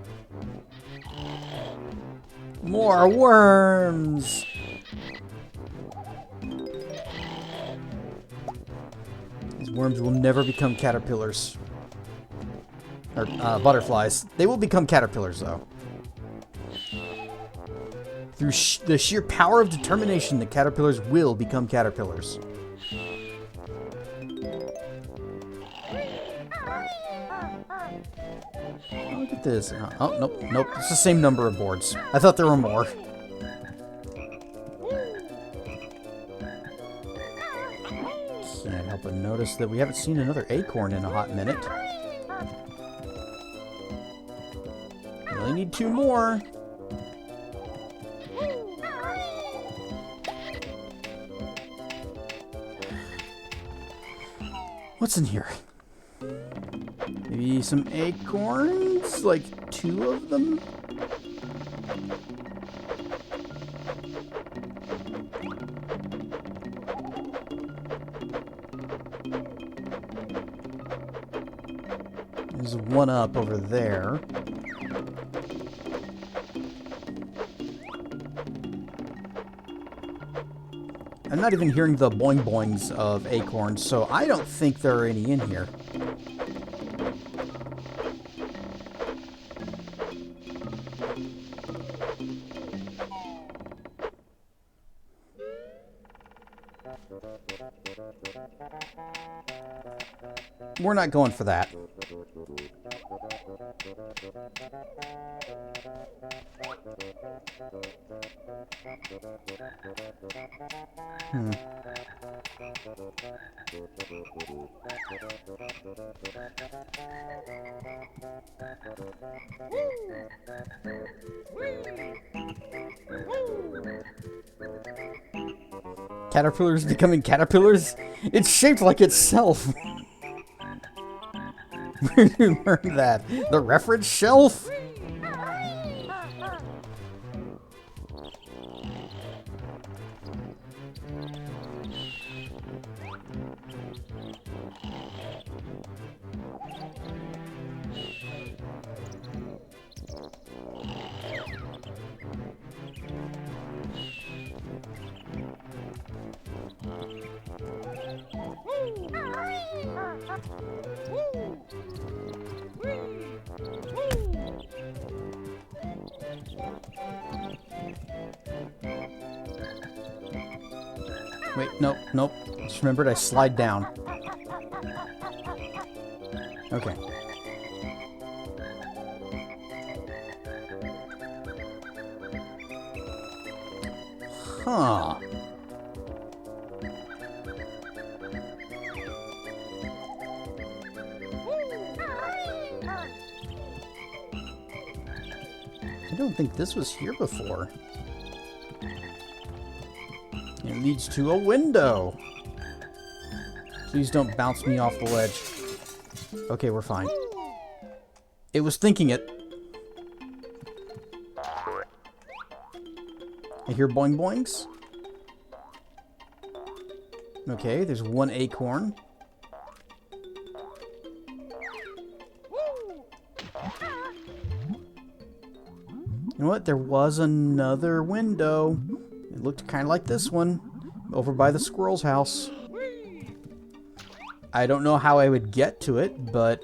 More worms! These worms will never become caterpillars. Or butterflies. They will become caterpillars, though. Through the sheer power of determination, the caterpillars will become caterpillars. Oh, look at this. Oh, nope, nope. It's the same number of boards. I thought there were more. Can't help but notice that we haven't seen another acorn in a hot minute. Really need 2 more. What's in here? Maybe some acorns? Like 2 of them? There's one up over there. I'm not even hearing the boing boings of acorns, so I don't think there are any in here. We're not going for that. Caterpillars becoming caterpillars? It's shaped like itself. Where did you learn that? The reference shelf? Wait, nope, nope. Just remembered I slide down. Okay. Huh. I don't think this was here before. It leads to a window. Please don't bounce me off the ledge. Okay, we're fine. It was thinking it. I hear boing boings. Okay, there's one acorn. You know what? There was another window. It looked kind of like this one, over by the squirrel's house. I don't know how I would get to it, but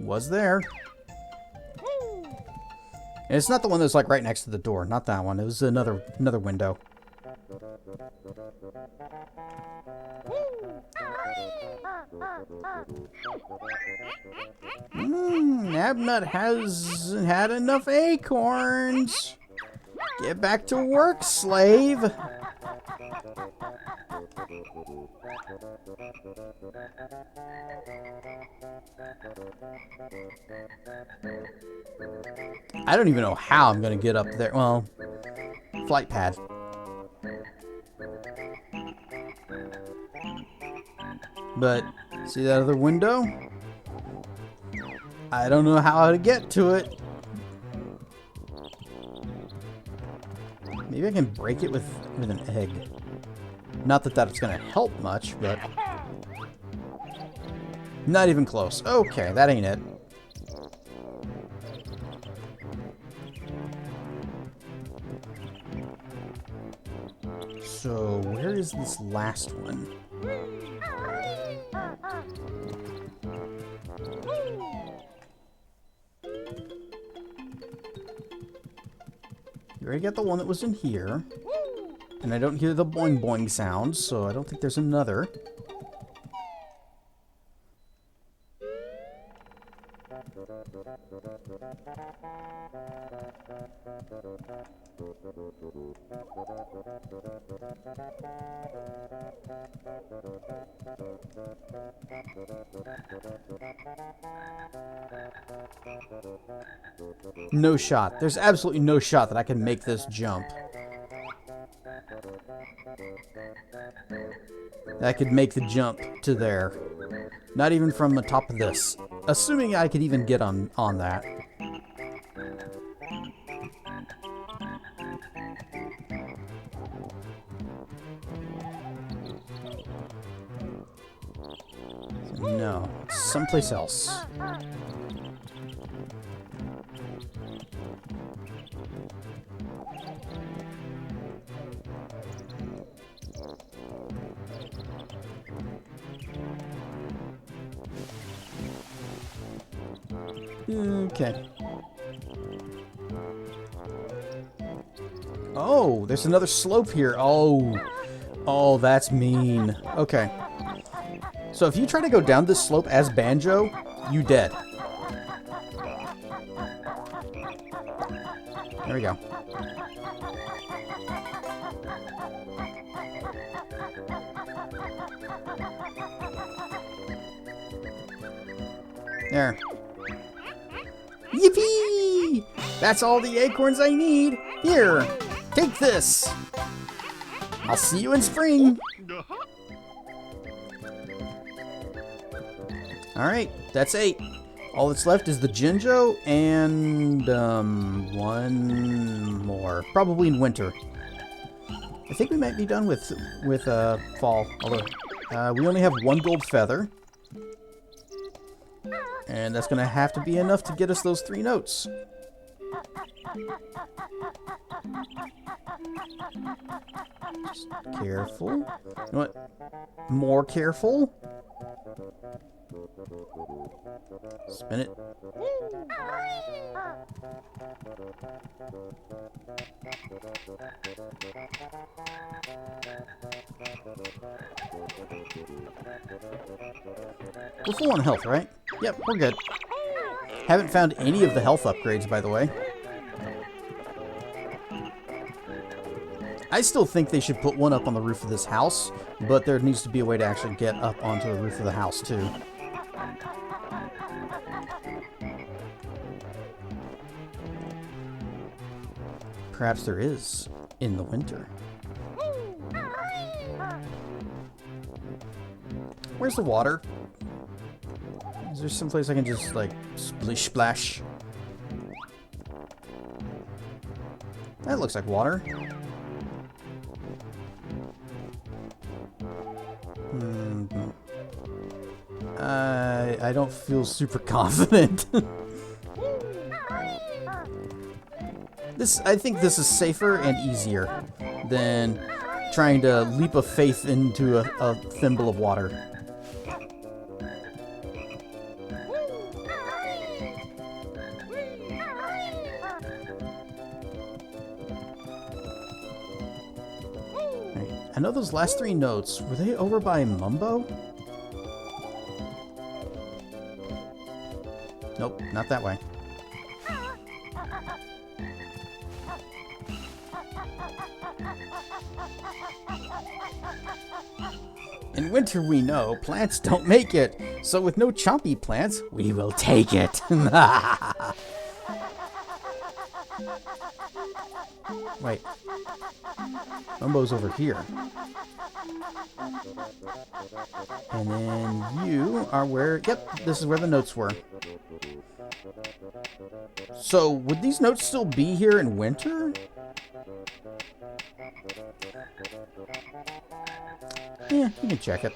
was there. And it's not the one that's like right next to the door. Not that one. It was another window. Nabnut hasn't had enough acorns. Get back to work, slave. I don't even know how I'm gonna get up there. Well, flight pad. But see that other window? I don't know how to get to it. Maybe I can break it with an egg. Not that that's gonna help much, but not even close. Okay, that ain't it. So where is this last one? You already got the one that was in here. And I don't hear the boing boing sounds, so I don't think there's another. No shot. There's absolutely no shot that I can make this jump. I could make the jump to there. Not even from the top of this. Assuming I could even get on that. No, someplace else. Okay. Oh, there's another slope here. Oh. Oh, that's mean. Okay. So if you try to go down this slope as Banjo, you dead. There we go. There. Yippee! That's all the acorns I need. Here, take this. I'll see you in spring. Alright, that's 8. All that's left is the Jinjo and one more. Probably in winter. I think we might be done with fall. Although we only have 1 gold feather. And that's going to have to be enough to get us those 3 notes. Just careful. You know what? More careful. Spin it. We're full on health, right? Yep, we're good. Haven't found any of the health upgrades, by the way. I still think they should put one up on the roof of this house, but there needs to be a way to actually get up onto the roof of the house, too. Perhaps there is in the winter. Where's the water? Is there someplace I can just, like, splish splash? That looks like water. I don't feel super confident. I think this is safer and easier than trying to leap of faith into a thimble of water. I know those last 3 notes, were they over by Mumbo? Nope, not that way. In winter, we know plants don't make it, so with no chompy plants, we will take it. Wait. Mumbo's over here. And then you are where... Yep, this is where the notes were. So, would these notes still be here in winter? Yeah, you can check it.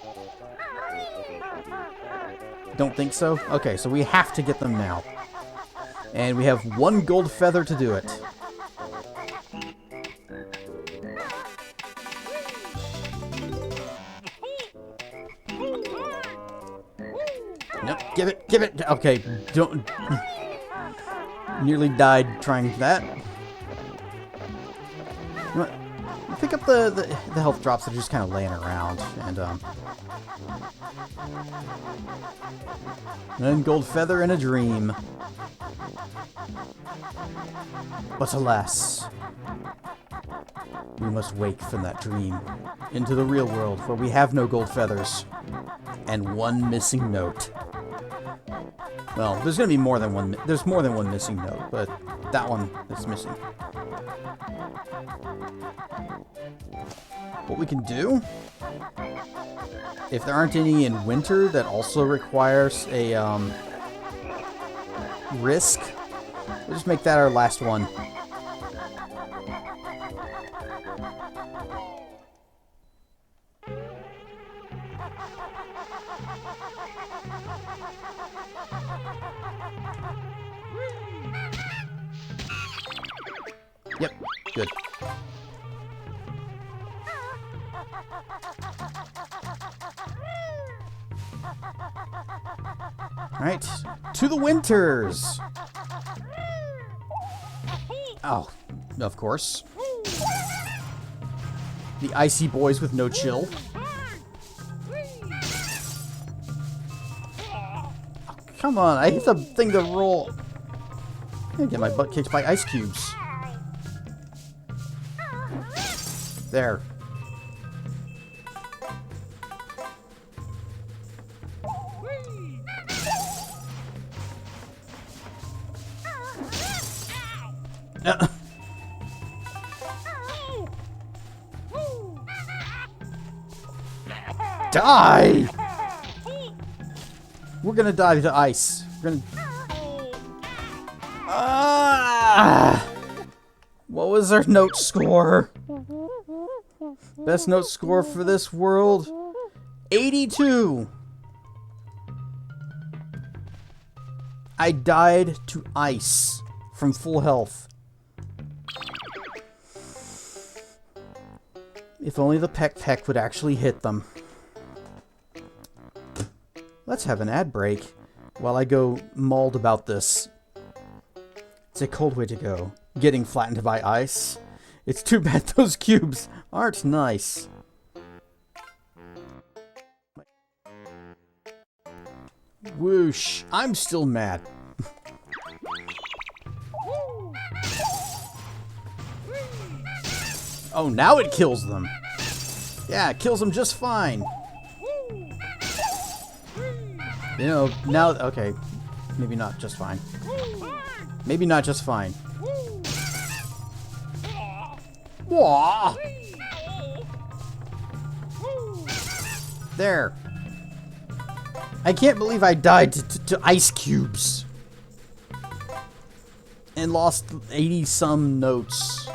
Don't think so? Okay, so we have to get them now. And we have 1 gold feather to do it. Nope, give it. Okay, don't... Nearly died trying that. You know what? Pick up the health drops that are just kind of laying around, and then gold feather and a dream. But alas, we must wake from that dream into the real world, where we have no gold feathers and 1 missing note. Well, there's gonna be more than one. There's more than 1 missing note, but that one is missing. What we can do, if there aren't any in winter that also requires a risk, we'll just make that our last one. Yep, good. Alright, to the winters. Oh, of course. The icy boys with no chill. Oh, come on, I hit the thing to roll. I'm gonna get my butt kicked by ice cubes. There. Die! We're gonna dive to ice. We're gonna... What was our note score? Best note score for this world? 82! I died to ice from full health. If only the peck would actually hit them. Let's have an ad break while I go mauled about this. It's a cold way to go. Getting flattened by ice. It's too bad those cubes aren't nice. Whoosh. I'm still mad. Oh, now it kills them. Yeah, it kills them just fine. You know, now... Okay. Maybe not just fine. Maybe not just fine. Wah! There. I can't believe I died to ice cubes. And lost 80-some notes.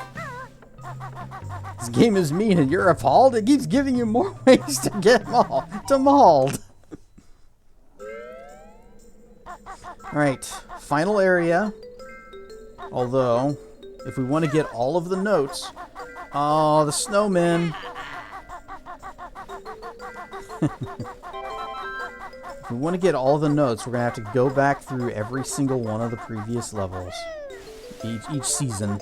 This game is mean and you're appalled? It keeps giving you more ways to get mauled. Alright, final area. Although, if we want to get all of the notes... Oh, the snowmen. If we want to get all the notes, we're going to have to go back through every single one of the previous levels. Each season.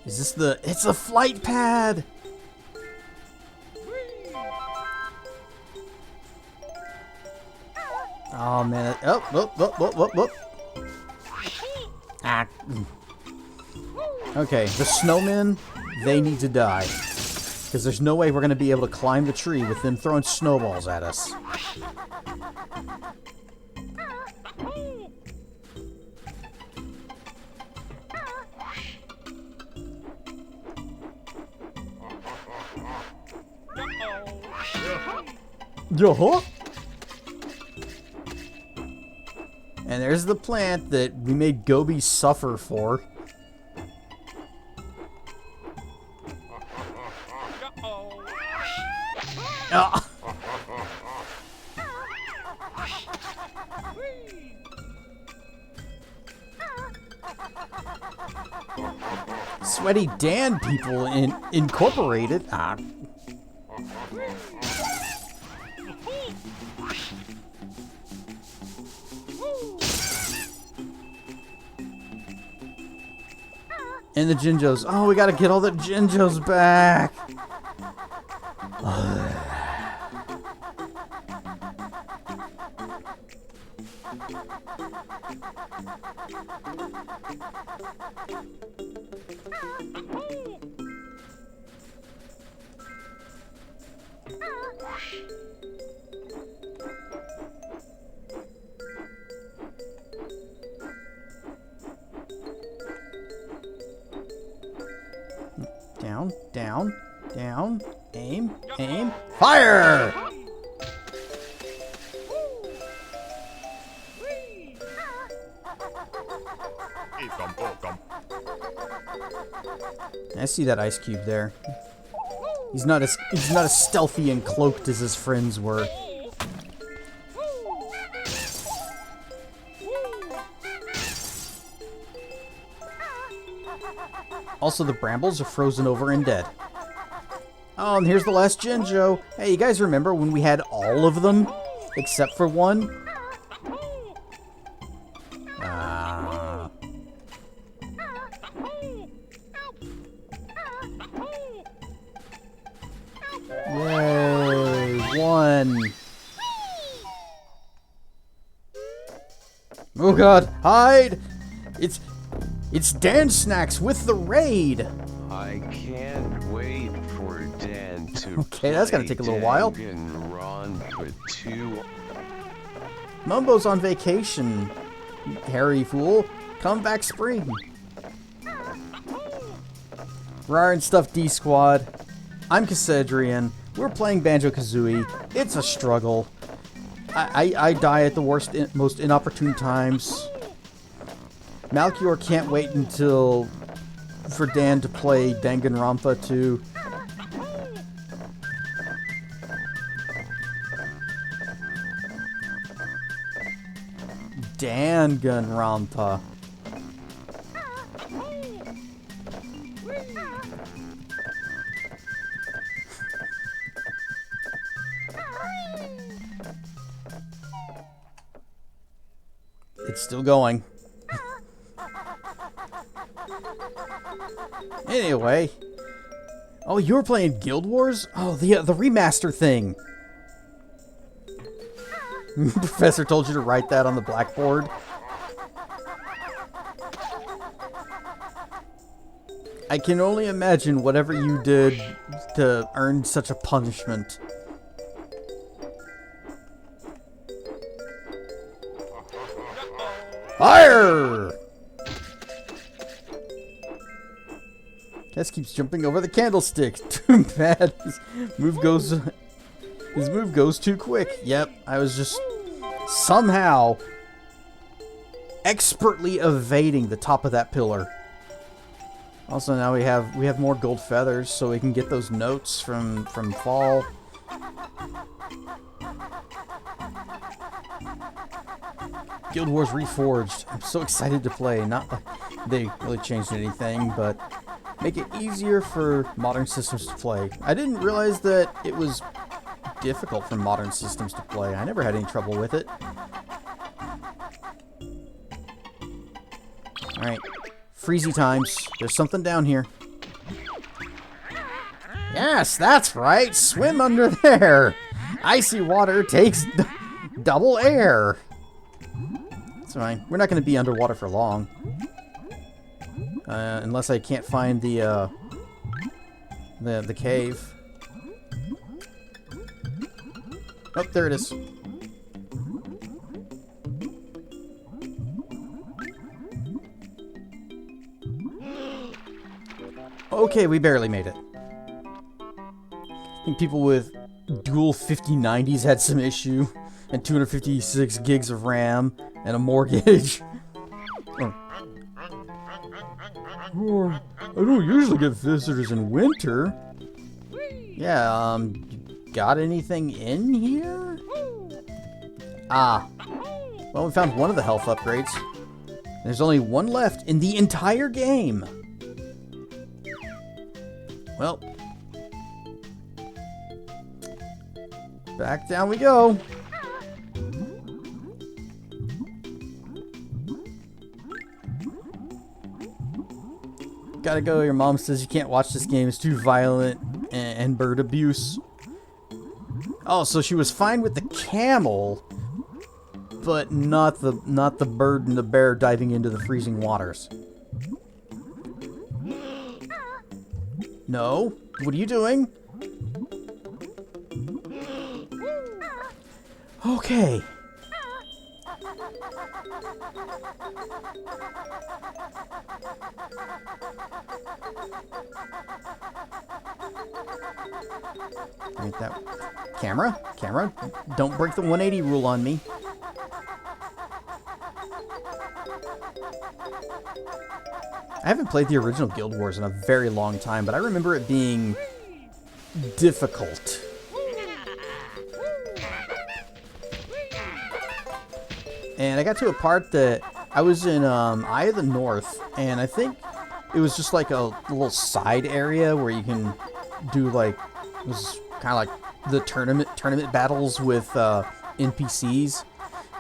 Is this the... It's a flight pad! Oh, man. Oh. Ah. Okay, the snowmen, they need to die. Because there's no way we're going to be able to climb the tree with them throwing snowballs at us. Yo-ho! And there's the plant that we made Gobi suffer for. Oh. Sweaty Dan people incorporated. Ah. And the Jinjos. Oh, we gotta get all the Jinjos back. Down, down, down, aim, aim, fire! I see that ice cube there. He's not as stealthy and cloaked as his friends were. Also, the brambles are frozen over and dead. Oh, and here's the last Jinjo. Hey, you guys remember when we had all of them? Except for one? Yay, one. Oh god, hide! It's Dan Snacks with the raid! I can't wait for Dan to Okay, that's gonna take a little while. Danganronpa 2. Mumbo's on vacation, hairy fool. Come back spring. Rar and Stuff D Squad. I'm Cassadrian. We're playing Banjo Kazooie. It's a struggle. I die at the worst, most inopportune times. Malchior can't wait until for Dan to play Danganronpa 2. Danganronpa. It's still going. Anyway. Oh, you were playing Guild Wars? Oh, the remaster thing. Professor told you to write that on the blackboard. I can only imagine whatever you did to earn such a punishment. Fire! Tess keeps jumping over the candlestick. Too bad. His move goes too quick. Yep, I was just somehow expertly evading the top of that pillar. Also, now we have more gold feathers, so we can get those notes from fall. Guild Wars Reforged. I'm so excited to play. Not like they really changed anything, but make it easier for modern systems to play. I didn't realize that it was difficult for modern systems to play. I never had any trouble with it. Alright. Freezy times. There's something down here. Yes, that's right. Swim under there. Icy water takes double air. It's fine. We're not going to be underwater for long. Unless I can't find the cave. Oh, there it is. Okay, we barely made it. I think people with dual 5090s had some issue, and 256 gigs of RAM, and a mortgage. Oh, I don't usually get visitors in winter. Yeah, got anything in here? Ah. Well, we found one of the health upgrades. There's only one left in the entire game. Well. Back down we go. Gotta go. Your mom says you can't watch this game. It's too violent and bird abuse. Oh, so she was fine with the camel, but not the bird and the bear diving into the freezing waters. No. What are you doing? Okay. Right, that camera, don't break the 180 rule on me. I haven't played the original Guild Wars in a very long time, but I remember it being difficult. And I got to a part that I was in Eye of the North, and I think it was just like a little side area where you can do like, it was kind of like the tournament battles with NPCs,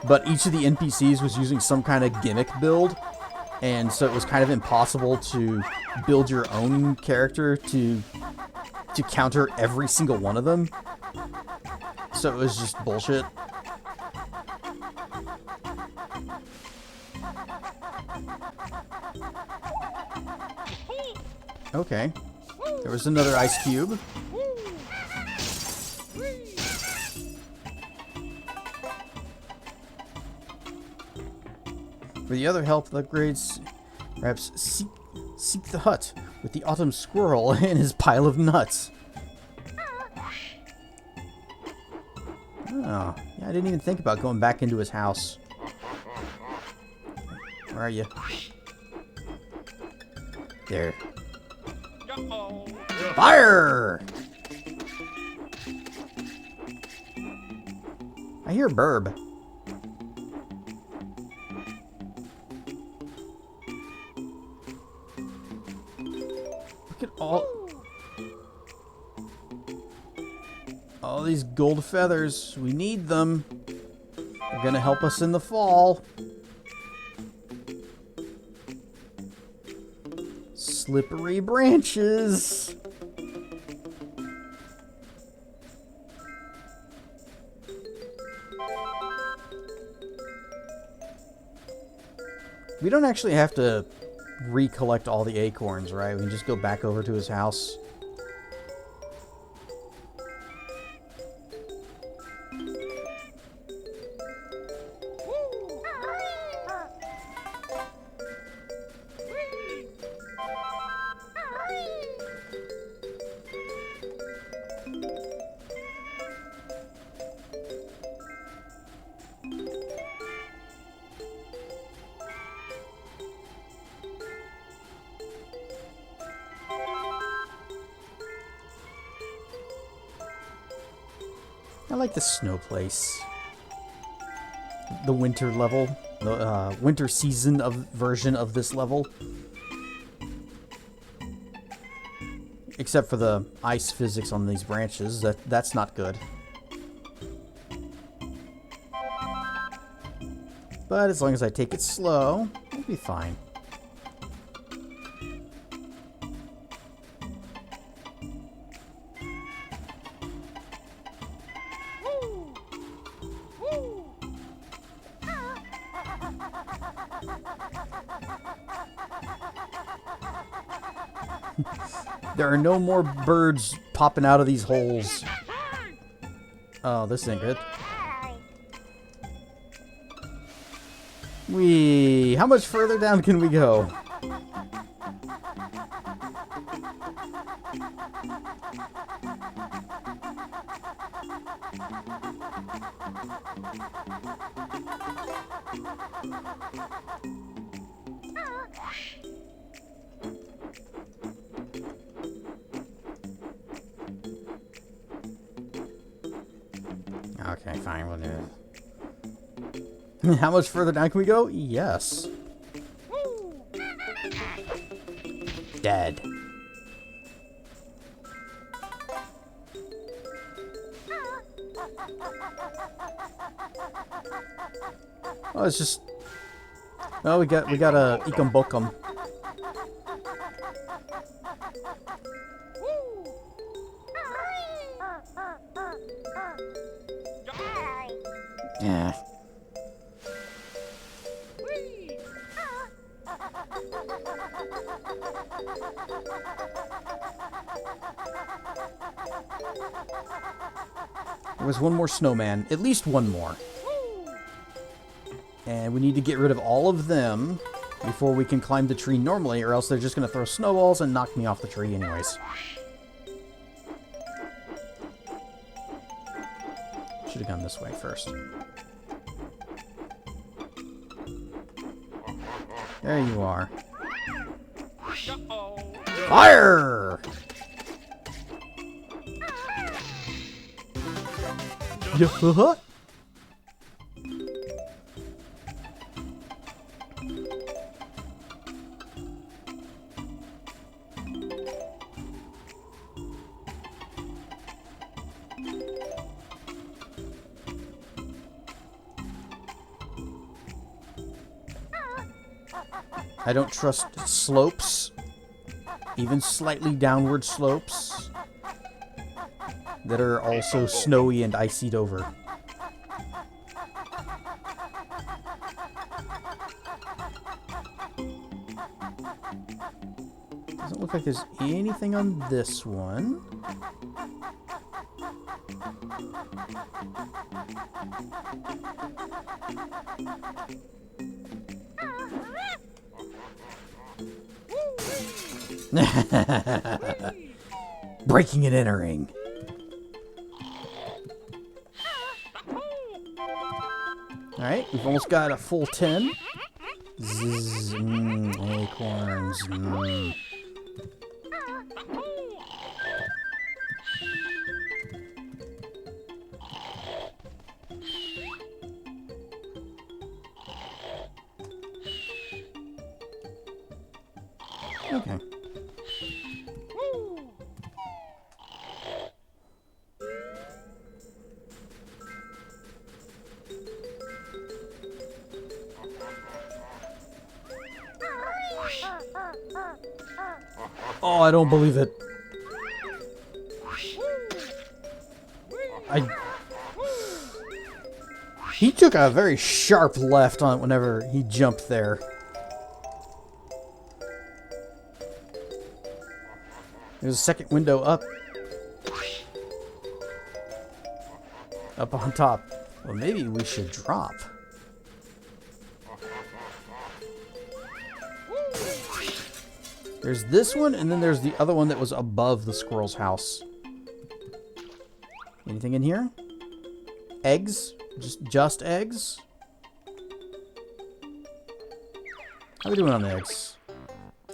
but each of the NPCs was using some kind of gimmick build, and so it was kind of impossible to build your own character to counter every single one of them. So it was just bullshit. Okay. There was another ice cube. For the other health upgrades, perhaps seek the hut with the autumn squirrel and his pile of nuts. Oh, yeah, I didn't even think about going back into his house. Where are you? There. Fire! I hear burb. Look at all these gold feathers. We need them. They're gonna help us in the fall. Slippery branches. We don't actually have to recollect all the acorns, right? We can just go back over to his house. I like the snow place. The winter level. The winter season version of this level. Except for the ice physics on these branches. That's not good. But as long as I take it slow, it'll be fine. There are no more birds popping out of these holes. Oh, this ain't good. How much further down can we go? Okay, fine, we'll do it. How much further down can we go? Yes. Dead. Oh, it's just... Oh, we got a Ekum Bokum. Yeah. There was one more snowman. At least one more. And we need to get rid of all of them before we can climb the tree normally, or else they're just going to throw snowballs and knock me off the tree anyways. Should have gone this way first. There you are. Fire! Yeah. I don't trust slopes, even slightly downward slopes that are also snowy and icied over. Doesn't look like there's anything on this one. Breaking and entering. Alright, we've almost got a full 10. Zzz, acorns. Okay. Oh, I don't believe it. He took a very sharp left on whenever he jumped there. There's a second window up. Up on top. Well, maybe we should drop. There's this one, and then there's the other one that was above the squirrel's house. Anything in here? Eggs? Just eggs? How are we doing on the eggs?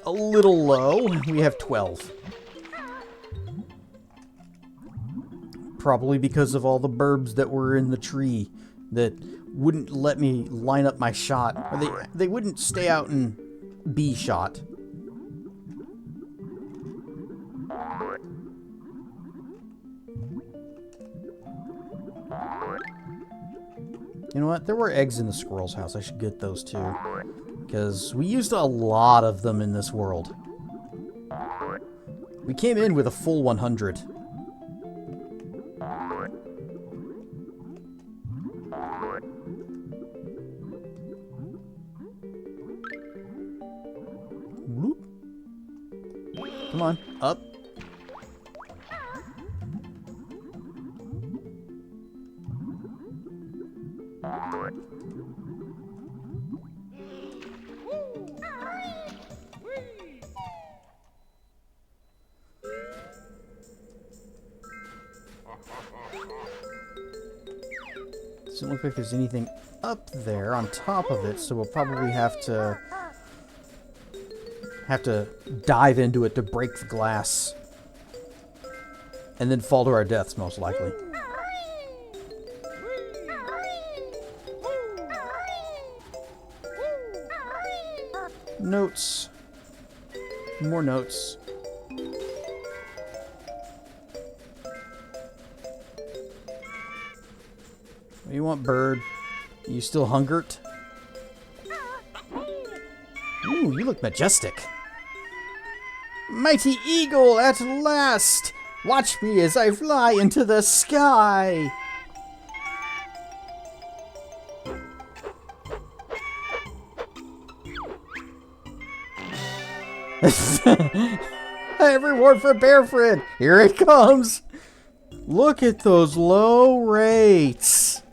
A little low. We have 12. Probably because of all the burbs that were in the tree that wouldn't let me line up my shot. Or they wouldn't stay out and be shot. You know what? There were eggs in the squirrel's house. I should get those too. Because we used a lot of them in this world. We came in with a full 100. Whoop. Come on, up. Doesn't look like there's anything up there on top of it, so we'll probably have to dive into it to break the glass. And then fall to our deaths, most likely. Notes. More notes. What do you want, bird? Are you still hungered? Ooh, you look majestic. Mighty eagle at last! Watch me as I fly into the sky! Hey, reward for Bearfriend! Here it comes! Look at those low rates!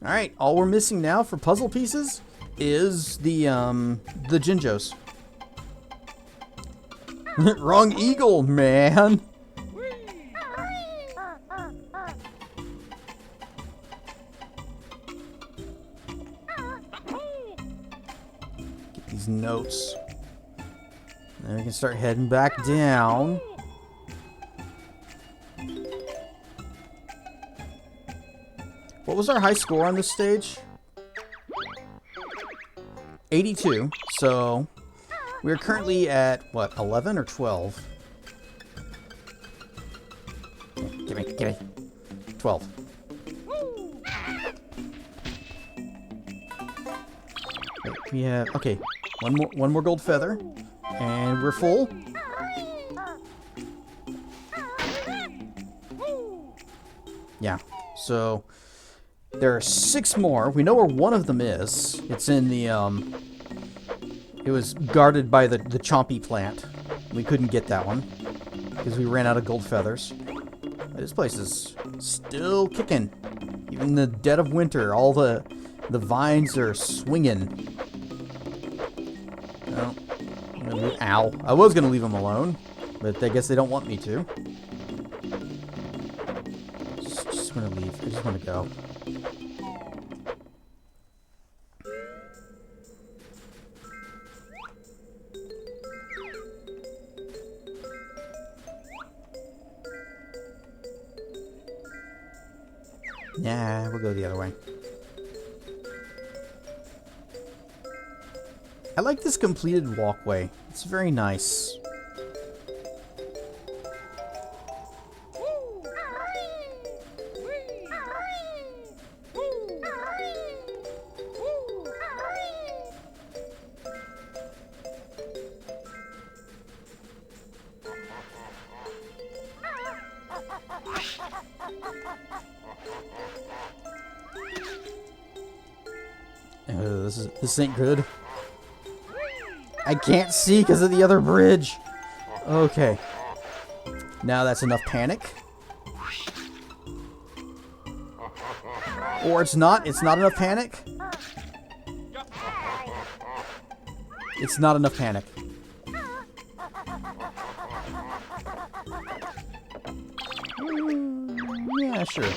Alright, all we're missing now for puzzle pieces is the Jinjos. Wrong eagle, man! Get these notes. Then we can start heading back down. What was our high score on this stage? 82. So we're currently at, what, 11 or 12? Give me. 12. We have, okay, one more gold feather, and we're full. Yeah, so there are 6 more. We know where one of them is. It's in the, it was guarded by the chompy plant. We couldn't get that one because we ran out of gold feathers. This place is still kicking. Even in the dead of winter, all the vines are swinging. Well, ow. I was going to leave them alone, but I guess they don't want me to. Just want to leave. I just want to go. Nah, we'll go the other way. I like this completed walkway. It's very nice. This ain't good. I can't see because of the other bridge. Okay. Now that's enough panic. Or it's not. It's not enough panic. It's not enough panic. Yeah, sure.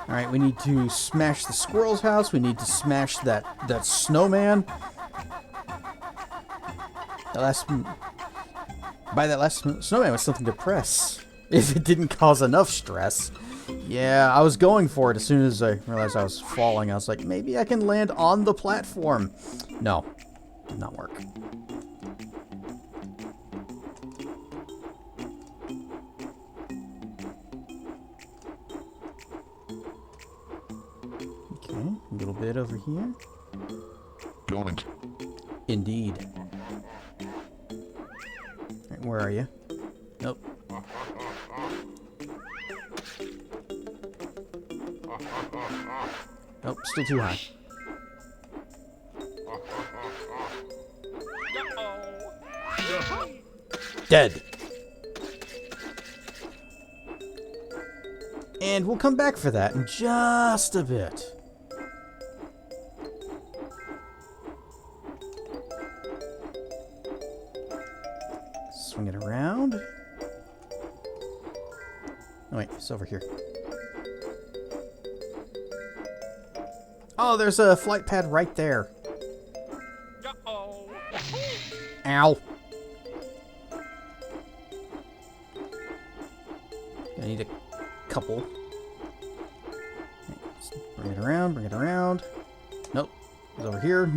Alright, we need to smash the squirrel's house. We need to smash that snowman. By that last snowman was something to press. If it didn't cause enough stress. Yeah, I was going for it as soon as I realized I was falling. I was like, maybe I can land on the platform. No, did not work. Okay, a little bit over here. Don't. Indeed. Right, where are you? Nope. Nope, still too high. Dead. And we'll come back for that in just a bit. Swing it around. Oh wait, it's over here. Oh, there's a flight pad right there. Ow. I need a couple. Let's bring it around, bring it around. Nope, it's over here.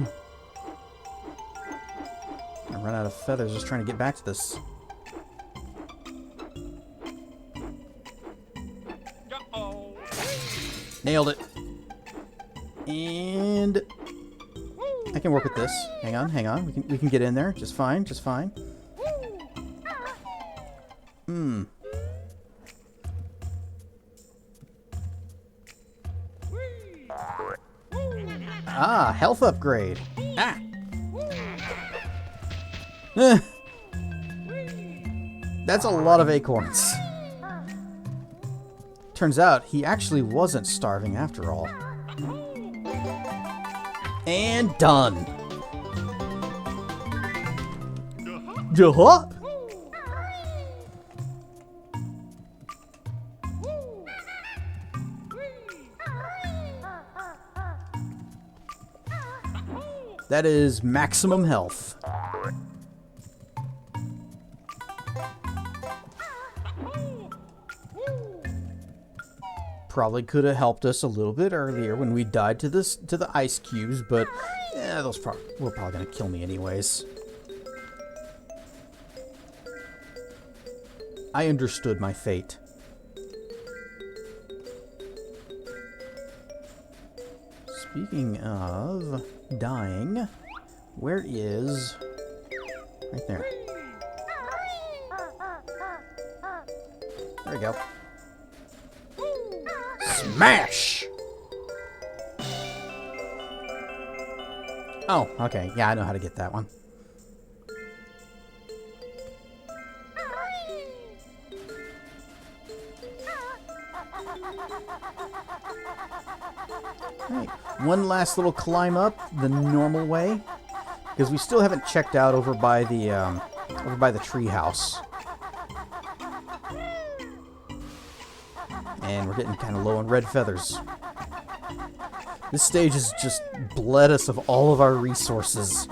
I run out of feathers just trying to get back to this. Nailed it. And I can work with this. Hang on, hang on. We can get in there just fine, just fine. Hmm. Ah, health upgrade. Ah. That's a lot of acorns. Turns out he actually wasn't starving after all. And done. Duh. That is maximum health. Probably could have helped us a little bit earlier when we died to the ice cubes, but those were probably gonna kill me anyways. I understood my fate. Speaking of dying, where is... Right there. There we go. Smash! Oh, okay. Yeah, I know how to get that one. Right. One last little climb up the normal way, because we still haven't checked out over by the tree house. And we're getting kind of low on red feathers. This stage has just bled us of all of our resources.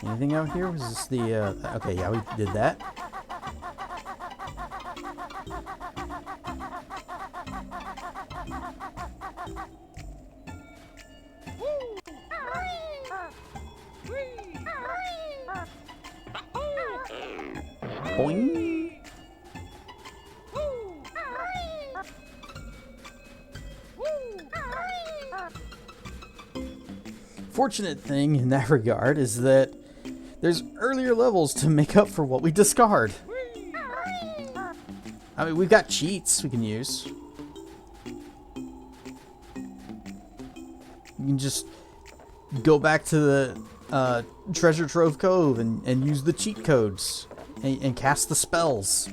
Anything out here? Was this the, okay, yeah, we did that. Boing. Fortunate thing in that regard is that there's earlier levels to make up for what we discard. I mean, we've got cheats we can use. You can just go back to the Treasure Trove Cove and use the cheat codes and cast the spells.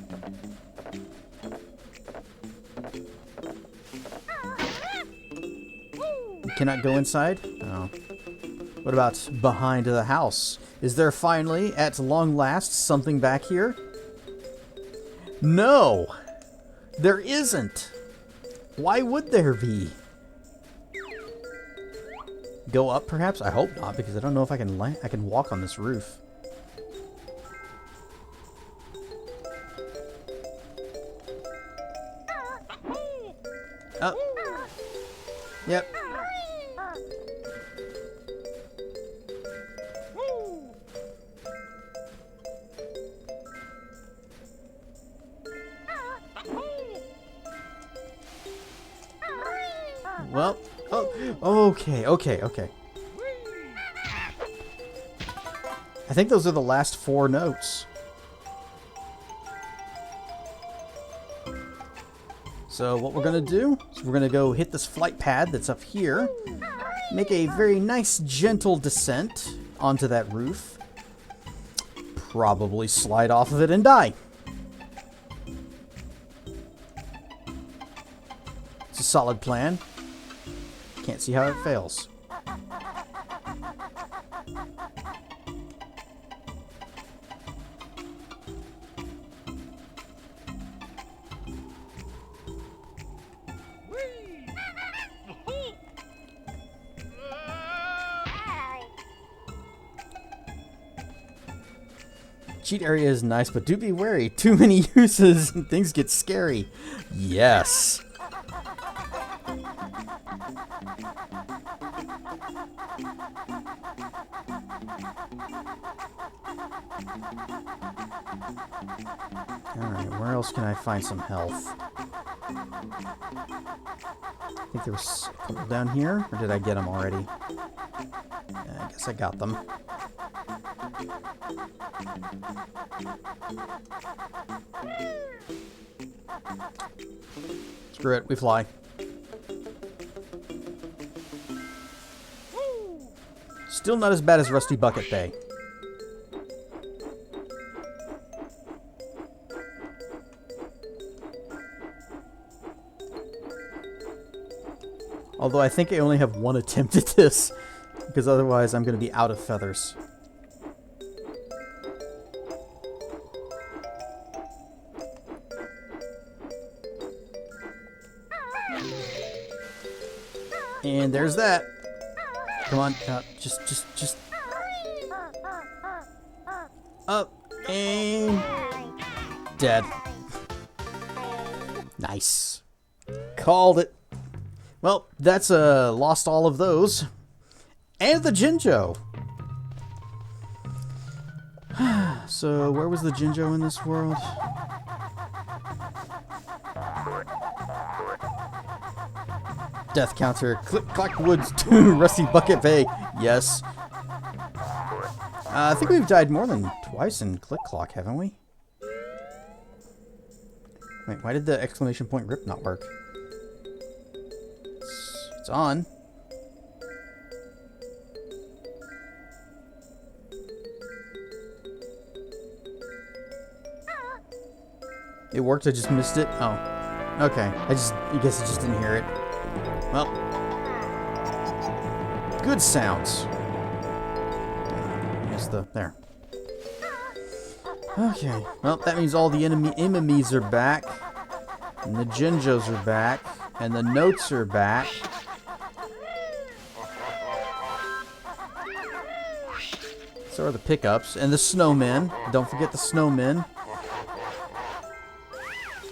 You cannot go inside? Oh. What about behind the house? Is there finally, at long last, something back here? No! There isn't! Why would there be? Go up, perhaps? I hope not, because I don't know if I can walk on this roof. Oh. Yep. Well, oh, okay. I think those are the last 4 notes. So what we're going to do is we're going to go hit this flight pad that's up here, make a very nice gentle descent onto that roof, probably slide off of it and die. It's a solid plan. Can't see how it fails. Cheat area is nice, but do be wary. Too many uses and things get scary. Yes. Alright, where else can I find some health? I think there was a couple down here, or did I get them already? I guess I got them. Screw it, we fly. Still not as bad as Rusty Bucket Bay. Although I think I only have one attempt at this, because otherwise I'm going to be out of feathers. And there's that. Come on, just up and dead. Nice. Called it. Well, that's lost all of those. And the Jinjo. So, where was the Jinjo in this world? Death counter. Click, clack, woods, Rusty Bucket Bay. Yes. I think we've died more than twice in Click Clock, haven't we? Wait, why did the exclamation point rip not work? It's on. It worked, I just missed it? Oh. Okay. I guess I just didn't hear it. Well. Good sounds. Here's there. Okay. Well, that means all the enemies are back. And the Jinjos are back. And the notes are back. So are the pickups. And the snowmen. Don't forget the snowmen.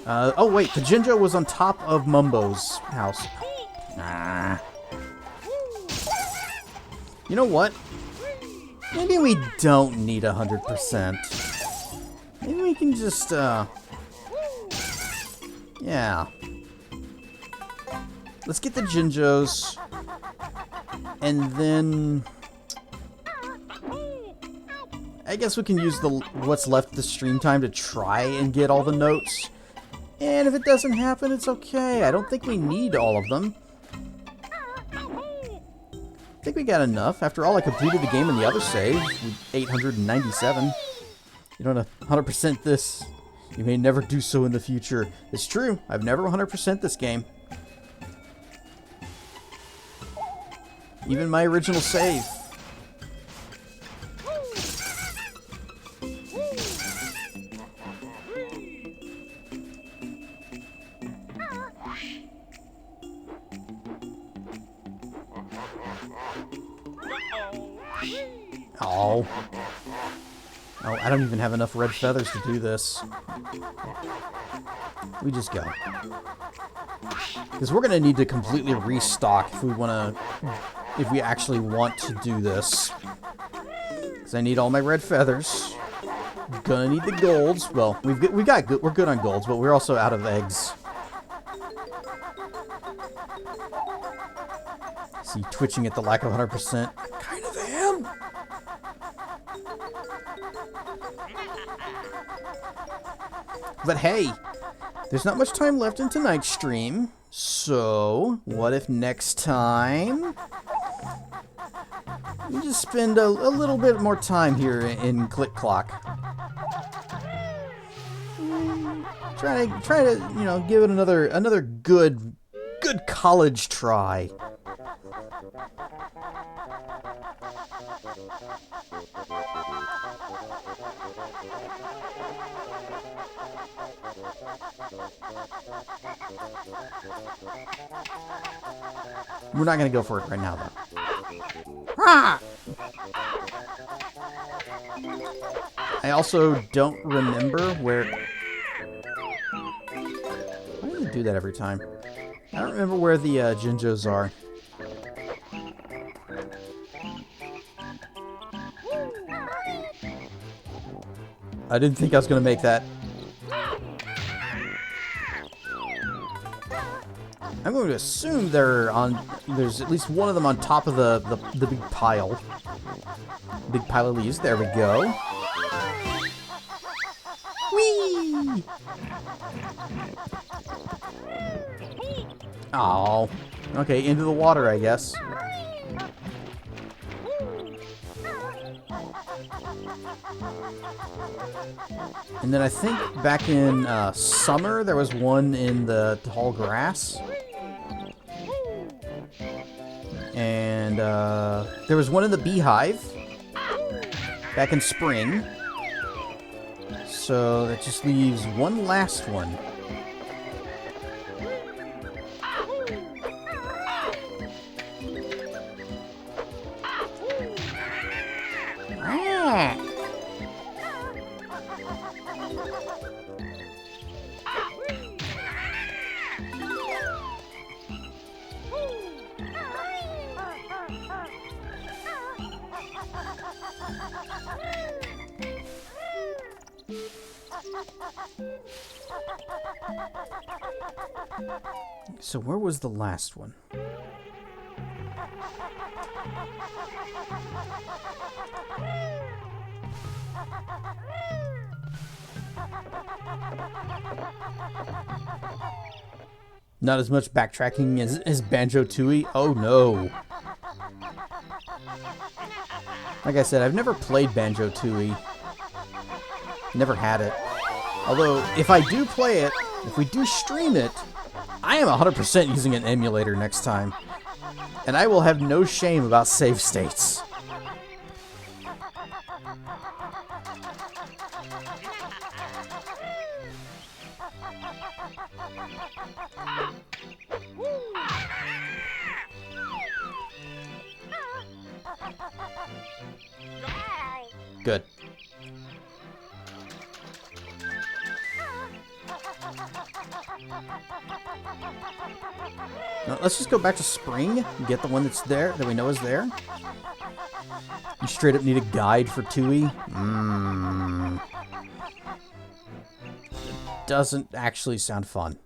Oh wait, the Jinjo was on top of Mumbo's house. Nah. You know what? Maybe we don't need 100%. Maybe we can just, yeah. Let's get the Jinjos. And then I guess we can use what's left of the stream time to try and get all the notes. And if it doesn't happen, it's okay. I don't think we need all of them. I think we got enough. After all, I completed the game in the other save with 897. You don't 100% this. You may never do so in the future. It's true. I've never 100% this game. Even my original save. Oh. Oh, I don't even have enough red feathers to do this. We just go. Because we're going to need to completely restock if we actually want to do this. Because I need all my red feathers. Gonna need the golds. Well, we're good on golds, but we're also out of eggs. See, twitching at the lack of 100%. Kind of am. But hey, there's not much time left in tonight's stream, so what if next time we just spend a little bit more time here in Click Clock? Try to you know, give it another good college try. We're not gonna go for it right now, though. Ah! I also don't remember where. Why do they do that every time? I don't remember where the Jinjos are. I didn't think I was gonna make that. I'm going to assume there's at least one of them on top of the big pile. Big pile of leaves. There we go. Whee! Oh. Okay, into the water, I guess. And then I think back in summer, there was one in the tall grass. And there was one in the beehive back in spring. So that just leaves one last one. So where was the last one? Not as much backtracking as Banjo Tooie? Oh no. Like I said, I've never played Banjo Tooie. Never had it. Although, if I do play it, if we do stream it, I am 100% using an emulator next time. And I will have no shame about save states. Good. Now, let's just go back to spring and get the one that's there, that we know is there. You straight up need a guide for Tooie? Doesn't actually sound fun.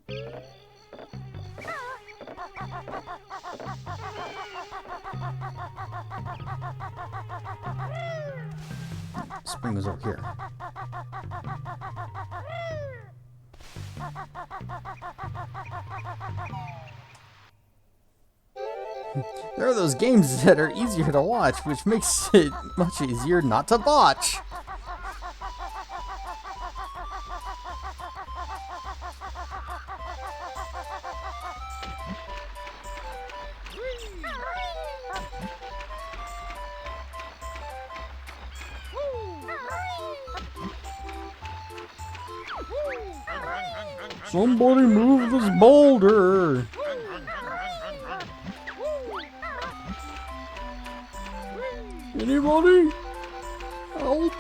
Spring was over here. There are those games that are easier to watch, which makes it much easier not to botch. Somebody move this boulder! Anybody? Help!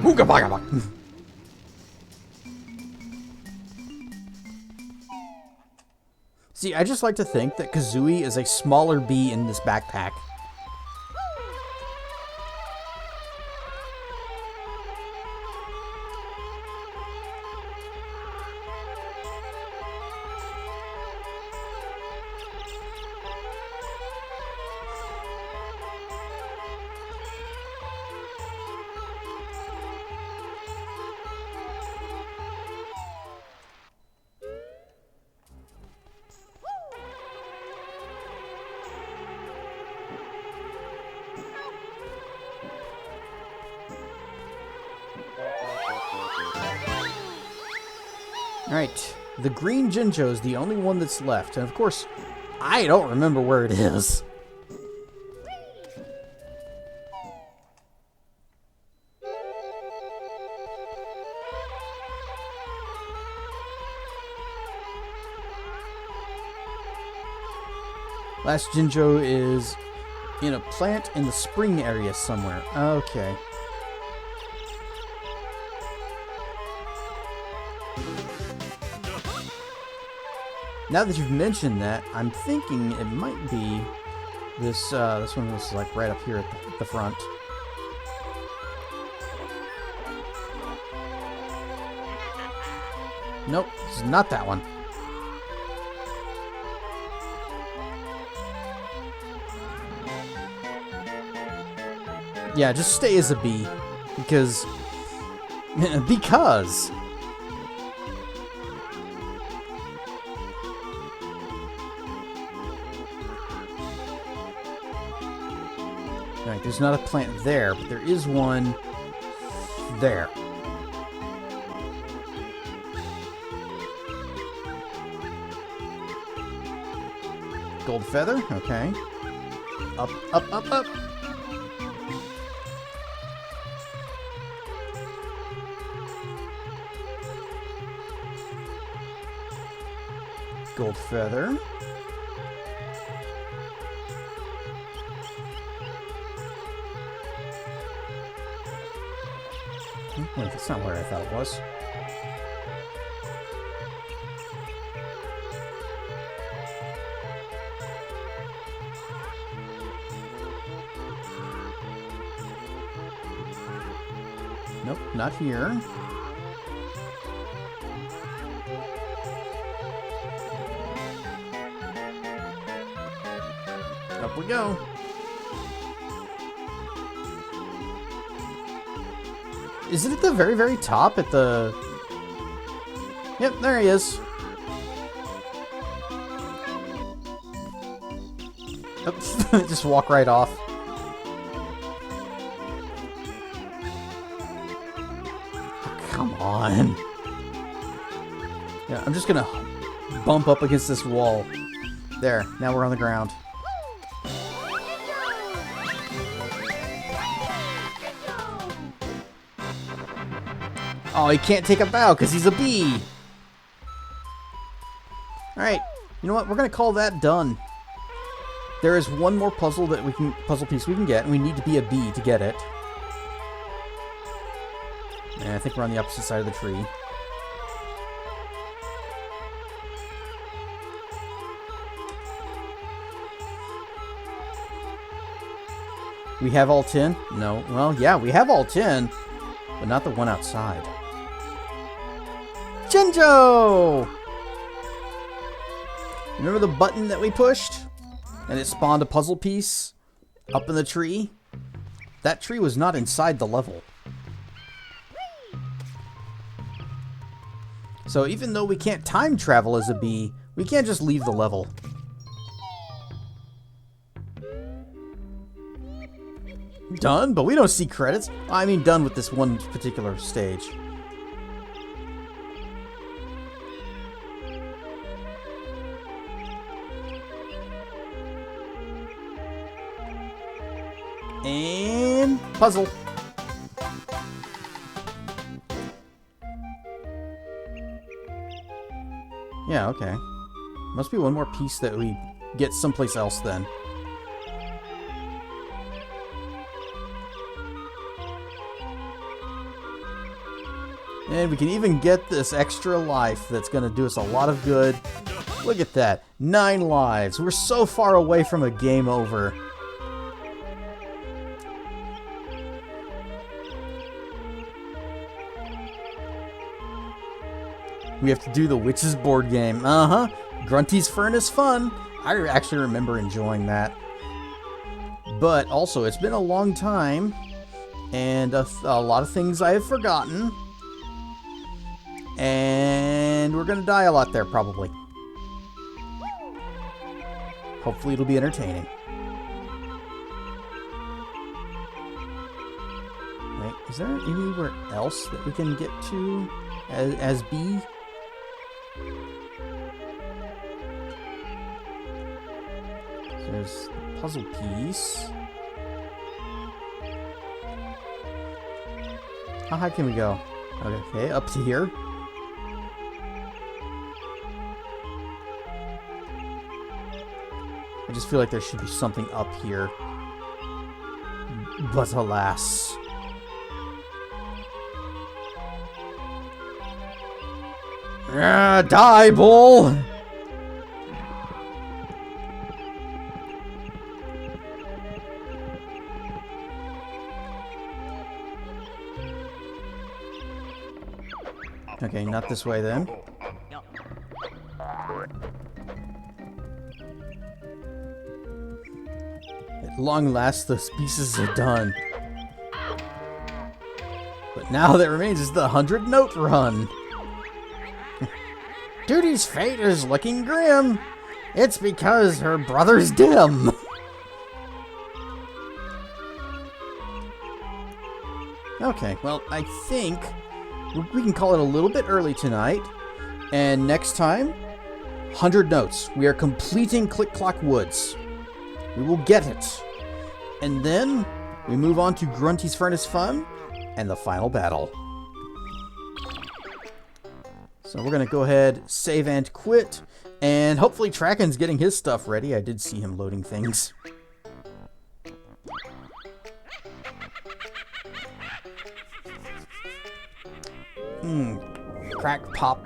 Ooga baga baga. See, I just like to think that Kazooie is a smaller bee in this backpack. Alright, the green Jinjo is the only one that's left, and of course, I don't remember where it is. Last Jinjo is in a plant in the spring area somewhere. Okay. Now that you've mentioned that, I'm thinking it might be this this one was like right up here at the front. Nope, it's not that one. Yeah, just stay as a bee, because Right, there's not a plant there, but there is one there. Gold feather, okay. Up, up, up, up. Gold feather. Wait, that's not where I thought it was. Nope, not here. Up we go. Is it at the very, very top at the... Yep, there he is. Oops, just walk right off. Come on. Yeah, I'm just gonna bump up against this wall. There, now we're on the ground. Oh, he can't take a bow because he's a bee. Alright, you know what? We're gonna call that done. There is one more puzzle piece we can get, and we need to be a bee to get it. And I think we're on the opposite side of the tree. We have all 10? No. Well, yeah, we have all 10, but not the one outside. Jinjo! Remember the button that we pushed? And it spawned a puzzle piece up in the tree? That tree was not inside the level. So even though we can't time travel as a bee, we can't just leave the level. Done? But we don't see credits. I mean, done with this one particular stage. And puzzle. Yeah, okay. Must be one more piece that we get someplace else then. And we can even get this extra life that's going to do us a lot of good. Look at that. 9 lives. We're so far away from a game over. We have to do the Witch's board game. Uh-huh. Grunty's Furnace fun. I actually remember enjoying that. But also, it's been a long time. And a lot of things I have forgotten. And we're going to die a lot there, probably. Hopefully it'll be entertaining. Wait, is there anywhere else that we can get to as B? There's the puzzle piece. How high can we go? Okay, up to here. I just feel like there should be something up here. But alas. Die, bull! Okay, not this way then. At long last, those pieces are done. But now that remains is the 100-note run. Duty's fate is looking grim. It's because her brother's dim. Okay, well, I think we can call it a little bit early tonight. And next time, 100 notes. We are completing Click Clock Woods. We will get it. And then we move on to Grunty's Furnace Fun and the final battle. So we're going to go ahead, save and quit. And hopefully Tracken's getting his stuff ready. I did see him loading things. Crack pop.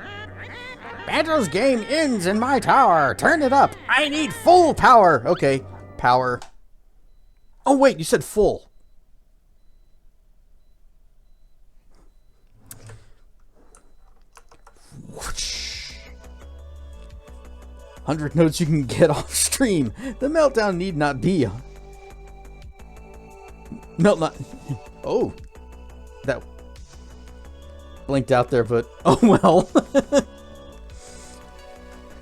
Banjo's game ends in my tower. Turn it up. I need full power. Okay, power. Oh wait, you said full. Whoosh. 100 notes you can get off stream. The meltdown need not be. Oh, that blinked out there, but oh well.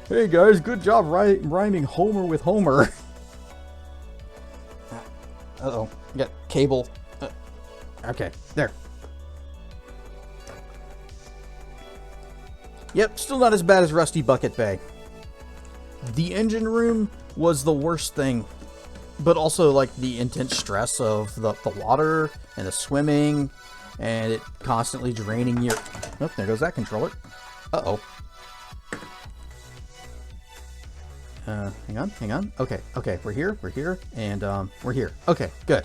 Hey guys, good job rhyming Homer with Homer. Uh-oh, got cable. Okay, there. Yep, still not as bad as Rusty Bucket Bay. The engine room was the worst thing, but also like the intense stress of the water and the swimming and it constantly draining your... Oh, there goes that controller. Uh-oh. Hang on. Okay, we're here, and we're here. Okay, good.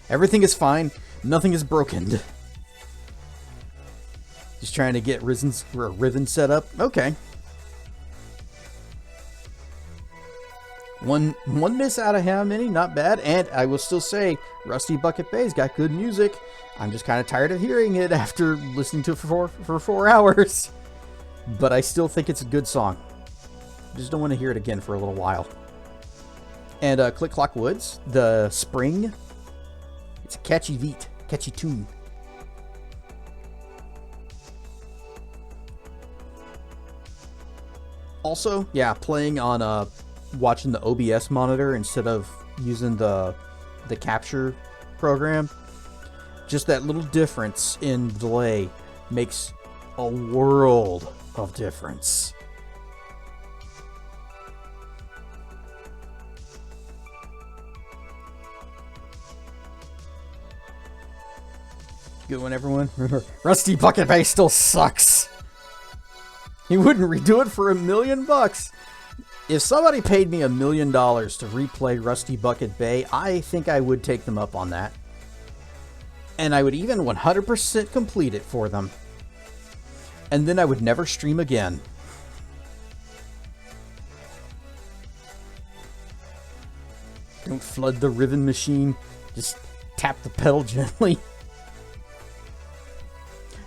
Everything is fine. Nothing is broken. Just trying to get Riven set up. Okay. One miss out of how many? Not bad. And I will still say, Rusty Bucket Bay's got good music. I'm just kind of tired of hearing it after listening to it for 4 hours. But I still think it's a good song. Just don't want to hear it again for a little while. And Click Clock Woods, the spring. It's a catchy beat, catchy tune. Also, yeah, playing on watching the OBS monitor instead of using the capture program. Just that little difference in delay makes a world of difference. Good one, everyone. Remember, Rusty Bucket Bay still sucks. He wouldn't redo it for $1 million. If somebody paid me $1 million to replay Rusty Bucket Bay, I think I would take them up on that. And I would even 100% complete it for them. And then I would never stream again. Don't flood the Riven machine. Just tap the pedal gently.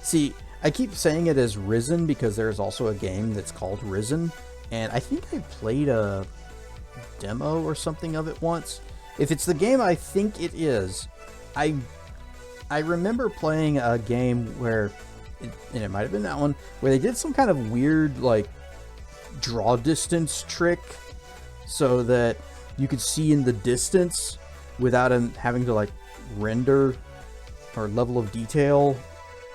See, I keep saying it as Risen because there's also a game that's called Risen, and I think I played a demo or something of it once. If it's the game I think it is, I remember playing a game where, and it might have been that one, where they did some kind of weird, like, draw distance trick so that you could see in the distance without having to, like, render or level of detail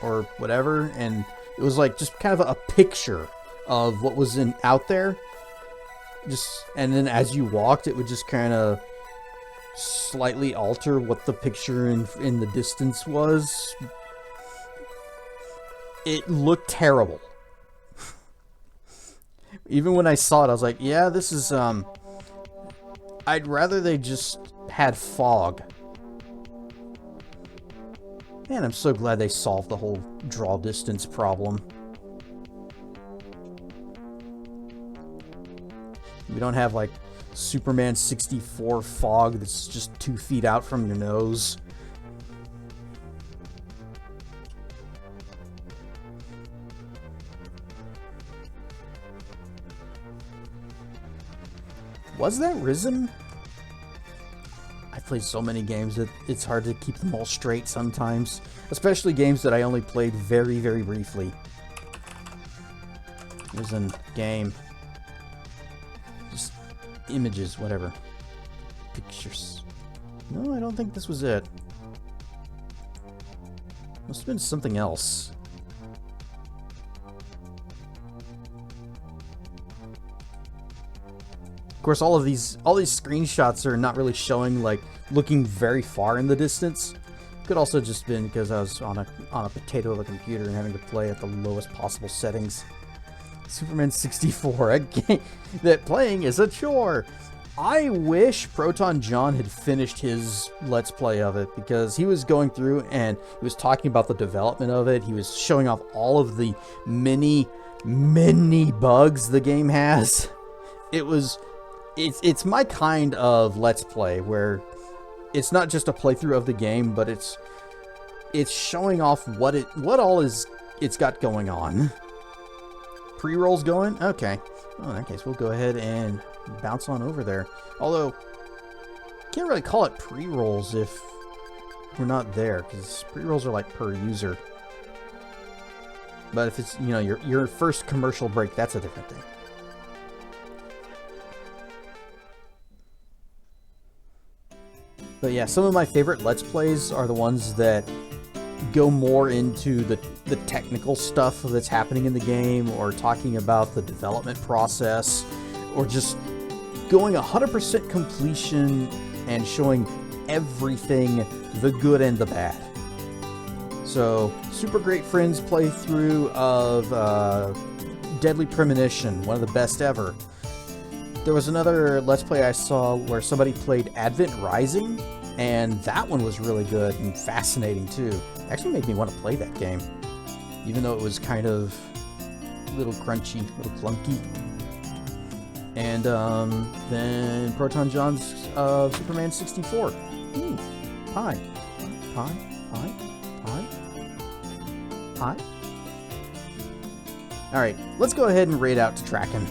or whatever, and it was like just kind of a picture of what was out there. And then as you walked, it would just kind of slightly alter what the picture in the distance was. It looked terrible. Even when I saw it, I was like, yeah, this is I'd rather they just had fog. Man, I'm so glad they solved the whole draw distance problem. We don't have, like, Superman 64 fog that's just 2 feet out from your nose. Was that Risen? I played so many games that it's hard to keep them all straight sometimes. Especially games that I only played very, very briefly. Risen game. Just images, whatever. Pictures. No, I don't think this was it. Must have been something else. Of course, all these screenshots are not really showing, like, looking very far in the distance. Could also just been because I was on a potato of a computer and having to play at the lowest possible settings. Superman 64, a game that playing is a chore. I wish Proton John had finished his Let's Play of it, because he was going through and he was talking about the development of it. He was showing off all of the many bugs the game has. It's my kind of Let's Play where it's not just a playthrough of the game, but it's showing off what all it's got going on. Pre-rolls going? Okay. Well, in that case, we'll go ahead and bounce on over there. Although, can't really call it pre-rolls if we're not there, because pre-rolls are like per user. But if it's, you know, your first commercial break, that's a different thing. But yeah, some of my favorite Let's Plays are the ones that go more into the technical stuff that's happening in the game, or talking about the development process, or just going 100% completion and showing everything, the good and the bad. So, Super Great Friends playthrough of Deadly Premonition, one of the best ever. There was another Let's Play I saw where somebody played Advent Rising, and that one was really good and fascinating too. Actually made me want to play that game, even though it was kind of a little crunchy, a little clunky. And then Proton John's Superman 64. Pie. Alright, let's go ahead and raid out to Tracken.